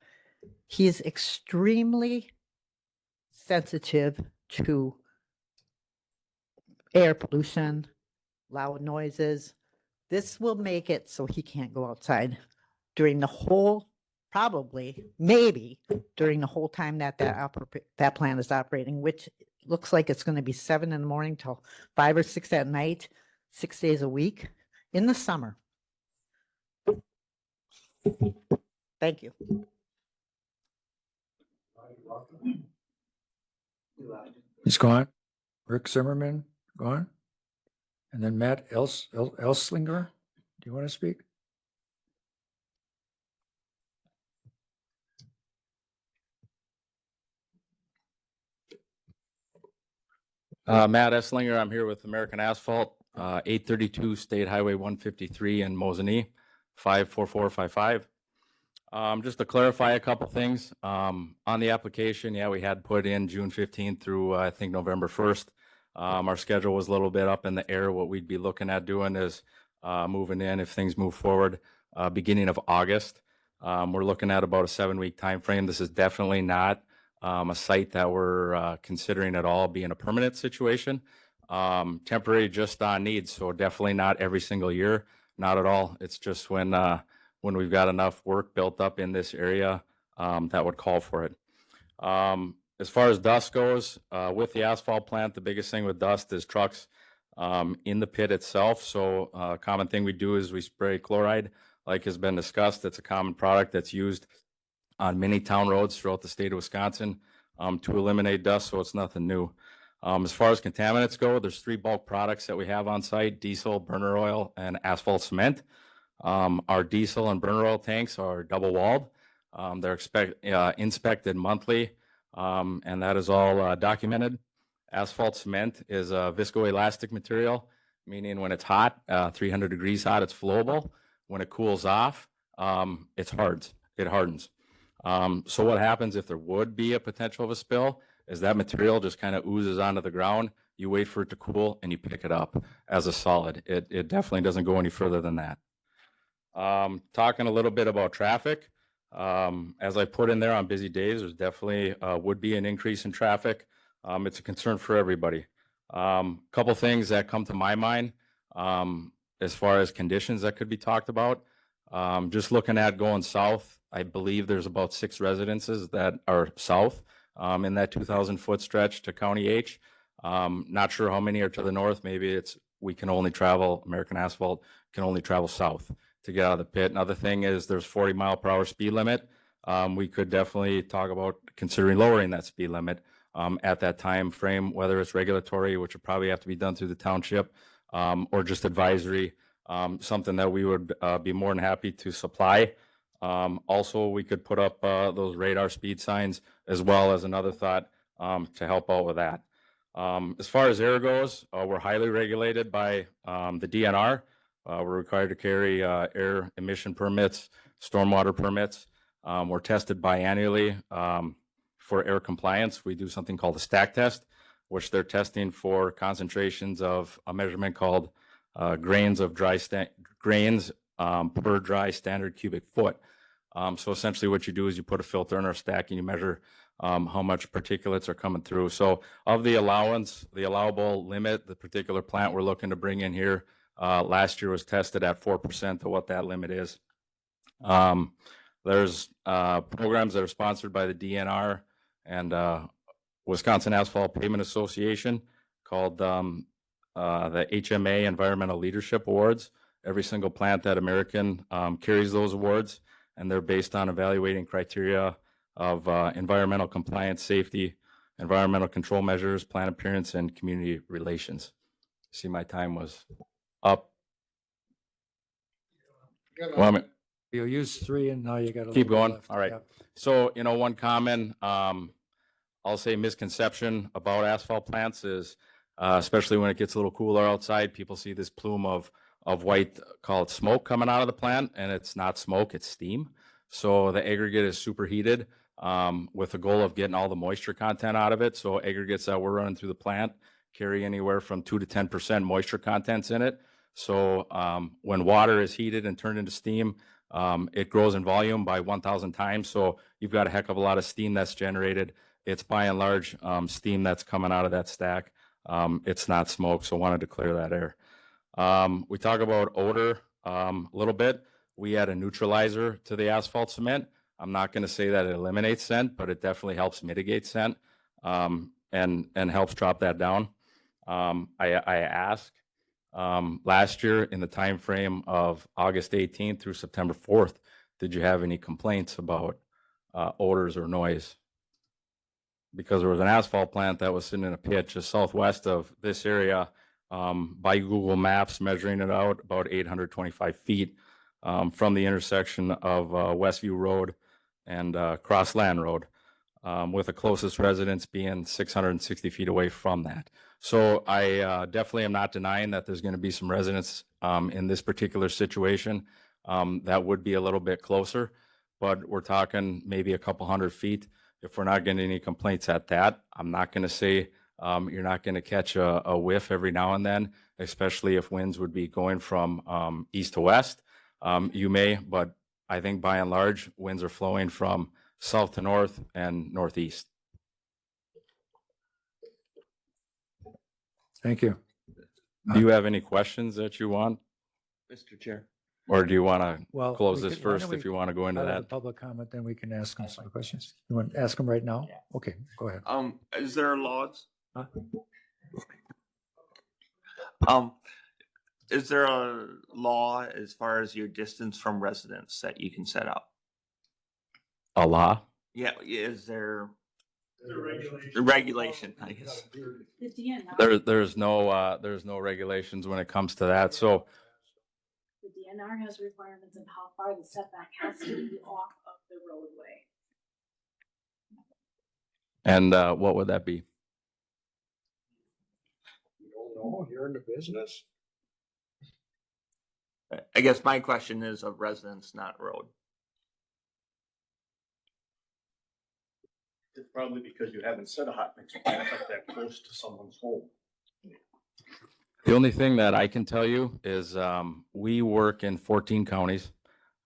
He's extremely sensitive to air pollution, loud noises. This will make it so he can't go outside during the whole, probably, maybe, during the whole time that that plant is operating, which looks like it's going to be 7 in the morning till 5 or 6 at night, 6 days a week in the summer. Thank you. He's gone. Rick Zimmerman, gone. And then Matt Elslinger, do you want to speak? Matt Esslinger, I'm here with American Asphalt, 832 State Highway 153 in Mosinee, 54455. Just to clarify a couple things, on the application, yeah, we had put in June 15th through, I think, November 1st. Our schedule was a little bit up in the air. What we'd be looking at doing is moving in, if things move forward, beginning of August. We're looking at about a 7-week time frame. This is definitely not a site that we're considering at all being a permanent situation. Temporary just on needs, so definitely not every single year, not at all. It's just when we've got enough work built up in this area that would call for it. As far as dust goes, with the asphalt plant, the biggest thing with dust is trucks in the pit itself. So a common thing we do is we spray chloride, like has been discussed. It's a common product that's used on many town roads throughout the state of Wisconsin to eliminate dust, so it's nothing new. As far as contaminants go, there's 3 bulk products that we have on site: diesel, burner oil, and asphalt cement. Our diesel and burner oil tanks are double walled. They're inspected monthly, and that is all documented. Asphalt cement is a viscoelastic material, meaning when it's hot, 300 degrees hot, it's flowable. When it cools off, it hardens. So what happens if there would be a potential of a spill is that material just kind of oozes onto the ground. You wait for it to cool and you pick it up as a solid. It definitely doesn't go any further than that. Talking a little bit about traffic, as I put in there, on busy days, there's definitely would be an increase in traffic. It's a concern for everybody. Couple things that come to my mind as far as conditions that could be talked about. Just looking at going south, I believe there's about 6 residences that are south in that 2,000-foot stretch to County H. Not sure how many are to the north. Maybe we can only travel, American Asphalt can only travel south to get out of the pit. Another thing is there's 40-mile-per-hour speed limit. We could definitely talk about considering lowering that speed limit at that time frame, whether it's regulatory, which would probably have to be done through the township, or just advisory, something that we would be more than happy to supply. Also, we could put up those radar speed signs as well, as another thought to help out with that. As far as air goes, we're highly regulated by the DNR. We're required to carry air emission permits, stormwater permits. We're tested biannually for air compliance. We do something called a stack test, which they're testing for concentrations of a measurement called grains per dry standard cubic foot. So essentially what you do is you put a filter in our stack and you measure how much particulates are coming through. So of the allowable limit, the particular plant we're looking to bring in here last year was tested at 4% of what that limit is. There's programs that are sponsored by the DNR and Wisconsin Asphalt Pavement Association called the HMA Environmental Leadership Awards. Every single plant at American carries those awards, and they're based on evaluating criteria of environmental compliance, safety, environmental control measures, plant appearance, and community relations. See, my time was up. Well, You used 3 and now you got to keep going. All right. So, one common, I'll say, misconception about asphalt plants is, especially when it gets a little cooler outside, people see this plume of white, call it smoke, coming out of the plant, and it's not smoke, it's steam. So the aggregate is superheated with the goal of getting all the moisture content out of it. So aggregates that we're running through the plant carry anywhere from 2 to 10% moisture contents in it. So when water is heated and turned into steam, it grows in volume by 1,000 times. So you've got a heck of a lot of steam that's generated. It's by and large steam that's coming out of that stack. It's not smoke, so wanted to clear that air. We talk about odor a little bit. We add a neutralizer to the asphalt cement. I'm not going to say that it eliminates scent, but it definitely helps mitigate scent and helps drop that down. I asked last year in the time frame of August 18th through September 4th did you have any complaints about odors or noise? Because there was an asphalt plant that was sitting in a pit just southwest of this area, by Google Maps, measuring it out about 825 feet from the intersection of Westview Road and Crossland Road, with the closest residence being 660 feet away from that. So I definitely am not denying that there's going to be some residents in this particular situation that would be a little bit closer, but we're talking maybe a couple hundred feet. If we're not getting any complaints at that, I'm not going to say you're not going to catch a whiff every now and then, especially if winds would be going from east to west. You may, but I think by and large, winds are flowing from south to north and northeast. Thank you. Do you have any questions that you want, Mr. Chair. or do you want to Well, close we this could- why first don't if we you want to go into start with that? the Public comment, then we can ask them some questions. You want to ask them right now? Okay, go ahead. Is there laws? Is there a law as far as your distance from residence that you can set up? A law? Yeah, is there? Regulation, I guess. There's no regulations when it comes to that. So The DNR has requirements of how far the setback has to be off of the roadway. and what would that be? You don't know, you're in the business. I guess my question is of residence, not road. It's probably because you haven't set a hot mix plant up that close to someone's home. The only thing that I can tell you is we work in 14 counties.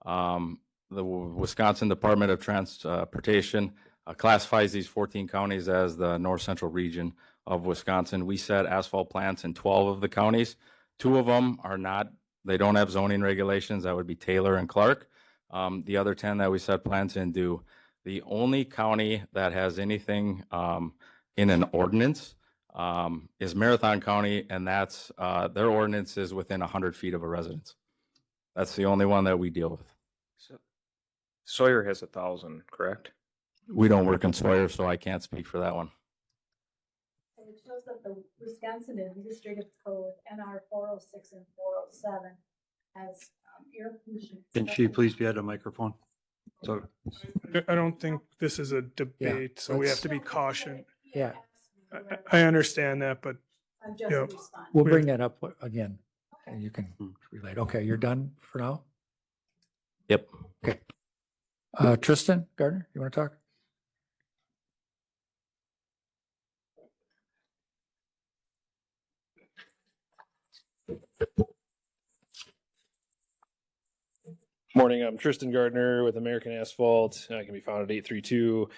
The Wisconsin Department of Transportation classifies these 14 counties as the north central region of Wisconsin. We set asphalt plants in 12 of the counties. 2 of them are not, they don't have zoning regulations. That would be Taylor and Clark. The other 10 that we set plants in do. The only county that has anything in an ordinance is Marathon County, and that's their ordinance is within 100 feet of a residence. That's the only one that we deal with. Sawyer has 1,000, correct? We don't work in Sawyer, so I can't speak for that one. And it shows that the Wisconsin Administrative Code, NR 406 and 407, has air pollution. Can she please be at a microphone? So, I don't think this is a debate, so we have let's- to be cautioned. Yeah, I understand that, but I'm just yeah, responding. we'll bring that up again and you can relate. Okay, you're done for now? Yep. Okay. Tristan Gardner, you want to talk? Morning, I'm Tristan Gardner with American Asphalt. I can be found at 832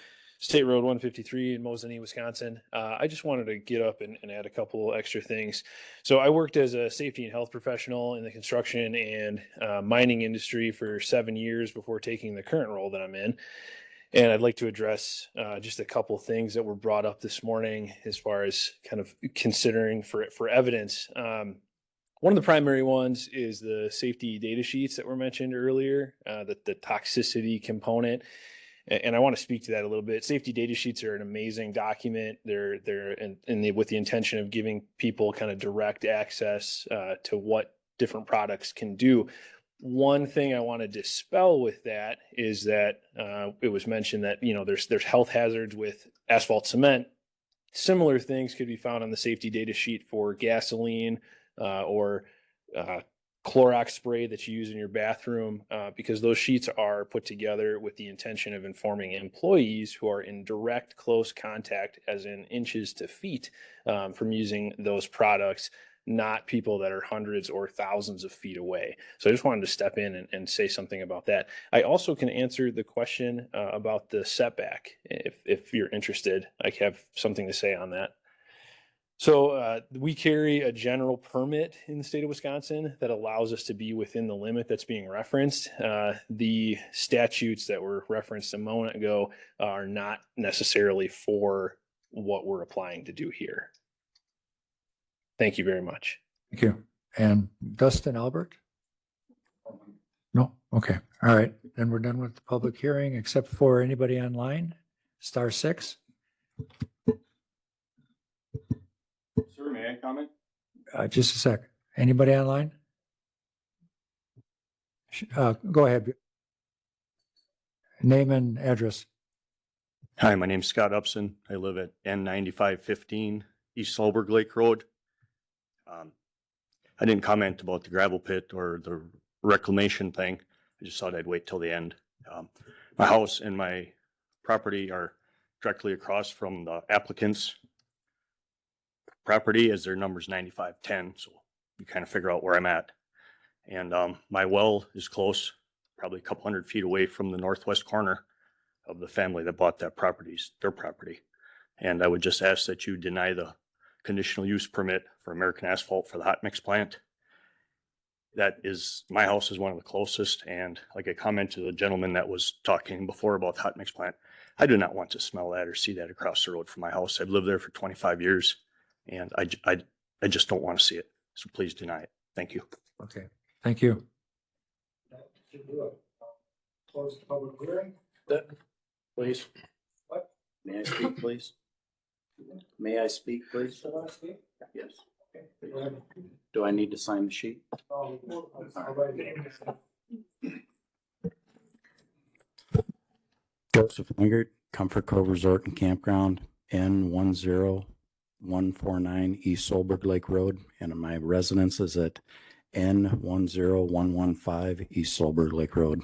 State Road 153 in Mosinee, Wisconsin. I just wanted to get up and add a couple extra things. So I worked as a safety and health professional in the construction and mining industry for 7 years before taking the current role that I'm in. And I'd like to address just a couple things that were brought up this morning as far as kind of considering for evidence. One of the primary ones is the safety data sheets that were mentioned earlier, the toxicity component. And I want to speak to that a little bit. Safety data sheets are an amazing document. They're with the intention of giving people kind of direct access to what different products can do. One thing I want to dispel with that is that it was mentioned that there's health hazards with asphalt cement. Similar things could be found on the safety data sheet for gasoline or Clorox spray that you use in your bathroom, because those sheets are put together with the intention of informing employees who are in direct close contact, as in inches to feet, from using those products, not people that are hundreds or thousands of feet away. So I just wanted to step in and say something about that. I also can answer the question about the setback if you're interested. I have something to say on that. So we carry a general permit in the state of Wisconsin that allows us to be within the limit that's being referenced. The statutes that were referenced a moment ago are not necessarily for what we're applying to do here. Thank you very much. Thank you. And Dustin Albert? No? Okay, all right, then we're done with the public hearing, except for anybody online, *6. Sir, may I comment? Just a sec. Anybody online? Go ahead. Name and address. Hi, my name's Scott Upson. I live at N9515 East Solberg Lake Road. I didn't comment about the gravel pit or the reclamation thing. I just thought I'd wait till the end. My house and my property are directly across from the applicant's property, as their number's 9510, so you kind of figure out where I'm at. And my well is close, probably a couple 100 feet away from the northwest corner of the family that bought that their property. And I would just ask that you deny the conditional use permit for American Asphalt for the hot mix plant. My house is one of the closest, and like I commented to the gentleman that was talking before about the hot mix plant, I do not want to smell that or see that across the road from my house. I've lived there for 25 years, and I just don't want to see it. So please deny it. Thank you. Okay, thank you. Close the public hearing. Please. What? May I speak, please? May I speak, please? Yes. Do I need to sign the sheet? Joseph Lingard, Comfort Cove Resort and Campground, N10149 East Solberg Lake Road, and my residence is at N10115 East Solberg Lake Road.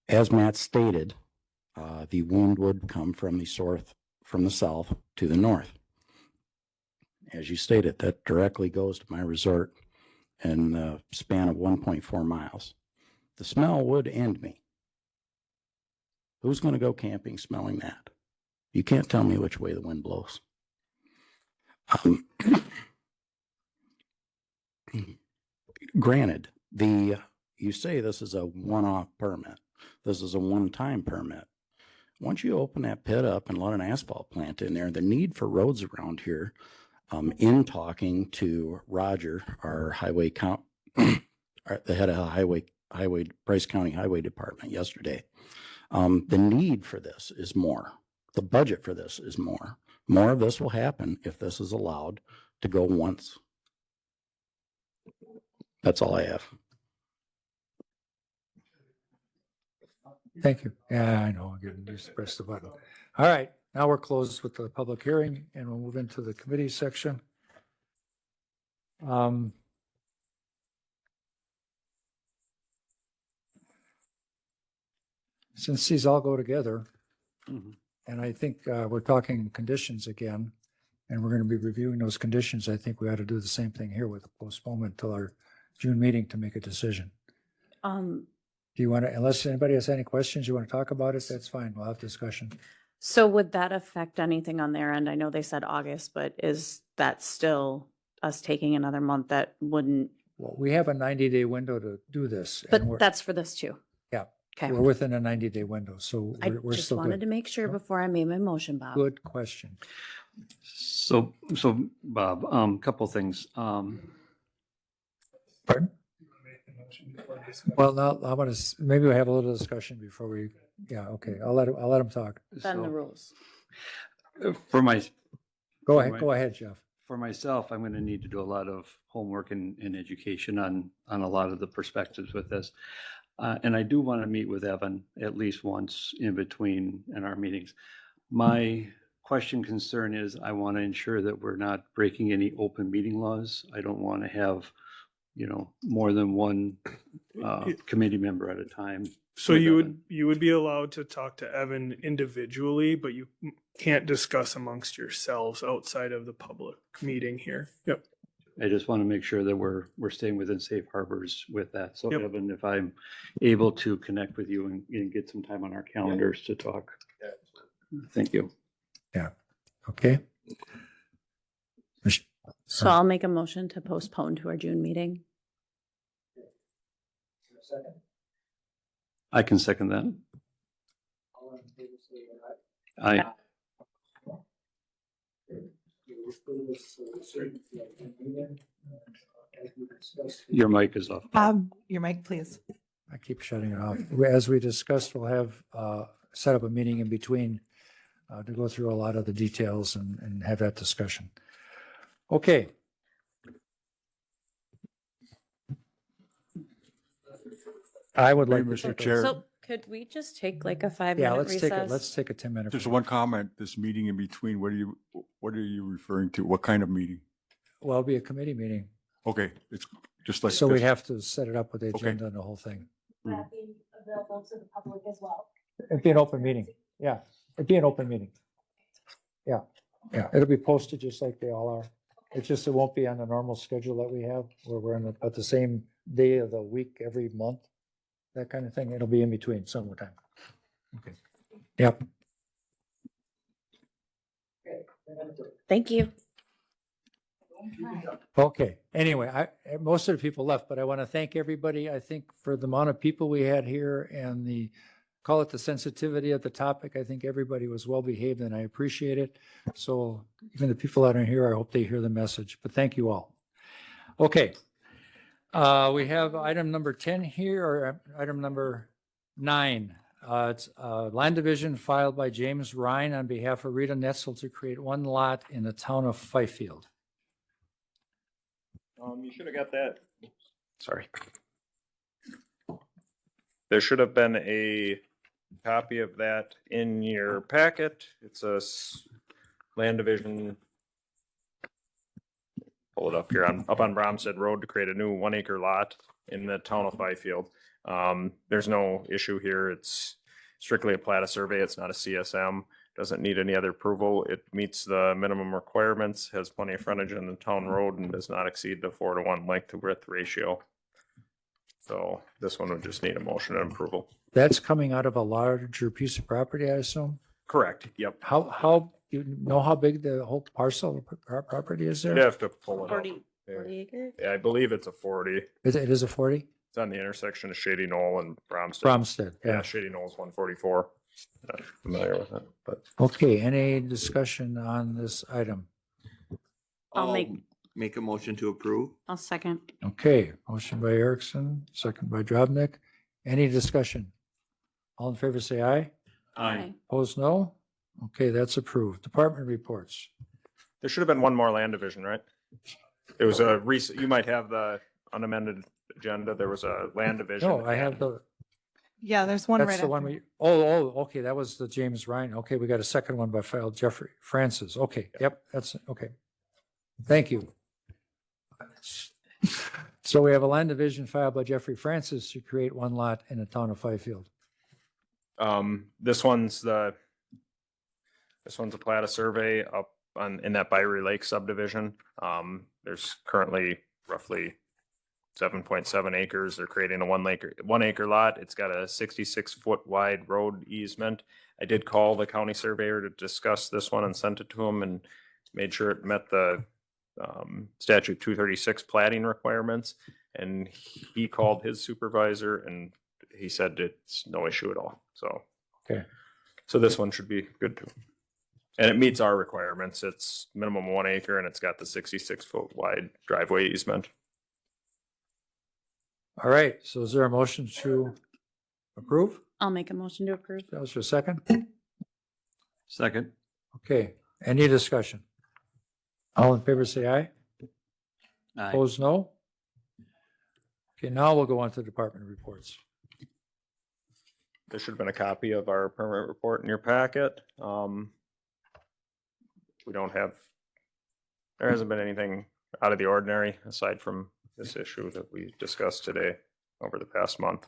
As Matt stated, the wind would come from the south to the north. As you stated, that directly goes to my resort in the span of 1.4 miles. The smell would end me. Who's going to go camping smelling that? You can't tell me which way the wind blows. Granted, you say this is a one-off permit. This is a one-time permit. Once you open that pit up and let an asphalt plant in there, the need for roads around here, in talking to Roger, our highway the head of highway Price County Highway Department yesterday, the need for this is more. The budget for this is more. More of this will happen if this is allowed to go once. That's all I have. Thank you. Yeah, I know. I'm getting used to press the button. All right, now we're closed with the public hearing, and we'll move into the committee section. Since these all go together, and I think we're talking conditions again, and we're going to be reviewing those conditions, I think we ought to do the same thing here with a postponement till our June meeting to make a decision. Do you want to, unless anybody has any questions, you want to talk about it, that's fine. We'll have discussion. So would that affect anything on their end? I know they said August, but is that still us taking another month that wouldn't? Well, we have a 90-day window to do this. and we're- But that's for this too. Yeah. Okay. We're within a 90-day window, so I we're just still wanted good. to make sure before I made my motion, Bob. Good question. So Bob, couple things. Pardon? Well, now I want to, maybe we'll have a little discussion before we, yeah, okay, I'll let him talk. Bend the rules. For my, Go for ahead, my- go ahead, Jeff. For myself, I'm going to need to do a lot of homework and education on a lot of the perspectives with this. And I do want to meet with Evan at least once in between in our meetings. My concern is I want to ensure that we're not breaking any open meeting laws. I don't want to have, more than one committee member at a time. So with you Evan. would be allowed to talk to Evan individually, but you can't discuss amongst yourselves outside of the public meeting here. Yep. I just want to make sure that we're staying within safe harbors with that. So Yep. Evan, if I'm able to connect with you and get some time on our calendars to talk. Thank you. Yeah, okay. So I'll make a motion to postpone to our June meeting. I can second that. Aye. Your mic is off. Your mic, please. I keep shutting it off. As we discussed, we'll have set up a meeting in between to go through a lot of the details and have that discussion. Okay. I would like to Mr. take a- Chair. So could we just take like a 5 Yeah, minute let's take recess? let's take a 10-minute. Just one comment, this meeting in between, what are you referring to? What kind of meeting? Well, it'll be a committee meeting. Okay, it's just like. So we this. have to set it up with the Okay. agenda and the whole thing. Available to the public as well. It'd be an open meeting. Yeah, it'd be an open meeting. Yeah, yeah, it'll be posted just like they all are. It's just, it won't be on the normal schedule that we have, where we're at the same day of the week every month, that kind of thing. It'll be in between summertime. Okay. Yep. Thank you. Okay, anyway, most of the people left, but I want to thank everybody, I think, for the amount of people we had here and call it the sensitivity of the topic. I think everybody was well behaved and I appreciate it. So even the people that aren't here, I hope they hear the message, but thank you all. Okay. We have item number 10 here, or item number 9. It's land division filed by James Ryan on behalf of Rita Netzel to create one lot in the town of Fifield. You should have got that. Sorry. There should have been a copy of that in your packet. It's a land division. Pull it up here up on Bromstead Road to create a new 1 acre lot in the town of Fifield. There's no issue here. It's strictly a plat of survey. It's not a CSM. Doesn't need any other approval. It meets the minimum requirements, has plenty of frontage on the town road, and does not exceed the 4:1 length to width ratio. So this one would just need a motion and approval. That's coming out of a larger piece of property, I assume? Correct. Yep. How, you know how big the whole parcel of property is there? You'd have to pull it up. 40 there. acres? Yeah, I believe it's a 40. It is a 40? It's on the intersection of Shady Knoll and Bromstead. Bromstead, yeah. Shady Knoll is 144. Not familiar with it, but. Okay, any discussion on this item? I'll make a motion to approve. I'll second. Okay, motion by Erickson, second by Dropnik. Any discussion? All in favor, say aye. Aye. Opposed, no? Okay, that's approved. Department reports. There should have been one more land division, right? It was a recent, you might have the unamended agenda. There was a land division. No, I have Yeah, there's one that's right the one after. we, okay, that was the James Ryan. Okay, we got a second one by file Jeffrey Francis. Okay, yep, that's, okay. Thank you. So we have a land division filed by Jeffrey Francis to create one lot in the town of Fifield. This one's a plat of survey up in that Byrie Lake subdivision. There's currently roughly 7.7 acres. They're creating a 1 acre lot. It's got a 66-foot wide road easement. I did call the county surveyor to discuss this one and sent it to him and made sure it met the statute 236 platting requirements. And he called his supervisor and he said it's no issue at all. So, okay. So this one should be good too. And it meets our requirements. It's minimum 1 acre and it's got the 66-foot wide driveway easement. All right, so is there a motion to approve? I'll make a motion to approve. That was your second? Second. Okay, any discussion? All in favor, say aye. Aye. Opposed, no? Okay, now we'll go on to department reports. There should have been a copy of our permit report in your packet. There hasn't been anything out of the ordinary aside from this issue that we discussed today over the past month.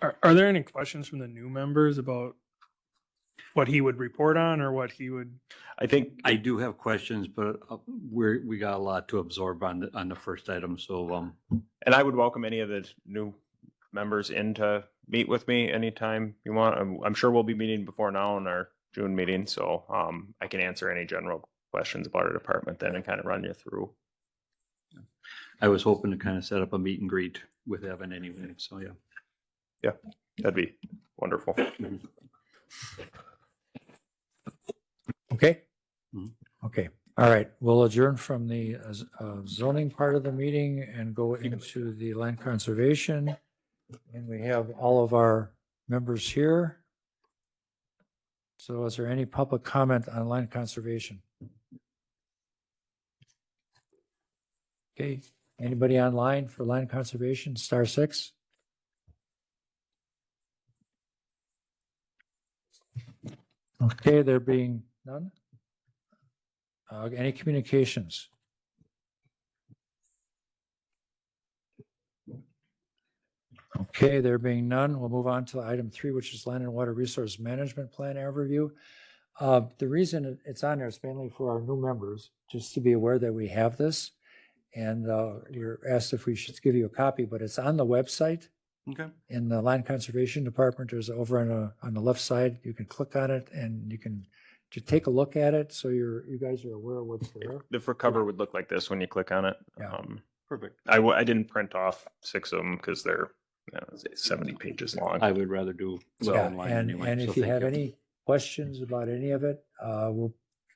Are there any questions from the new members about what he would report on or what he would? I think I do have questions, but we got a lot to absorb on the first item, so, And I would welcome any of the new members in to meet with me anytime you want. I'm sure we'll be meeting before now in our June meeting, so I can answer any general questions about our department then and kind of run you through. I was hoping to kind of set up a meet and greet with Evan anyway, so yeah. Yeah, that'd be wonderful. Okay, All right, we'll adjourn from the zoning part of the meeting and go into the land conservation. And we have all of our members here. So is there any public comment on land conservation? Okay, anybody online for land conservation, *6? Okay, there being none. Any communications? Okay, there being none, we'll move on to item 3, which is Land and Water Resource Management Plan overview. The reason it's on there is mainly for our new members, just to be aware that we have this. And you're asked if we should give you a copy, but it's on the website. Okay. In the Land Conservation Department, there's over on the left side, you can click on it and you can just take a look at it. So you guys are aware of what's there. The front cover would look like this when you click on it. Yeah. Perfect. I didn't print off 6 of them because they're 70 pages long. I would rather do well Yeah, online and, anyway. and so if you thank have any questions about any of it, we'll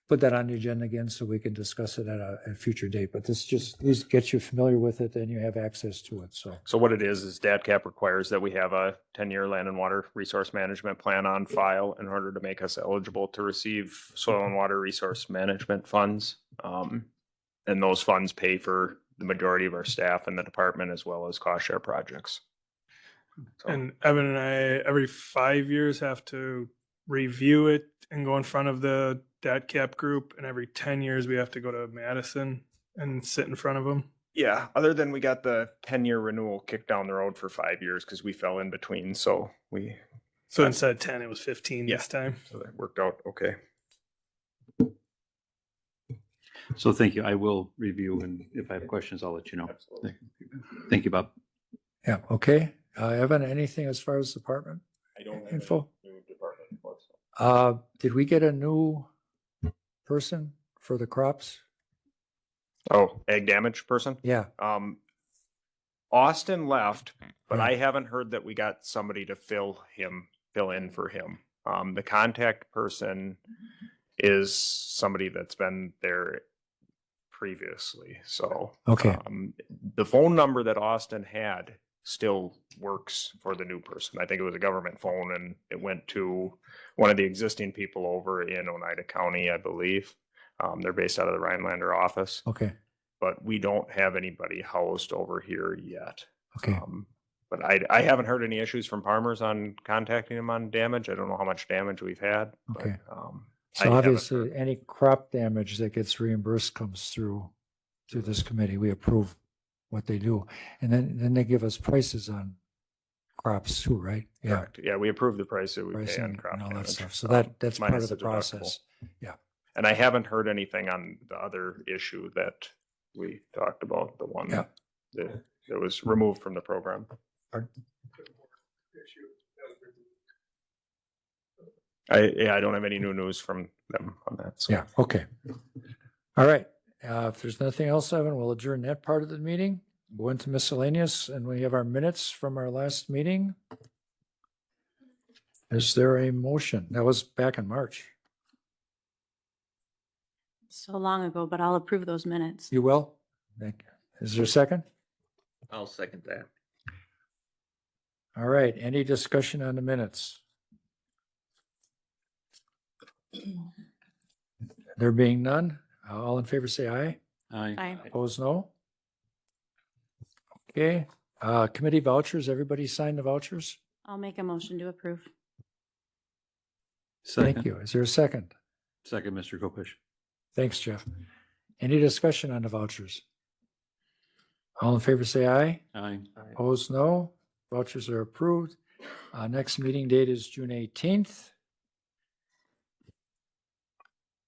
put that on the agenda again so we can discuss it at a future date. But this just at least gets you familiar with it and you have access to it. So So what it is DATCAP requires that we have a 10-year land and water resource management plan on file in order to make us eligible to receive soil and water resource management funds. And those funds pay for the majority of our staff in the department as well as cost share projects. So- And Evan and I, every 5 years, have to review it and go in front of the DATCAP group. And every 10 years, we have to go to Madison and sit in front of them. Yeah, other than we got the 10-year renewal kicked down the road for 5 years because we fell in between. So instead of 10, it was 15 this time. So that worked out okay. So thank you. I will review, and if I have questions, I'll let you know. Thank you, Bob. yeah, okay. Evan, anything as far as department I don't have info? any new department reports. Did we get a new person for the crops? Oh, ag damage person? Yeah. Austin left, but Yeah. I haven't heard that we got somebody to fill in for him. The contact person is somebody that's been there previously. So Okay. the phone number that Austin had still works for the new person. I think it was a government phone and it went to one of the existing people over in Oneida County, I believe. They're based out of the Rhinelander office, Okay. but we don't have anybody housed over here yet. Okay. But I haven't heard any issues from farmers on contacting them on damage. I don't know how much damage we've had. Okay. But, I So haven't obviously, any crop damage that gets reimbursed comes through this committee. We approve what they do. And then they give us prices on crops too, right? Yeah. Correct. Yeah, we approve the price that we pay Pricing on crop and all that damage. stuff. So that's part minus of the deductible. process. Yeah. And I haven't heard anything on the other issue that we talked about, the one Yeah. that was removed from the program. I don't have any new news from them on that. So. Yeah, okay. All right. If there's nothing else, Evan, we'll adjourn that part of the meeting. Go into miscellaneous, and we have our minutes from our last meeting. Is there a motion? That was back in March. So long ago, but I'll approve those minutes. You will? Thank you. Is there a second? I'll second that. All right, any discussion on the minutes? There being none, all in favor say aye. Aye. Opposed, no? Okay, committee vouchers, everybody signed the vouchers? I'll make a motion to approve. Thank you. Is there a second? Second, Mr. Kopish. Thanks, Jeff. Any discussion on the vouchers? All in favor say aye. Aye. Opposed, no. Vouchers are approved. Next meeting date is June 18th.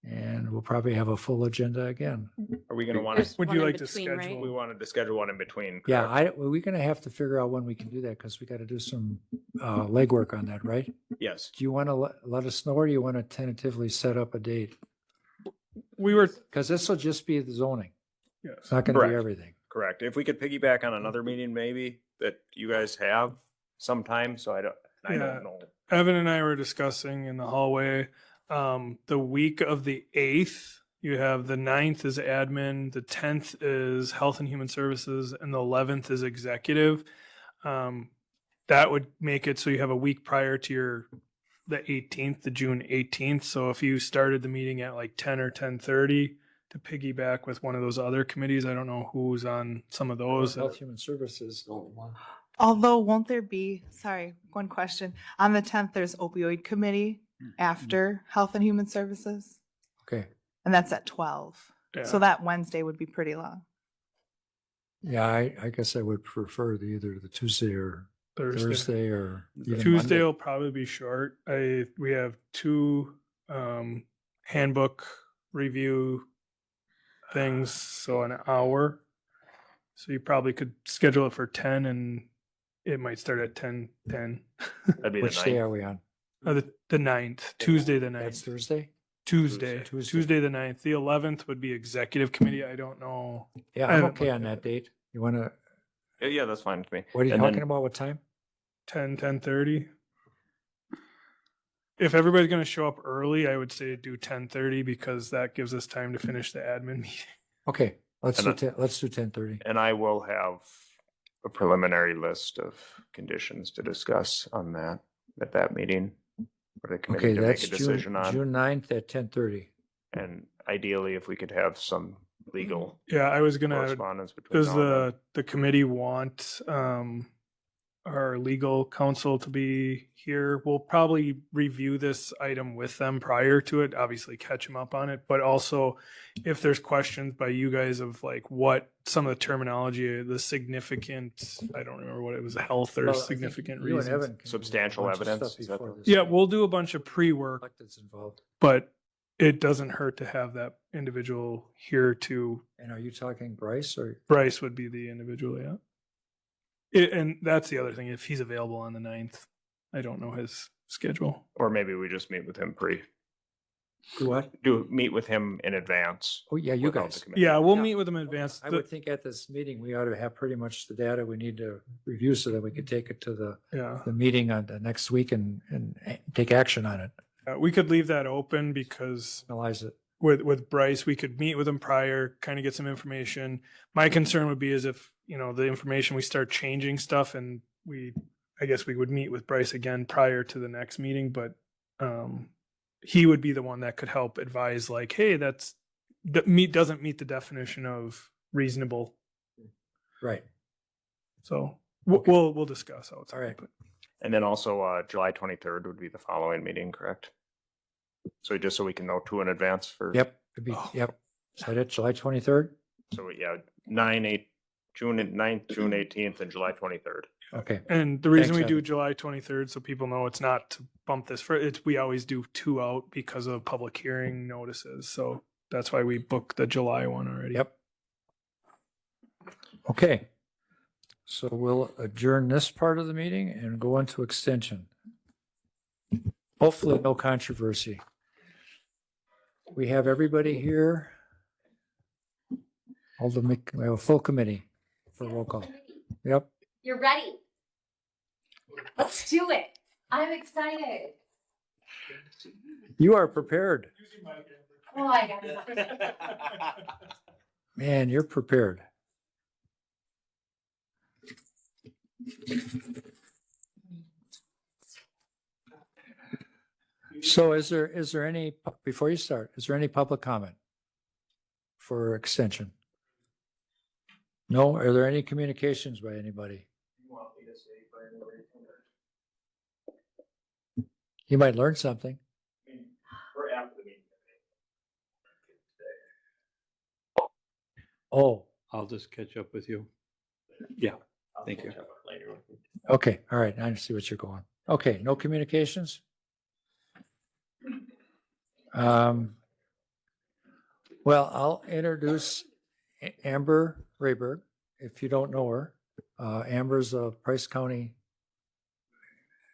And we'll probably have a full agenda again. Are we going to want There's to? Would one you in like to between, schedule? We wanted to schedule one in between. Yeah, correct? we're gonna have to figure out when we can do that because we got to do some legwork on that, right? Yes. Do you want to let us know or do you want to tentatively set up a date? We were, Because this will just be the zoning. yes. It's not going to be Correct. everything. Correct. If we could piggyback on another meeting, maybe that you guys have sometime. So I Yeah. don't know. Evan and I were discussing in the hallway, the week of the 8th You have the 9th is admin, the 10th is health and human services, and the 11th is executive. That would make it so you have a week prior to the 18th, the June 18th. So if you started the meeting at like 10 or 10:30 to piggyback with one of those other committees, I don't know who's on some of those. Health Human Services. Although, won't there be, sorry, one question. On the 10th, there's opioid committee after Health and Human Services, Okay. and that's at 12. Yeah. So that Wednesday would be pretty long. Yeah, I guess I would prefer either the Tuesday or Thursday or even Tuesday Monday. will probably be short. We have 2 handbook review things, so an hour. So you probably could schedule it for 10 and it might start at 10:10. That'd be the Which day 9th. are we on? The 9th, Tuesday the 9th. That's Thursday? Tuesday. Tuesday. Tuesday the 9th. The 11th would be executive committee. I don't know. Yeah, I I'm haven't okay looked on at that date. You want to, Yeah, that's fine with me. what are you And talking then- about? What time? 10:30. If everybody's going to show up early, I would say do 10:30 because that gives us time to finish the admin meeting. Okay, let's And do let's do 10:30. And I will have a preliminary list of conditions to discuss on that at that meeting for the Okay, committee to make that's a decision on. June 9th at 10:30. And ideally, if we could have some legal Yeah, I was gonna. correspondence between Does now and then. the committee want our legal counsel to be here? We'll probably review this item with them prior to it, obviously catch them up on it, but also if there's questions by you guys of like what some of the terminology, the significant, I don't remember what it was, health or Well, I think significant you and reasons. Evan can do a Substantial bunch of evidence, stuff is that before the- this Yeah, we'll do a bunch of pre-work, elected's involved. but it doesn't hurt to have that individual here to And are you talking Bryce or? Bryce would be the individual, yeah. And that's the other thing, if he's available on the 9th, I don't know his schedule. Or maybe we just meet with him Do what? meet with him in advance. Oh, yeah, you without the guys. committee. Yeah, we'll meet with him in advance. I would think at this meeting, we ought to have pretty much the data we need to review so that we could take it to Yeah, the meeting on the next week and take action on it, we could leave that open because analyze it. with Bryce, we could meet with him prior, kind of get some information. My concern would be is if, the information, we start changing stuff and I guess we would meet with Bryce again prior to the next meeting, but he would be the one that could help advise like, hey, doesn't meet the definition of reasonable. Right. So we'll discuss how it's. All right. And then also July 23rd would be the following meeting, correct? So just so we can know 2 in advance for. Yep, it'd be, yep. Is that it, July 23rd? So yeah, June 9th, June 18th, and July 23rd. Okay. And the reason Thanks, we do Evan. July 23rd, so people know it's not to bump this we always do 2 out because of public hearing notices. So that's why we booked the July one already. Yep. Okay. So we'll adjourn this part of the meeting and go into extension. Hopefully no controversy. We have everybody here. We have a full committee for roll call. Yep. You're ready. Let's do it. I'm excited. You are prepared. Oh, I got it. Man, you're prepared. So is there any, before you start, is there any public comment for extension? No? Are there any communications by anybody? You might learn something. Oh, I'll just catch up with you. Yeah, thank you. okay. All right. I see what you're going. Okay. No communications? Well, I'll introduce Amber Rayberg, if you don't know her. Amber's a Price County.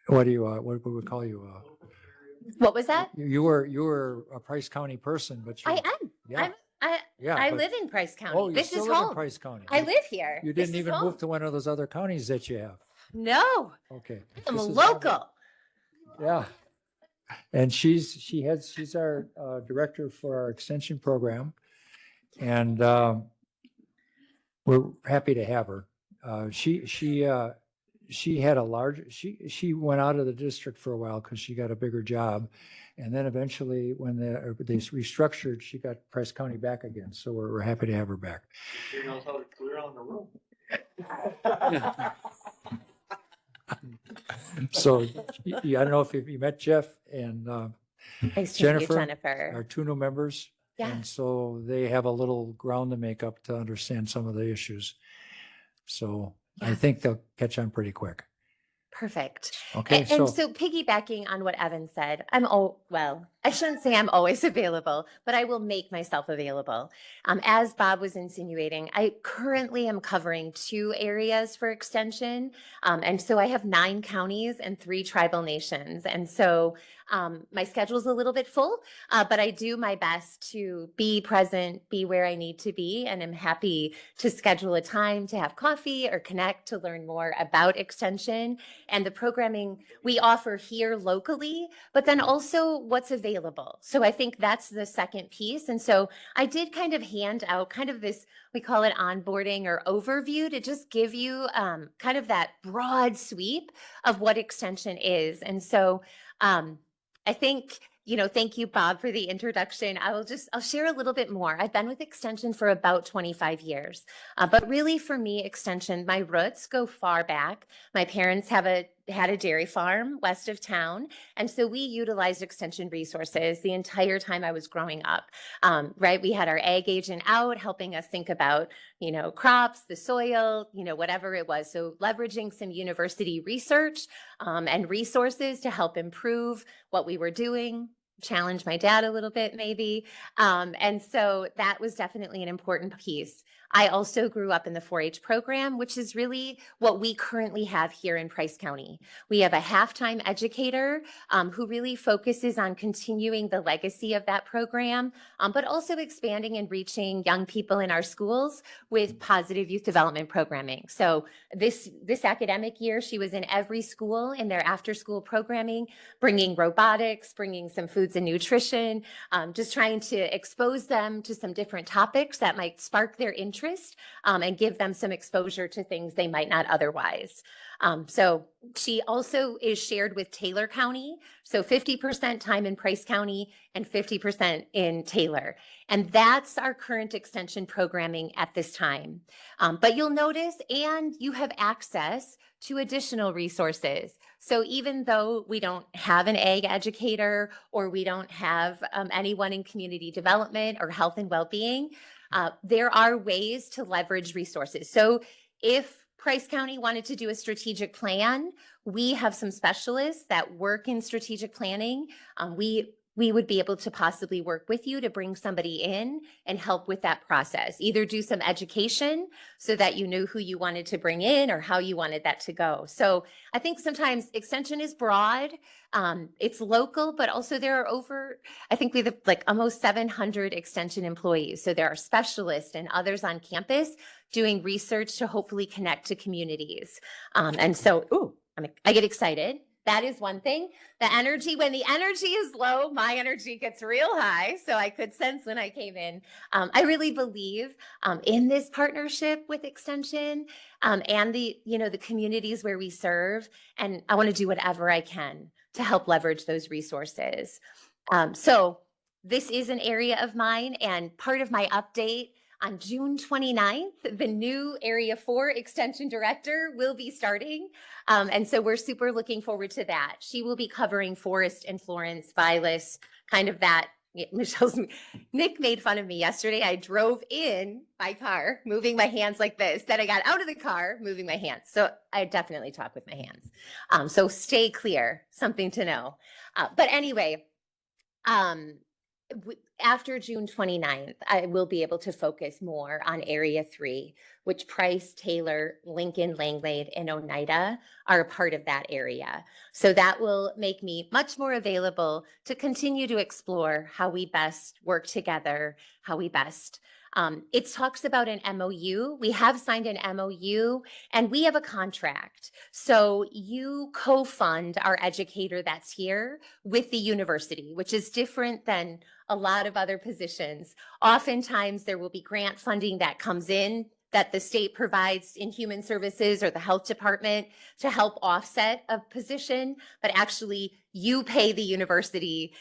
What would we call you? What was that? You were a Price County person, but I you am. Yeah. Yeah, I but- live in Price County. Oh, you This still is live in home. Price County. I live here. You This didn't is even home. move to one of those other counties that you have. No, Okay. I'm a This is- local. Yeah. And she's our director for our extension program. And we're happy to have her. She had a large, she went out of the district for a while because she got a bigger job. And then eventually when they restructured, she got Price County back again. So we're happy to have her back. She knows how to clear on the room. So I don't know if you met Jeff and Nice to meet you, Jennifer, Jennifer. our two new members. Yeah. And so they have a little ground to make up to understand some of the issues. So I think they'll catch on pretty quick. Perfect. Okay, And so- so piggybacking on what Evan said, well, I shouldn't say I'm always available, but I will make myself available. As Bob was insinuating, I currently am covering 2 areas for extension. And so I have 9 counties and 3 tribal nations. And so my schedule is a little bit full, but I do my best to be present, be where I need to be, and I'm happy to schedule a time to have coffee or connect to learn more about extension and the programming we offer here locally, but then also what's available. So I think that's the second piece. And so I did kind of hand out kind of this, we call it onboarding or overview, to just give you kind of that broad sweep of what extension is. And so I think, thank you, Bob, for the introduction. I'll share a little bit more. I've been with Extension for about 25 years, but really for me, Extension, my roots go far back. My parents had a dairy farm west of town, and so we utilized Extension resources the entire time I was growing up, right? We had our ag agent out helping us think about, crops, the soil, whatever it was. So leveraging some university research and resources to help improve what we were doing, challenge my dad a little bit maybe. And so that was definitely an important piece. I also grew up in the 4-H program, which is really what we currently have here in Price County. We have a half-time educator who really focuses on continuing the legacy of that program, but also expanding and reaching young people in our schools with positive youth development programming. So this academic year, she was in every school in their after-school programming, bringing robotics, bringing some foods and nutrition, just trying to expose them to some different topics that might spark their interest and give them some exposure to things they might not otherwise. So she also is shared with Taylor County. So 50% time in Price County and 50% in Taylor. And that's our current extension programming at this time. But you'll notice, and you have access to additional resources. So even though we don't have an ag educator or we don't have anyone in community development or health and well-being, there are ways to leverage resources. So if Price County wanted to do a strategic plan, we have some specialists that work in strategic planning. We would be able to possibly work with you to bring somebody in and help with that process. Either do some education so that you knew who you wanted to bring in or how you wanted that to go. So I think sometimes extension is broad. It's local, but also there are I think we have like almost 700 extension employees. So there are specialists and others on campus doing research to hopefully connect to communities. And so, I get excited. That is one thing. The energy, when the energy is low, my energy gets real high. So I could sense when I came in. I really believe in this partnership with Extension and the communities where we serve. And I want to do whatever I can to help leverage those resources. So this is an area of mine, and part of my update on June 29th, the new Area 4 Extension Director will be starting. And so we're super looking forward to that. She will be covering Forest and Florence, Vilas, kind of that. Nick made fun of me yesterday. I drove in my car, moving my hands like this. Then I got out of the car, moving my hands. So I definitely talk with my hands. So stay clear, something to know. But anyway, after June 29th, I will be able to focus more on Area 3, which Price, Taylor, Lincoln, Langlade, and Oneida are a part of that area. So that will make me much more available to continue to explore how we best work together, how we best It talks about an MOU. We have signed an MOU and we have a contract. So you co-fund our educator that's here with the university, which is different than a lot of other positions. Oftentimes there will be grant funding that comes in that the state provides in human services or the health department to help offset a position, but actually you pay the university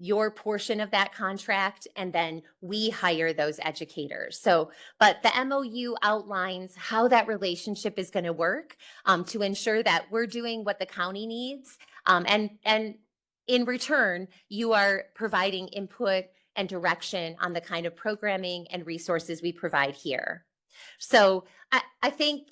your portion of that contract, and then we hire those educators. So, but the MOU outlines how that relationship is going to work to ensure that we're doing what the county needs, and in return, you are providing input and direction on the kind of programming and resources we provide here. So I think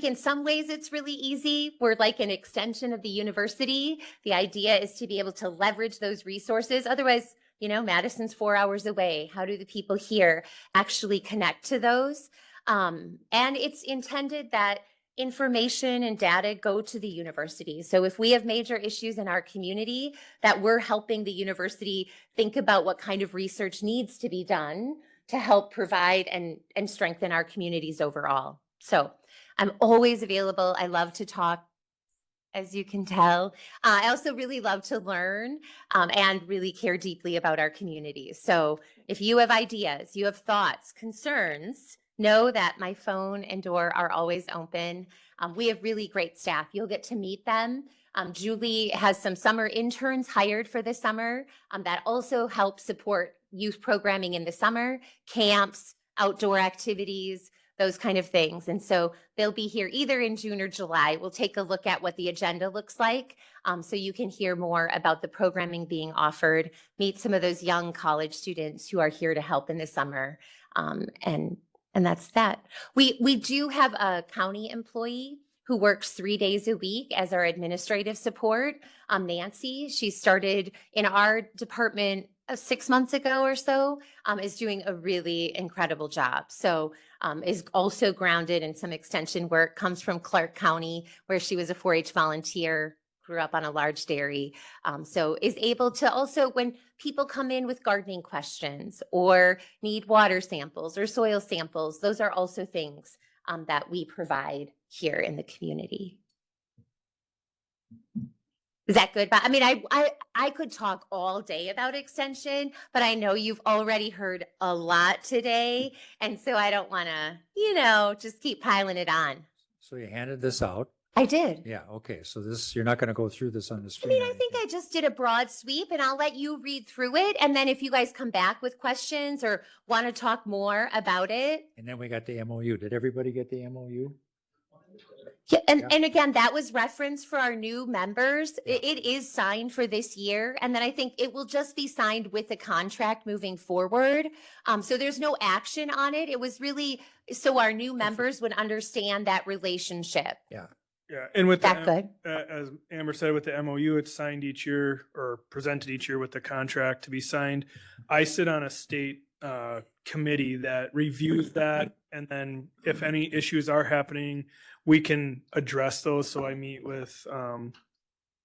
in some ways it's really easy. We're like an extension of the university. The idea is to be able to leverage those resources. Otherwise, you know, Madison's 4 hours away. How do the people here actually connect to those? And it's intended that information and data go to the university. So if we have major issues in our community, that we're helping the university think about what kind of research needs to be done to help provide and strengthen our communities overall. So I'm always available. I love to talk, as you can tell. I also really love to learn and really care deeply about our communities. So if you have ideas, you have thoughts, concerns, know that my phone and door are always open. We have really great staff. You'll get to meet them. Julie has some summer interns hired for the summer that also help support youth programming in the summer, camps, outdoor activities, those kind of things. And so they'll be here either in June or July. We'll take a look at what the agenda looks like so you can hear more about the programming being offered, meet some of those young college students who are here to help in the summer. And that's that. We do have a county employee who works 3 days a week as our administrative support. Nancy, she started in our department 6 months ago or so, is doing a really incredible job. So is also grounded in some extension work, comes from Clark County, where she was a 4-H volunteer, grew up on a large dairy. So is able to also, when people come in with gardening questions or need water samples or soil samples, those are also things that we provide here in the community. Is that good? But I mean, I could talk all day about extension, but I know you've already heard a lot today. And so I don't want to, you know, just keep piling it on. So you handed this out. I did. Yeah, okay. So this, you're not going to go through this on the I screen. mean, I think I just did a broad sweep and I'll let you read through it. And then if you guys come back with questions or want to talk more about it. And then we got the MOU. Did everybody get the MOU? Yeah, and again, that was referenced for our new members. It is signed for this year. And then I think it will just be signed with the contract moving forward. So there's no action on it. It was really so our new members would understand that relationship. Yeah. Yeah, and with That good? As Amber said, with the MOU, it's signed each year or presented each year with the contract to be signed. I sit on a state committee that reviews that, and then if any issues are happening, we can address those. So I meet with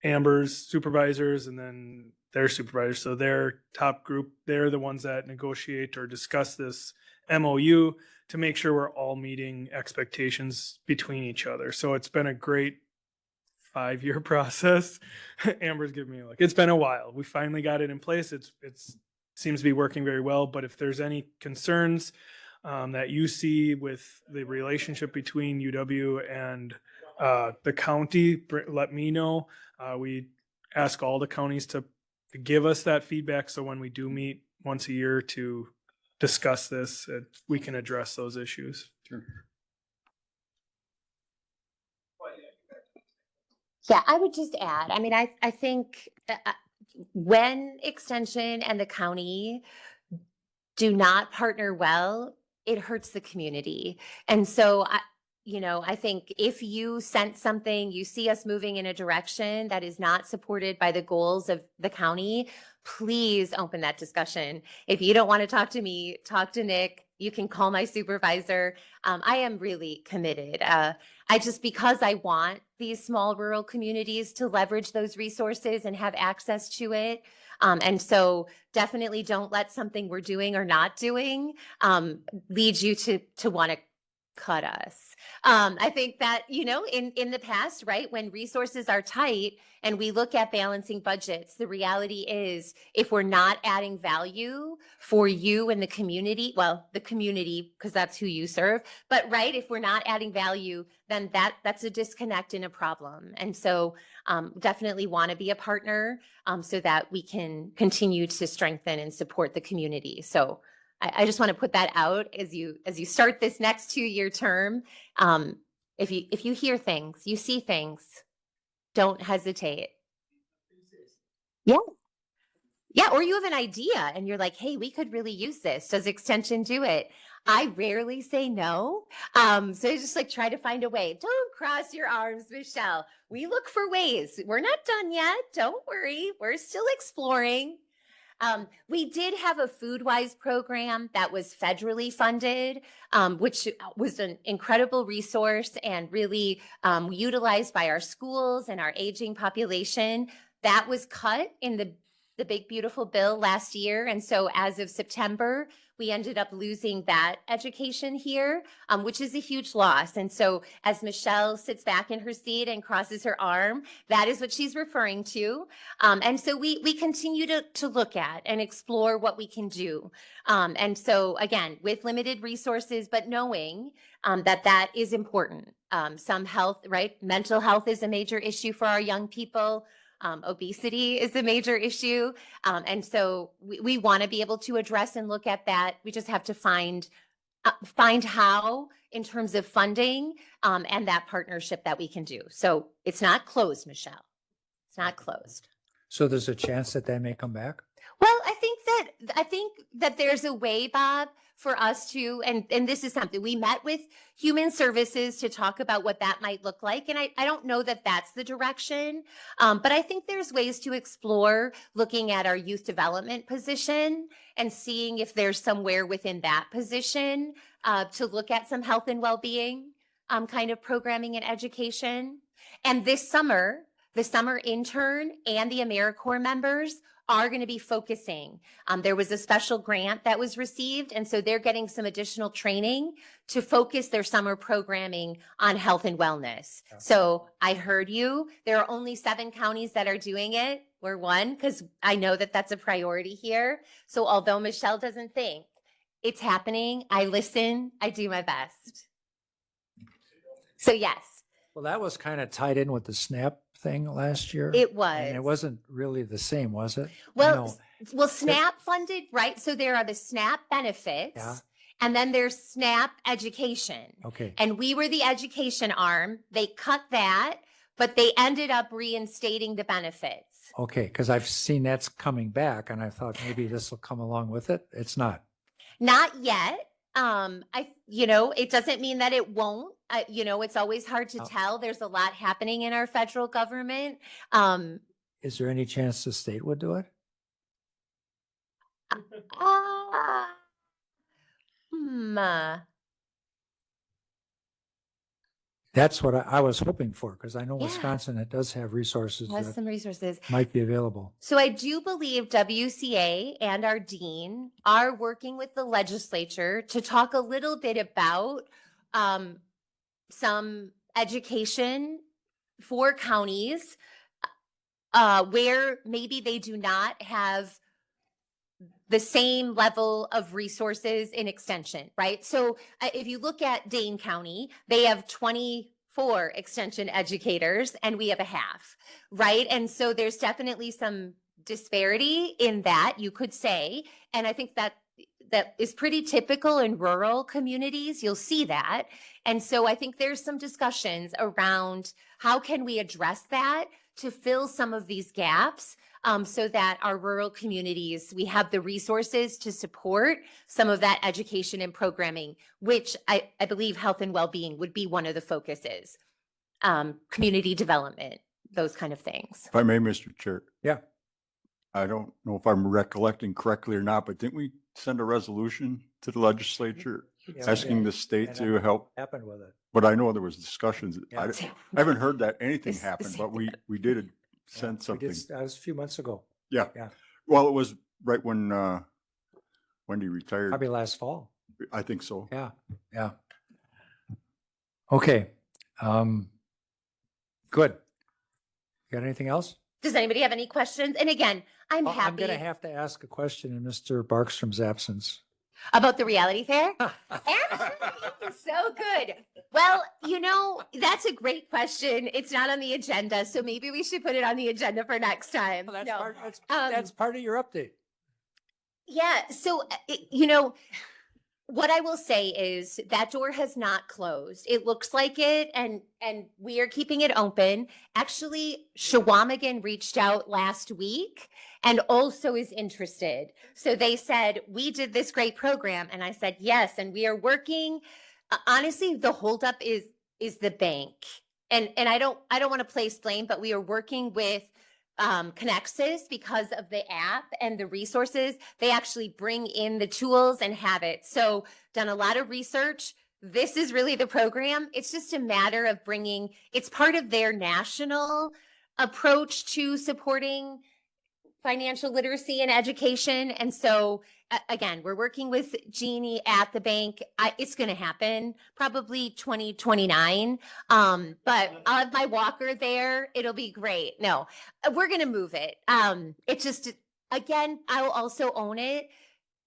Amber's supervisors and then their supervisors. So their top group, they're the ones that negotiate or discuss this MOU to make sure we're all meeting expectations between each other. So it's been a great 5-year process. Amber's giving me like, it's been a while. We finally got it in place. It's seems to be working very well. But if there's any concerns that you see with the relationship between UW and the county, let me know. We ask all the counties to give us that feedback. So when we do meet once a year to discuss this, we can address those issues. Sure. Yeah, I would just add, I mean, I think when Extension and the county do not partner well, it hurts the community. And so, I think if you sense something, you see us moving in a direction that is not supported by the goals of the county, please open that discussion. If you don't want to talk to me, talk to Nick. You can call my supervisor. I am really committed. because I want these small rural communities to leverage those resources and have access to it. And so definitely don't let something we're doing or not doing lead you to want to cut us. I think that, in the past, right, when resources are tight and we look at balancing budgets, the reality is if we're not adding value for you and the community, well, the community, because that's who you serve, but right, if we're not adding value, then that's a disconnect and a problem. And so definitely want to be a partner so that we can continue to strengthen and support the community. So I just want to put that out as you start this next 2-year term. If you hear things, you see things, don't hesitate. Yeah. Yeah, or you have an idea and you're like, hey, we could really use this. Does Extension do it? I rarely say no. So just like try to find a way. Don't cross your arms, Michelle. We look for ways. We're not done yet. Don't worry. We're still exploring. We did have a FoodWise program that was federally funded, which was an incredible resource and really utilized by our schools and our aging population. That was cut in the big, beautiful bill last year. And so as of September, we ended up losing that education here, which is a huge loss. And so as Michelle sits back in her seat and crosses her arm, that is what she's referring to. And so we continue to look at and explore what we can do. And so again, with limited resources, but knowing that is important. Some health, right? Mental health is a major issue for our young people. Obesity is a major issue. And so we want to be able to address and look at that. We just have to find how in terms of funding and that partnership that we can do. So it's not closed, Michelle. It's not closed. So there's a chance that may come back? Well, I think that there's a way, Bob, for us to, and this is something we met with Human Services to talk about what that might look like. And I don't know that that's the direction, but I think there's ways to explore looking at our youth development position and seeing if there's somewhere within that position to look at some health and well-being kind of programming and education. And this summer, the summer intern and the AmeriCorps members are going to be focusing. There was a special grant that was received, and so they're getting some additional training to focus their summer programming on health and wellness. Yeah. So I heard you. There are only 7 counties that are doing it. We're one, because I know that that's a priority here. So although Michelle doesn't think it's happening, I listen, I do my best. So yes. Well, that was kind of tied in with the SNAP thing last year. It was. And it wasn't really the same, was it? Well, SNAP funded, right? So there are the SNAP benefits, Yeah. and then there's SNAP education. Okay. And we were the education arm. They cut that, but they ended up reinstating the benefits. Okay, because I've seen that's coming back and I thought maybe this will come along with it. It's not. Not yet. It doesn't mean that it won't. It's always hard to tell. There's a lot happening in our federal government. Is there any chance the state would do it? That's what I was hoping for, because I know Yeah. Wisconsin, it does have resources Has that some resources. might be available. So I do believe WCA and our dean are working with the legislature to talk a little bit about some education for counties where maybe they do not have the same level of resources in extension, right? So if you look at Dane County, they have 24 extension educators and we have a half, right? And so there's definitely some disparity in that, you could say. And I think that is pretty typical in rural communities. You'll see that. And so I think there's some discussions around how can we address that to fill some of these gaps so that our rural communities, we have the resources to support some of that education and programming, which I believe health and well-being would be one of the focuses. Community development, those kind of things. If I may, Mr. Chair. Yeah. I don't know if I'm recollecting correctly or not, but didn't we send a resolution to the legislature asking the state to help. Happened with it. But I know there was discussions. I Yeah. I haven't heard that anything This- happened, this- but we did send We something. did, that was a few months ago, Yeah. yeah. Well, it was right when Wendy retired. Probably last fall. I think so. Yeah, yeah. Okay. Good. Got anything else? Does anybody have any questions? And again, I'm I'm happy gonna have to ask a question in Mr. Barkstrom's absence. about the reality fair. Absolutely, so good. Well, that's a great question. It's not on the agenda, so maybe we should put it on the agenda for next time. That's No. part, that's part of your update. Yeah. So, what I will say is that door has not closed. It looks like it, and we are keeping it open. Actually, Shawamigan reached out last week and also is interested. So they said, we did this great program. And I said, yes. And we are working. Honestly, the holdup is the bank. And I don't want to place blame, but we are working with Connexus because of the app and the resources. They actually bring in the tools and have it. So done a lot of research. This is really the program. It's just a matter of it's part of their national approach to supporting financial literacy and education. And so again, we're working with Jeannie at the bank. It's going to happen probably 2029. But I'll have my walker there. It'll be great. No, we're going to move it. It's just, again, I will also own it.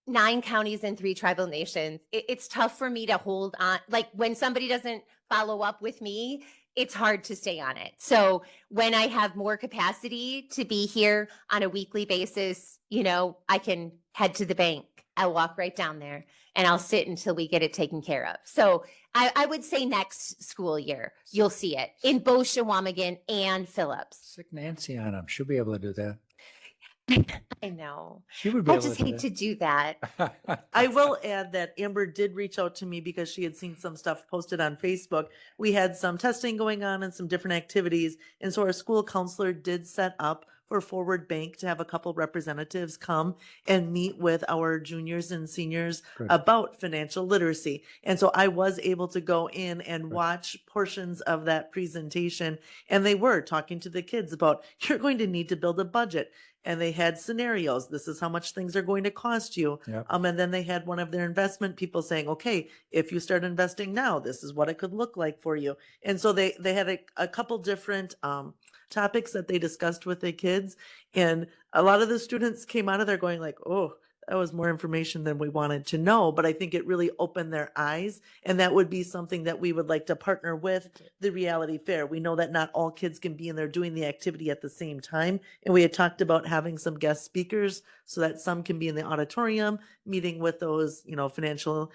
9 counties and 3 tribal nations. It's tough for me to hold on. Like when somebody doesn't follow up with me, it's hard to stay on it. So when I have more capacity to be here on a weekly basis, I can head to the bank. I'll walk right down there and I'll sit until we get it taken care of. So I would say next school year, you'll see it in both Shawamigan and Phillips. Sick Nancy on him. She'll be able to do that. I know. She would be I able just to do hate to do that. I will add that Amber did reach out to me because she had seen some stuff posted on Facebook. We had some testing going on and some different activities. And so our school counselor did set up for Forward Bank to have a couple representatives come and meet with our juniors and seniors Good. about financial literacy. And so I was able to go in and watch portions of that presentation. And they were talking to the kids about, you're going to need to build a budget. And they had scenarios. This is how much things are going to cost you. Yep. And then they had one of their investment people saying, okay, if you start investing now, this is what it could look like for you. And so they had a couple different topics that they discussed with the kids. And a lot of the students came out of there going like, oh, that was more information than we wanted to know. But I think it really opened their eyes. And that would be something that we would like to partner with the Reality Fair. We know that not all kids can be in there doing the activity at the same time. And we had talked about having some guest speakers so that some can be in the auditorium meeting with those, financial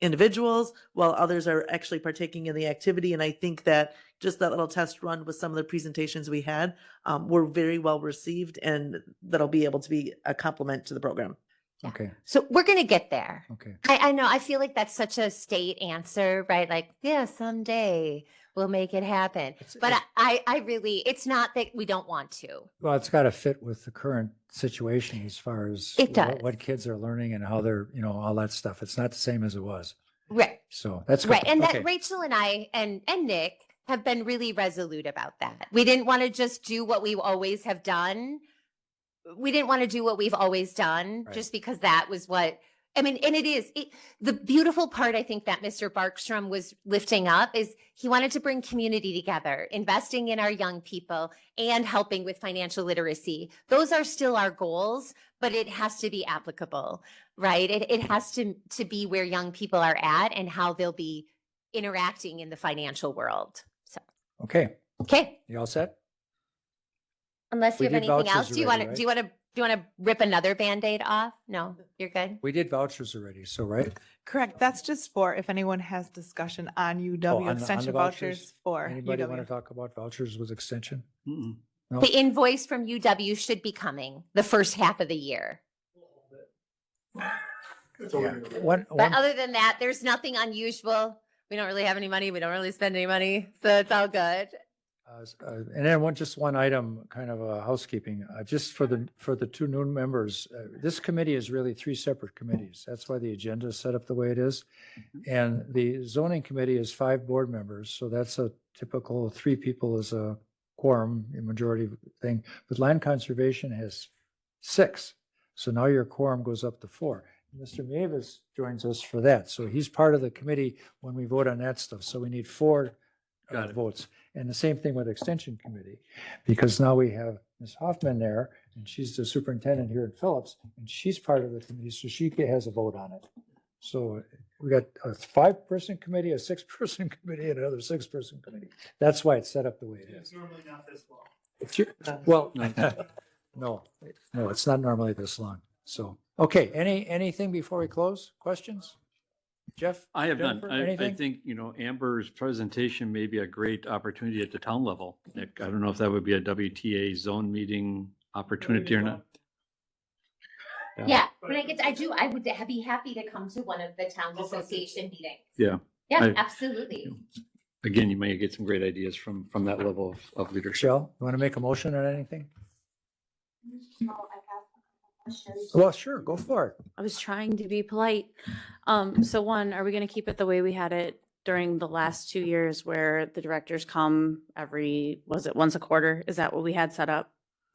individuals, while others are actually partaking in the activity. And I think that just that little test run with some of the presentations we had were very well received, and that'll be able to be a complement to the program. Okay. So we're going to get there. Okay. I know. I feel like that's such a state answer, right? Like, yeah, someday we'll make it happen. But I really, it's not that we don't want to. Well, it's got to fit with the current situation as far as It does. what kids are learning and how they're, all that stuff. It's not the same as it was. Right. So that's Right. good. And Okay. that Rachel and I and Nick have been really resolute about that. We didn't want to just do what we always have done. We didn't want to do what we've always done Right. just because that was what, and it is. The beautiful part, I think, that Mr. Barkstrom was lifting up is he wanted to bring community together, investing in our young people and helping with financial literacy. Those are still our goals, but it has to be applicable, right? It has to be where young people are at and how they'll be interacting in the financial world. So, Okay. okay. You all set? Unless We you have did anything vouchers else, do you already, want to right? do you want to rip another Band-Aid off? No, you're good. We did vouchers already. So, right? Correct. That's just for if anyone has discussion on UW Oh, on the extension vouchers for Anybody UW. want to talk about vouchers with extension? No? The invoice from UW should be coming the first half of the year. Yeah. One, But other than that, there's nothing unusual. We don't really have any money. We don't really spend any money. So it's all good. And then just one item, kind of housekeeping, just for the two new members. This committee is really three separate committees. That's why the agenda is set up the way it is. And the zoning committee is 5 board members, so that's a typical 3 people is a quorum, a majority thing. But land conservation has 6, so now your quorum goes up to 4. Mr. Mavis joins us for that, so he's part of the committee when we vote on that stuff. So we need 4 votes. And the same thing with Extension Committee, because now we have Ms. Hoffman there, and she's the superintendent here at Phillips, and she's part of the committee, so she has a vote on it. So we got a 5-person committee, a 6-person committee, and another 6-person committee. That's why it's set up the way it is. It's normally not this long. Well, no, it's not normally this long. So, okay, anything before we close? Questions? Jeff? I have none. Jennifer, I anything? think, Amber's presentation may be a great opportunity at the town level. Nick, I don't know if that would be a WTA zone meeting opportunity or not. Yeah, when I would be happy to come to one of the towns association meetings. Yeah. Yeah, absolutely. Again, you may get some great ideas from that level of leadership. Michelle, you want to make a motion on anything? Well, sure, go for it. I was trying to be polite. So one, are we going to keep it the way we had it during the last 2 years where the directors come was it once a quarter? Is that what we had set up?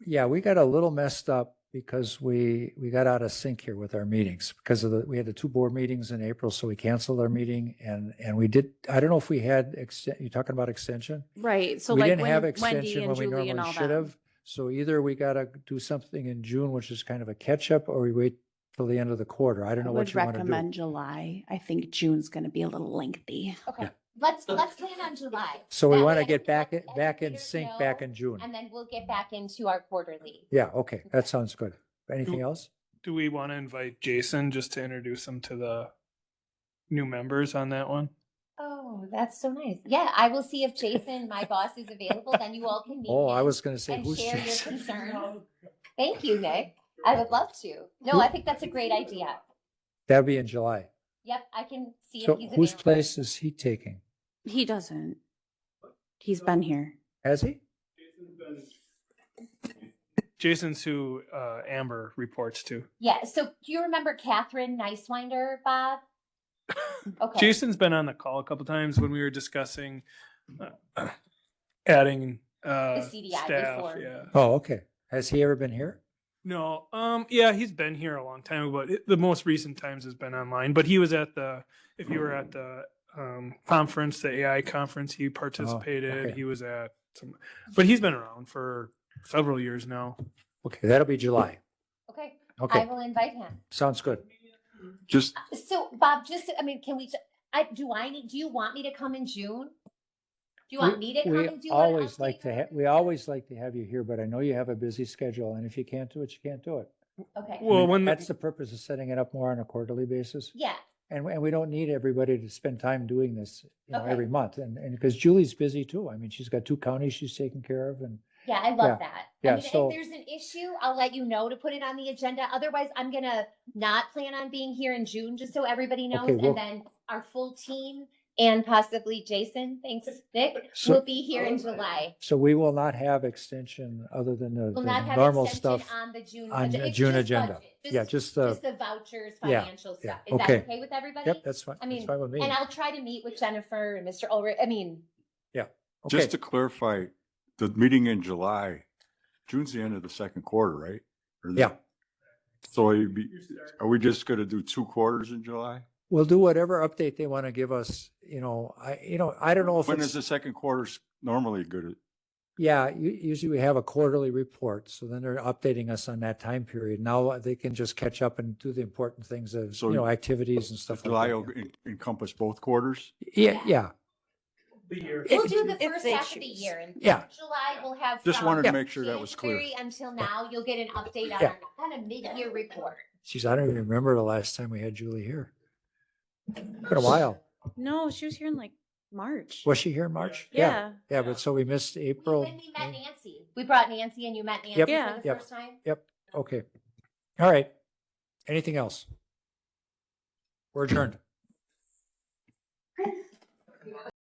Yeah, we got a little messed up because we got out of sync here with our meetings because we had the 2 board meetings in April, so we canceled our meeting and we did, I don't know if we had, you talking about extension? Right. So We like didn't have Wendy extension and when we Julie and normally all should them. have. So either we got to do something in June, which is kind of a catch up, or we wait till the end of the quarter. I don't know I what would you want to recommend do. July. I think June's going to be a little lengthy. Okay, let's plan on July. So we That want way to get back in educators sync know, back in June. And then we'll get back into our quarterly. Yeah, okay, that sounds good. Anything else? Do we want to invite Jason just to introduce him to the new members on that one? Oh, that's so nice. Yeah, I will see if Jason, my boss, is available. Then you all can meet Oh, I him was going to say, and who's share your Jason? concerns. Thank you, Nick. I would love to. No, I think that's a great idea. That'll be in July. Yep, I can see So if he's whose available. place is he taking? He doesn't. He's been here. Has he? Jason's who Amber reports to. Yeah. So do you remember Catherine Nicewinder, Bob? Okay. Jason's been on the call a couple times when we were discussing adding CDI staff. before. Yeah. Oh, okay. Has he ever been here? No. Yeah, he's been here a long time, but the most recent times has been online. But he was at if you were at the conference, the AI conference, he participated. okay. He was at but he's been around for several years now. Okay, that'll be July. Okay. Okay. I will invite him. Sounds good. Just, So Bob, can we, do you want me to come in June? Do you want me to come We and do an always update? like to have, we always like to have you here, but I know you have a busy schedule, and if you can't do it, you can't do it. Okay. Well, when That's the purpose of setting it up more on a quarterly basis. Yeah. And we don't need everybody to spend time doing this, Okay. every month. And because Julie's busy too. I mean, she's got 2 counties she's taking care of and. Yeah, I love Yeah. that. Yeah, I mean, so- if there's an issue, I'll let you know to put it on the agenda. Otherwise, I'm gonna not plan on being here in June, just so everybody knows. Okay, well- And then our full team and possibly Jason, thanks, Nick, So- will be here in July. So we will not have extension other than We'll the not have normal extension stuff. on the June on agenda. the It's June just agenda. budget. Yeah, just the vouchers, yeah, financial yeah, stuff. Is okay. that okay with everybody? Yep, that's fine. I mean, That's fine with me. and I'll try to meet with Jennifer and Mr. Ulrich. I mean, Yeah, okay. just to clarify, the meeting in July, June's the end of the second quarter, right? Or the- Yeah. So are we just gonna do 2 quarters in July? We'll do whatever update they want to give us, I don't know if When it's. is the second quarter normally good? Yeah, usually we have a quarterly report, so then they're updating us on that time period. Now they can just catch up and do the important things of, So activities and stuff July like will that. encompass both quarters? Yeah. The year. we'll do the if first they half of the choose. year. And Yeah. July, we'll have. Just from wanted to make sure that was clear. January until now, you'll get an update on Yeah. our kind of mid-year report. Geez, I don't even remember the last time we had Julie here. Been a while. No, she was here in like March. Was she here in March? Yeah. Yeah, but so we missed April. When we met Nancy, we brought Nancy and you met Nancy Yep. for Yeah. the Yep. first time. Yep, okay. All right. Anything else? We're adjourned.